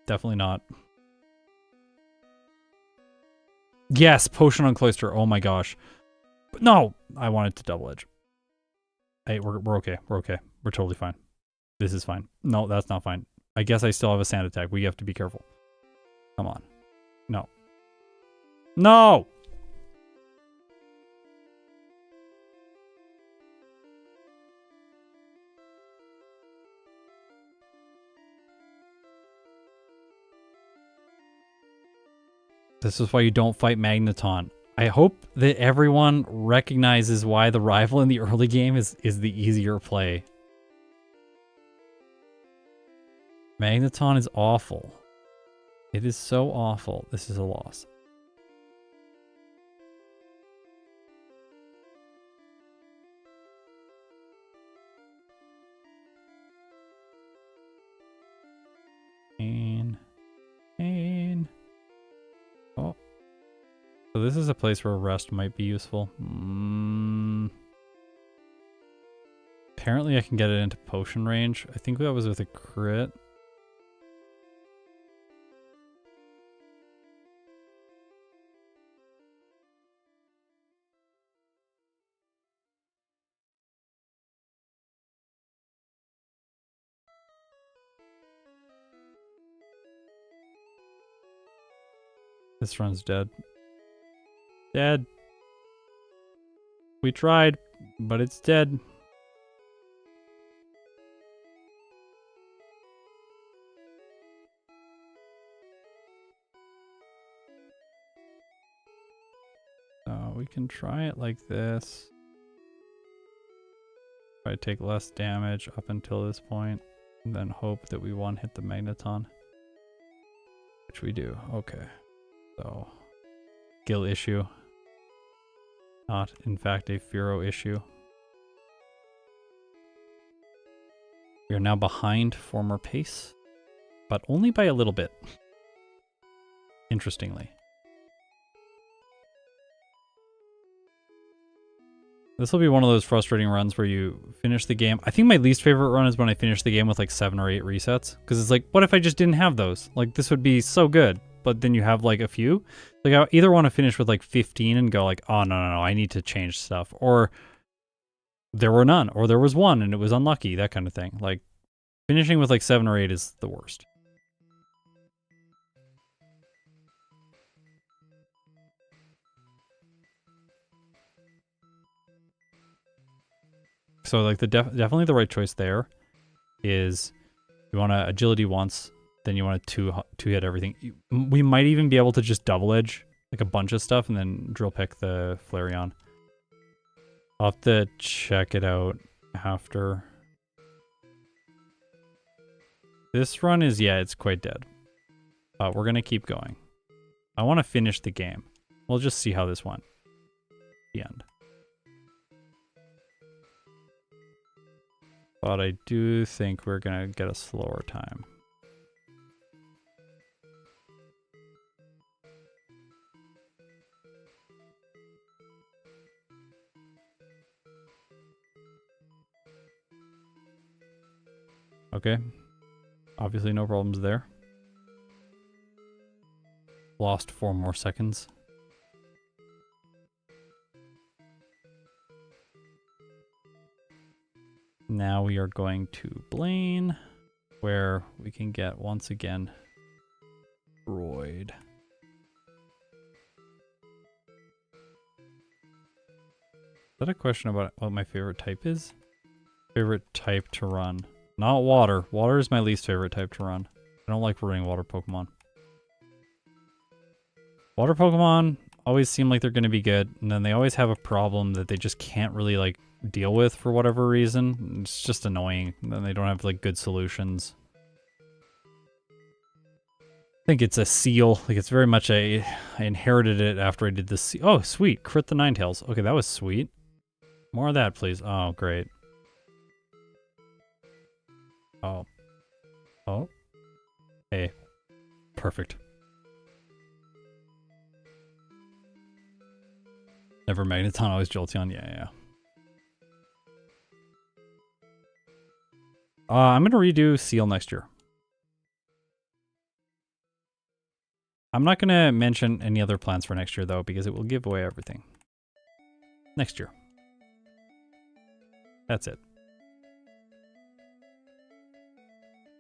Definitely not. Yes, potion on cloister. Oh my gosh. No! I wanted to double edge. Hey, we're okay. We're okay. We're totally fine. This is fine. No, that's not fine. I guess I still have a sand attack. We have to be careful. Come on. No. No! This is why you don't fight Magneton. I hope that everyone recognizes why the rival in the early game is the easier play. Magneton is awful. It is so awful. This is a loss. Pain. Oh. So this is a place where rest might be useful. Apparently I can get it into potion range. I think that was with a crit. This run's dead. Dead. We tried, but it's dead. So we can try it like this. Try to take less damage up until this point, and then hope that we one-hit the Magneton. Which we do. Okay. So, skill issue. Not, in fact, a Fearow issue. We are now behind former pace, but only by a little bit. Interestingly. This will be one of those frustrating runs where you finish the game. I think my least favorite run is when I finish the game with like 7 or 8 resets. Because it's like, what if I just didn't have those? Like, this would be so good. But then you have like a few. Like I either want to finish with like 15 and go like, oh no, I need to change stuff. Or there were none. Or there was one and it was unlucky. That kind of thing. Like finishing with like 7 or 8 is the worst. So like definitely the right choice there is you want to agility once. Then you want to two-hit everything. We might even be able to just double edge like a bunch of stuff and then drill pick the Flareon. I'll have to check it out after. This run is, yeah, it's quite dead. We're going to keep going. I want to finish the game. We'll just see how this went. The end. But I do think we're going to get a slower time. Okay. Obviously no problems there. Lost 4 more seconds. Now we are going to Blaine, where we can get, once again, destroyed. Is that a question about what my favorite type is? Favorite type to run. Not water. Water is my least favorite type to run. I don't like running water Pokemon. Water Pokemon always seem like they're going to be good, and then they always have a problem that they just can't really like deal with for whatever reason. It's just annoying. And then they don't have like good solutions. I think it's a seal. Like it's very much I inherited it after I did this. Oh, sweet. Crit the Ninetales. Okay, that was sweet. More of that, please. Oh, great. Oh. Oh. Hey. Perfect. Never Magneton, always Jolteon. Yeah. I'm going to redo Seal next year. I'm not going to mention any other plans for next year, though, because it will give away everything. Next year. That's it.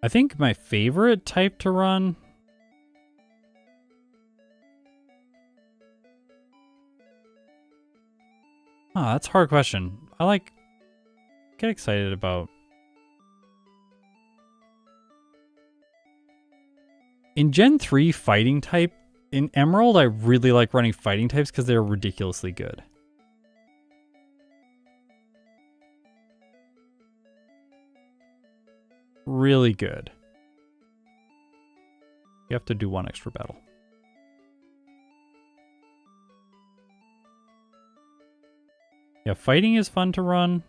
I think my favorite type to run... Oh, that's a hard question. Get excited about... In Gen 3 fighting type, in Emerald, I really like running fighting types because they're ridiculously good. Really good. You have to do one extra battle. Yeah, fighting is fun to run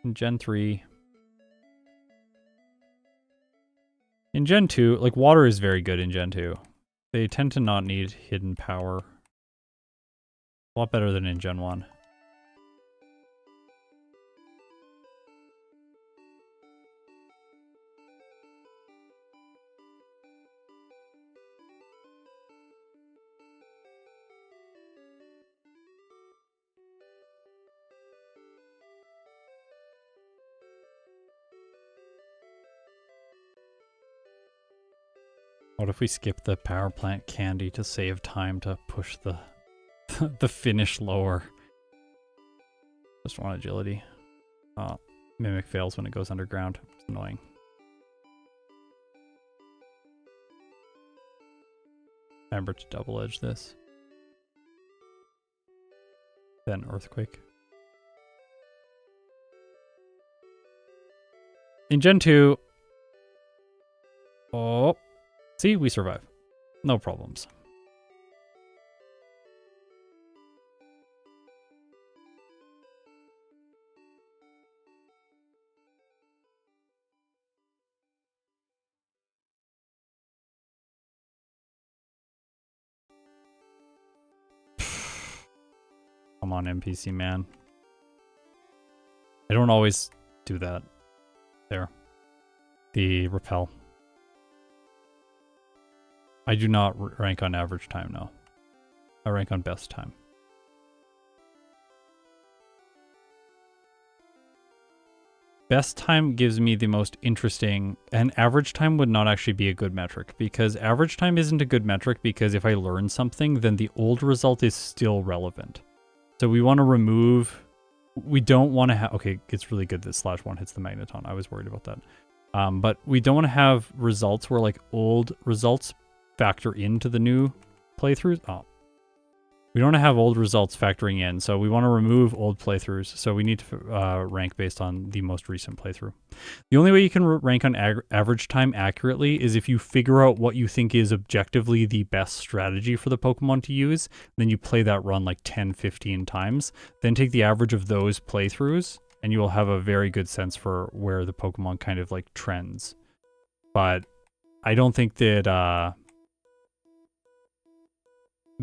in Gen 3. In Gen 2, like water is very good in Gen 2. They tend to not need hidden power. A lot better than in Gen 1. What if we skip the power plant candy to save time to push the the finish lower? Just want agility. Mimic fails when it goes underground. It's annoying. Remember to double edge this. Then earthquake. In Gen 2... Oh... See, we survive. No problems. Come on, NPC man. I don't always do that. There. The repel. I do not rank on average time, no. I rank on best time. Best time gives me the most interesting, and average time would not actually be a good metric, because average time isn't a good metric because if I learn something, then the old result is still relevant. So we want to remove, we don't want to have, okay, it's really good that /1 hits the magneton. I was worried about that. But we don't want to have results where like old results factor into the new playthroughs. Oh, we don't want to have old results factoring in, so we want to remove old playthroughs. So we need to rank based on the most recent playthrough. The only way you can rank on average time accurately is if you figure out what you think is objectively the best strategy for the Pokemon to use. Then you play that run like 10, 15 times. Then take the average of those playthroughs, and you will have a very good sense for where the Pokemon kind of like trends. But I don't think that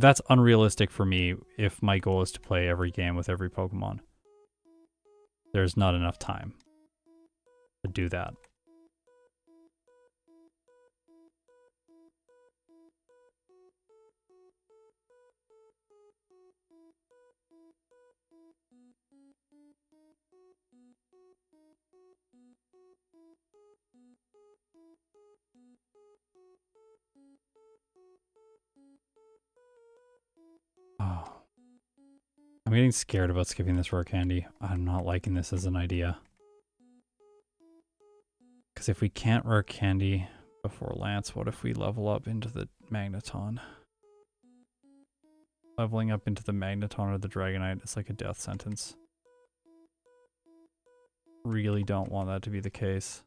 that's unrealistic for me if my goal is to play every game with every Pokemon. There's not enough time to do that. Oh. I'm getting scared about skipping this rare candy. I'm not liking this as an idea. Because if we can't rare candy before Lance, what if we level up into the Magneton? Leveling up into the Magneton or the Dragonite is like a death sentence. Really don't want that to be the case.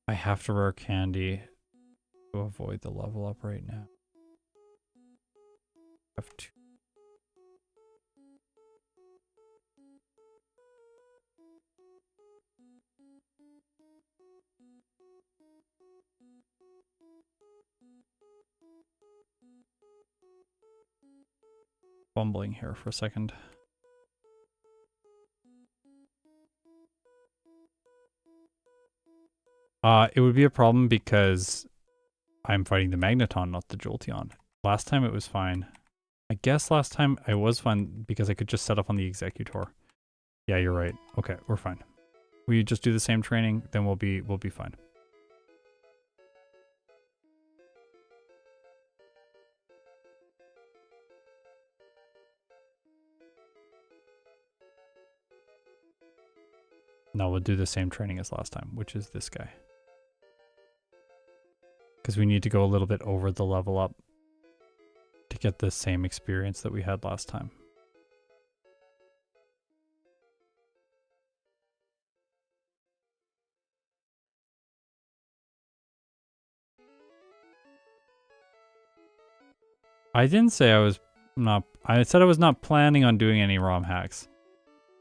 I have to rare candy to avoid the level up right now. I have to. fumbling here for a second. It would be a problem because I'm fighting the Magneton, not the Jolteon. Last time it was fine. I guess last time I was fine because I could just set up on the Executor. Yeah, you're right. Okay, we're fine. We just do the same training, then we'll be fine. No, we'll do the same training as last time, which is this guy. Because we need to go a little bit over the level up to get the same experience that we had last time. I didn't say I was not... I said I was not planning on doing any ROM hacks.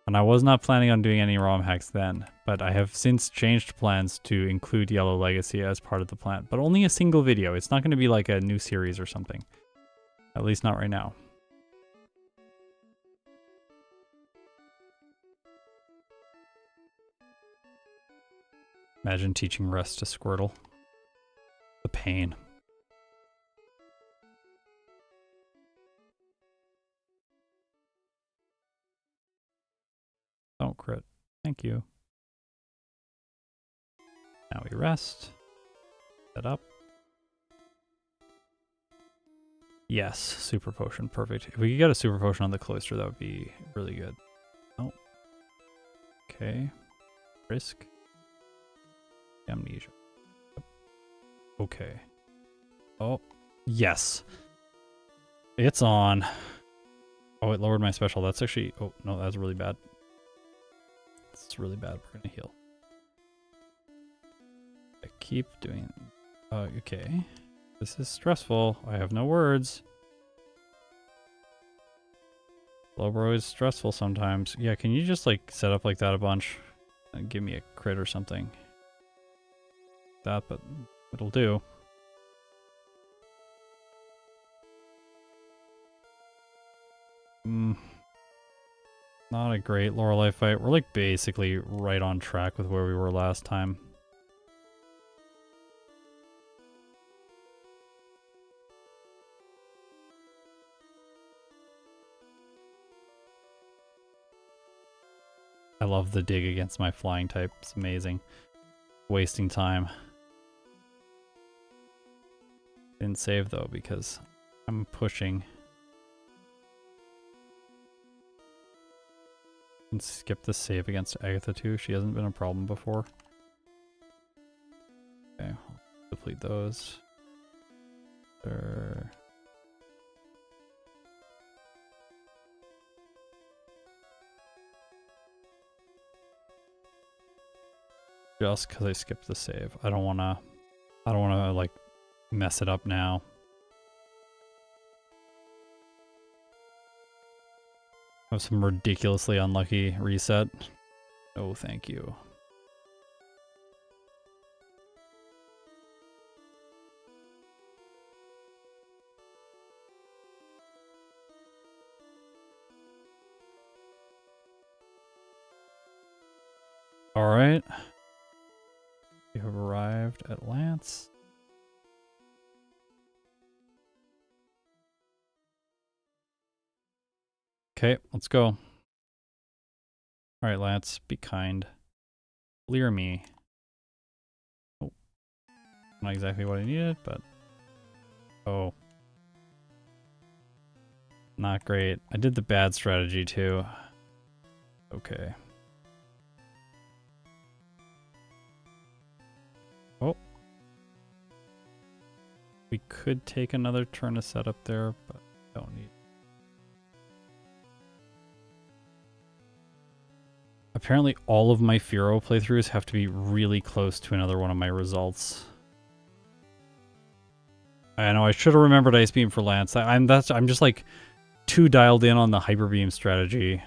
And I was not planning on doing any ROM hacks then, but I have since changed plans to include Yellow Legacy as part of the plan. But only a single video. It's not going to be like a new series or something. At least not right now. Imagine teaching Rust to Squirtle. The pain. Don't crit. Thank you. Now we rest. Set up. Yes, super potion. Perfect. If we could get a super potion on the cloister, that would be really good. Oh. Okay. Risk. Amnesia. Okay. Oh. Yes. It's on. Oh, it lowered my special. That's actually... Oh, no, that's really bad. It's really bad. We're gonna heal. I keep doing... okay. This is stressful. I have no words. Slowbro is stressful sometimes. Yeah, can you just like set up like that a bunch? And give me a crit or something. That, but it'll do. Not a great Lorelei fight. We're like basically right on track with where we were last time. I love the dig against my flying type. It's amazing. Wasting time. Didn't save though because I'm pushing. Can skip the save against Agatha too. She hasn't been a problem before. Okay, I'll deplete those. There. Just because I skipped the save. I don't wanna like mess it up now. Have some ridiculously unlucky reset. Oh, thank you. All right. We have arrived at Lance. Okay, let's go. All right, Lance, be kind. Clear me. Oh, not exactly what I needed, but... Oh. Not great. I did the bad strategy, too. Okay. Oh. We could take another turn to set up there, but don't need. Apparently all of my Fearow playthroughs have to be really close to another one of my results. I know I should have remembered Ice Beam for Lance. I'm just like too dialed in on the Hyper Beam strategy.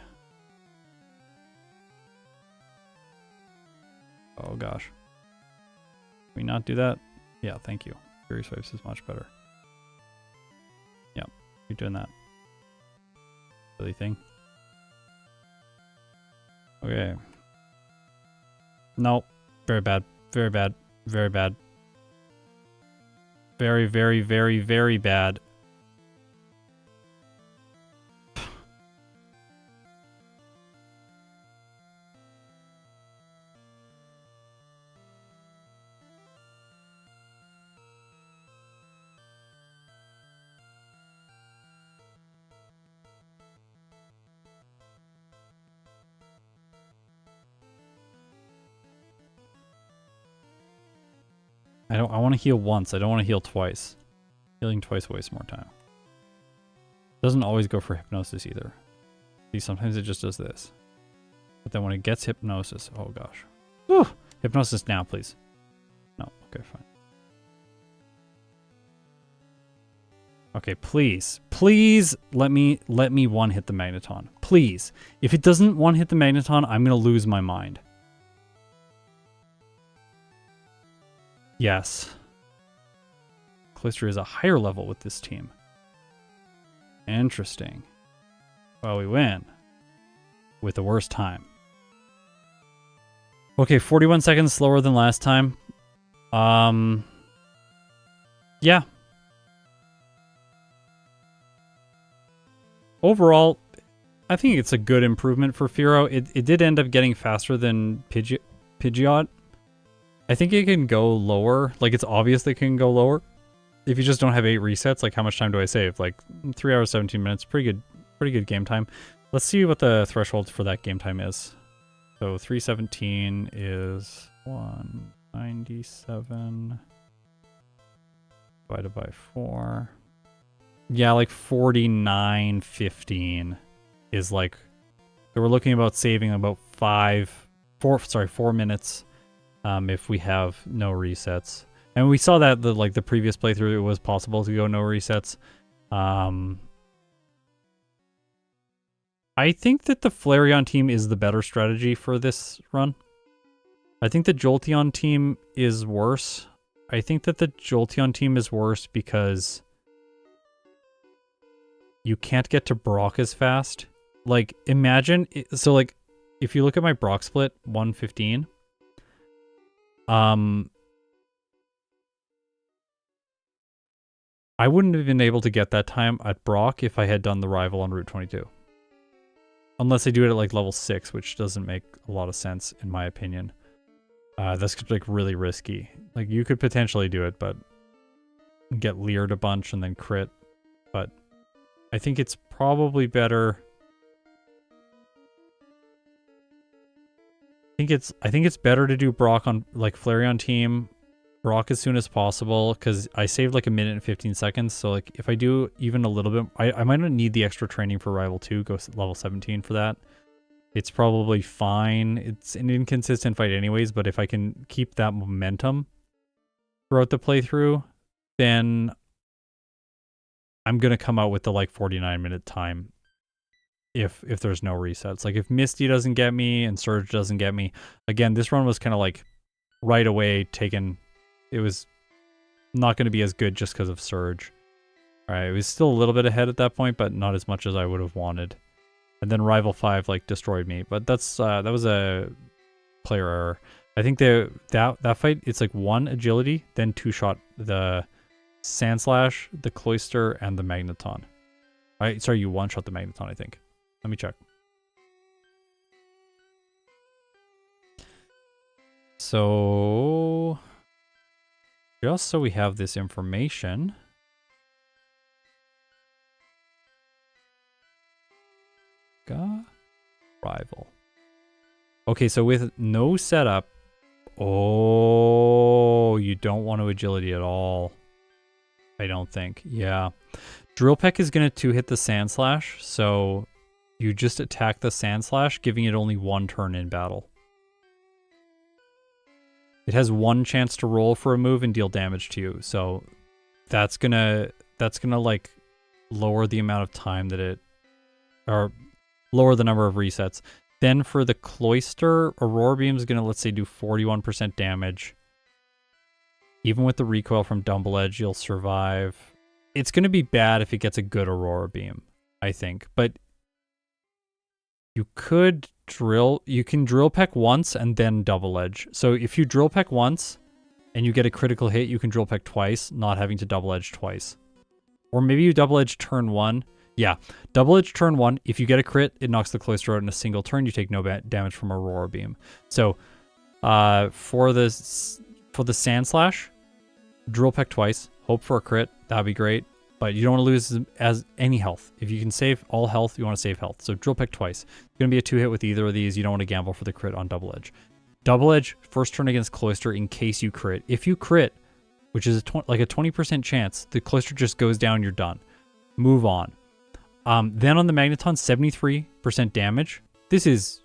Oh gosh. Can we not do that? Yeah, thank you. Fury Swipes is much better. Yeah, you're doing that. Silly thing. Okay. No. Very bad. Very bad. Very bad. Very, very, very, very bad. I want to heal once. I don't want to heal twice. Healing twice wastes more time. Doesn't always go for hypnosis either. See, sometimes it just does this. But then when it gets hypnosis, oh gosh. Whew! Hypnosis now, please. No, okay, fine. Okay, please. Please let me one hit the magneton. Please. If it doesn't one hit the magneton, I'm gonna lose my mind. Yes. Cloister is a higher level with this team. Interesting. Well, we win. With the worst time. Okay, 41 seconds slower than last time. Yeah. Overall, I think it's a good improvement for Fearow. It did end up getting faster than Pidgeot. I think it can go lower. Like, it's obvious that it can go lower. If you just don't have 8 resets, like, how much time do I save? Like, 3 hours, 17 minutes. Pretty good game time. Let's see what the threshold for that game time is. So, 317 is 197 divided by 4. Yeah, like 49.15 is like... So, we're looking about saving about 4 minutes. If we have no resets. And we saw that the previous playthrough, it was possible to go no resets. I think that the Flareon team is the better strategy for this run. I think the Jolteon team is worse. I think that the Jolteon team is worse because you can't get to Brock as fast. Like, imagine... So, like, if you look at my Brock split, 115... I wouldn't have been able to get that time at Brock if I had done the rival on Route 22. Unless I do it at like level 6, which doesn't make a lot of sense in my opinion. That's like really risky. Like you could potentially do it, but get leered a bunch and then crit. But I think it's probably better. I think it's better to do Brock on like Flareon team, Brock as soon as possible, because I saved like 1 minute and 15 seconds. So like if I do even a little bit, I might not need the extra training for Rival 2, go level 17 for that. It's probably fine. It's an inconsistent fight anyways, but if I can keep that momentum throughout the playthrough, then I'm going to come out with the like 49-minute time. If there's no resets. Like if Misty doesn't get me and Surge doesn't get me. Again, this run was kind of like right away taken. It was not going to be as good just because of Surge. Alright, it was still a little bit ahead at that point, but not as much as I would have wanted. And then Rival 5 like destroyed me. But that's that was a player error. I think that fight, it's like 1 agility, then 2-shot the Sandslash, the Cloister, and the Magneton. Sorry, you 1-shot the Magneton, I think. Let me check. So, just so we have this information. Rival. Okay, so with no setup, oh, you don't want to agility at all. I don't think. Yeah. Drill Peck is going to 2-hit the Sandslash, so you just attack the Sandslash, giving it only 1 turn in battle. It has 1 chance to roll for a move and deal damage to you, so that's gonna like lower the amount of time that it, or lower the number of resets. Then for the Cloister, Aurora Beam is gonna, let's say, do 41% damage. Even with the recoil from Dumble Edge, you'll survive. It's gonna be bad if it gets a good Aurora Beam, I think, but You can drill peck once and then double edge. So if you drill peck once and you get a critical hit, you can drill peck twice, not having to double edge twice. Or maybe you double edge turn 1. Yeah, double edge turn 1. If you get a crit, it knocks the cloister out in a single turn. You take no damage from Aurora Beam. So for the Sand Slash, drill peck twice. Hope for a crit. That'd be great. But you don't want to lose as any health. If you can save all health, you want to save health. So drill peck twice. It's going to be a 2-hit with either of these. You don't want to gamble for the crit on double edge. Double edge, first turn against cloister in case you crit. If you crit, which is like a 20% chance, the cloister just goes down, you're done. Move on. Then on the Magneton, 73% damage. This is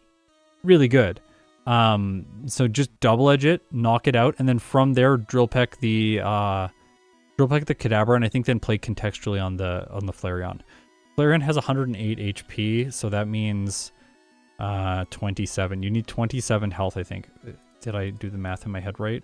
really good. So just double edge it, knock it out, and then from there drill peck the Kadabra, and I think then play contextually on the Flareon. Flareon has 108 HP, so that means 27. You need 27 health, I think. Did I do the math in my head right?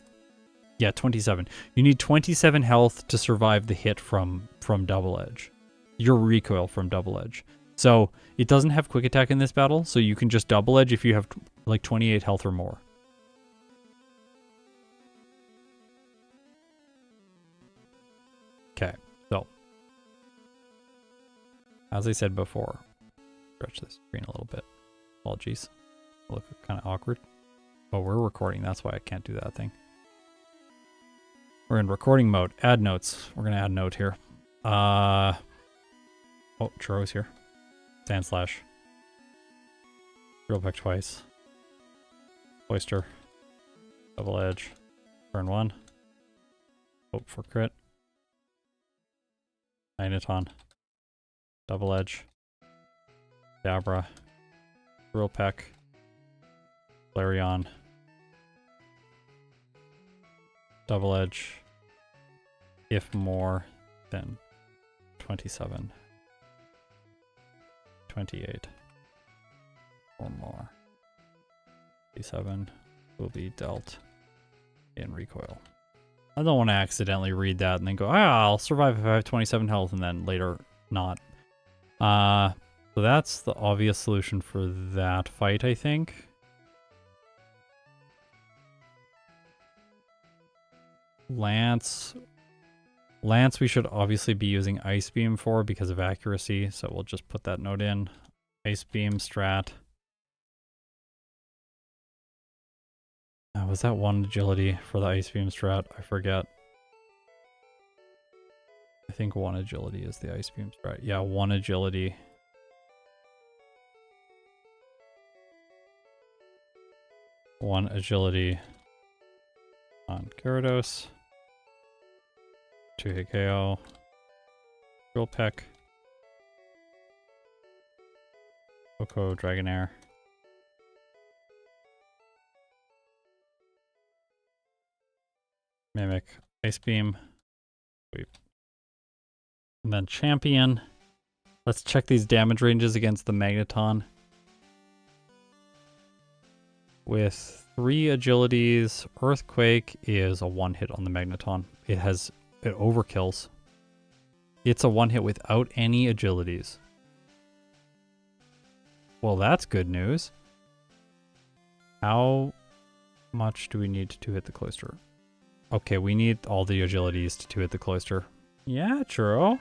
Yeah, 27. You need 27 health to survive the hit from double edge. Your recoil from double edge. So it doesn't have quick attack in this battle, so you can just double edge if you have like 28 health or more. Okay, so as I said before, stretch the screen a little bit. Apologies. Look kind of awkward. Oh, we're recording. That's why I can't do that thing. We're in recording mode. Add notes. We're going to add a note here. Oh, Churro's here. Sand Slash. Drill peck twice. Cloister. Double edge. Turn 1. Hope for crit. Magneton. Double edge. Dabra. Drill peck. Flareon. Double edge. If more than 27. 28. Or more. 27 will be dealt in recoil. I don't want to accidentally read that and then go, I'll survive if I have 27 health, and then later not. So that's the obvious solution for that fight, I think. Lance we should obviously be using Ice Beam for because of accuracy, so we'll just put that note in. Ice Beam strat. Was that 1 agility for the Ice Beam strat? I forget. I think 1 agility is the Ice Beam strat. Yeah, 1 agility. One agility on Gyarados. 2-hit KO. Drill peck. Coco, Dragonair. Mimic, Ice Beam. Sweep. And then Champion. Let's check these damage ranges against the Magneton. With 3 agilities, Earthquake is a 1-hit on the Magneton. It overkills. It's a 1-hit without any agilities. Well, that's good news. How much do we need to hit the cloister? Okay, we need all the agilities to hit the cloister. Yeah, Churro.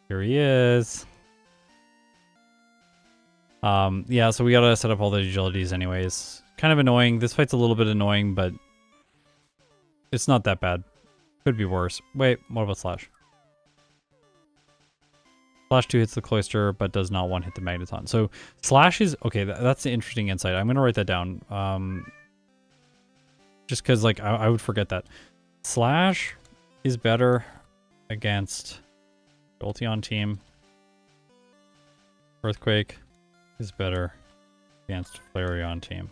Here he is. Yeah, so we gotta set up all the agilities anyways. Kind of annoying. This fight's a little bit annoying, but it's not that bad. Could be worse. Wait, what about Slash? Slash 2 hits the cloister, but does not 1-hit the Magneton. So Slash is... Okay, that's an interesting insight. I'm gonna write that down. Just because, like, I would forget that. Slash is better against Jolteon team. Earthquake is better against Flareon team.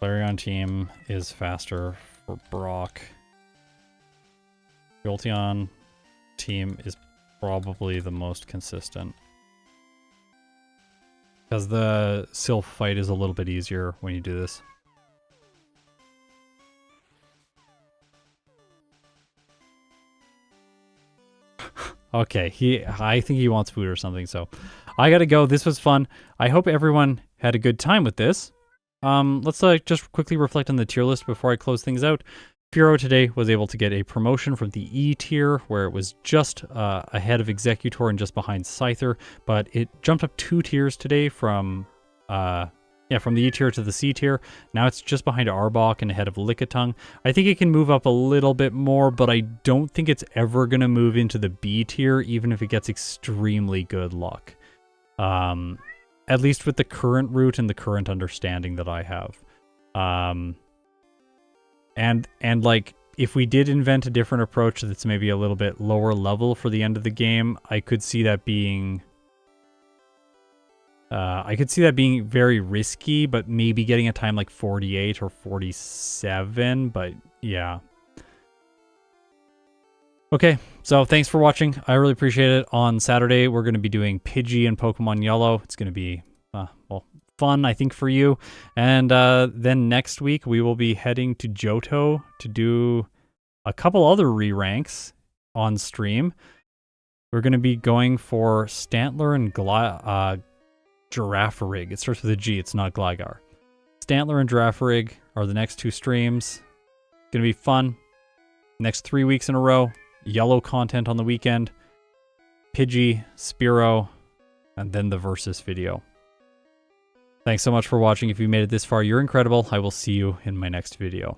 Flareon team is faster for Brock. Jolteon team is probably the most consistent. Because the Silph fight is a little bit easier when you do this. Okay, I think he wants food or something, so I gotta go. This was fun. I hope everyone had a good time with this. Let's just quickly reflect on the tier list before I close things out. Fearow today was able to get a promotion from the E tier, where it was just ahead of Executor and just behind Scyther, but it jumped up 2 tiers today from the E tier to the C tier. Now it's just behind Arbok and ahead of Lickitung. I think it can move up a little bit more, but I don't think it's ever going to move into the B tier, even if it gets extremely good luck. At least with the current route and the current understanding that I have. And like, if we did invent a different approach that's maybe a little bit lower level for the end of the game, I could see that being... very risky, but maybe getting a time like 48 or 47, but yeah. Okay, so thanks for watching. I really appreciate it. On Saturday, we're going to be doing Pidgey and Pokemon Yellow. It's going to be, well, fun, I think, for you. And then next week, we will be heading to Johto to do a couple other re-ranks on stream. We're going to be going for Stantler and Girafarig. It starts with a G, it's not Gligar. Stantler and Girafarig are the next 2 streams. It's going to be fun. Next 3 weeks in a row. Yellow content on the weekend. Pidgey, Spearow, and then the Versus video. Thanks so much for watching. If you made it this far, you're incredible. I will see you in my next video.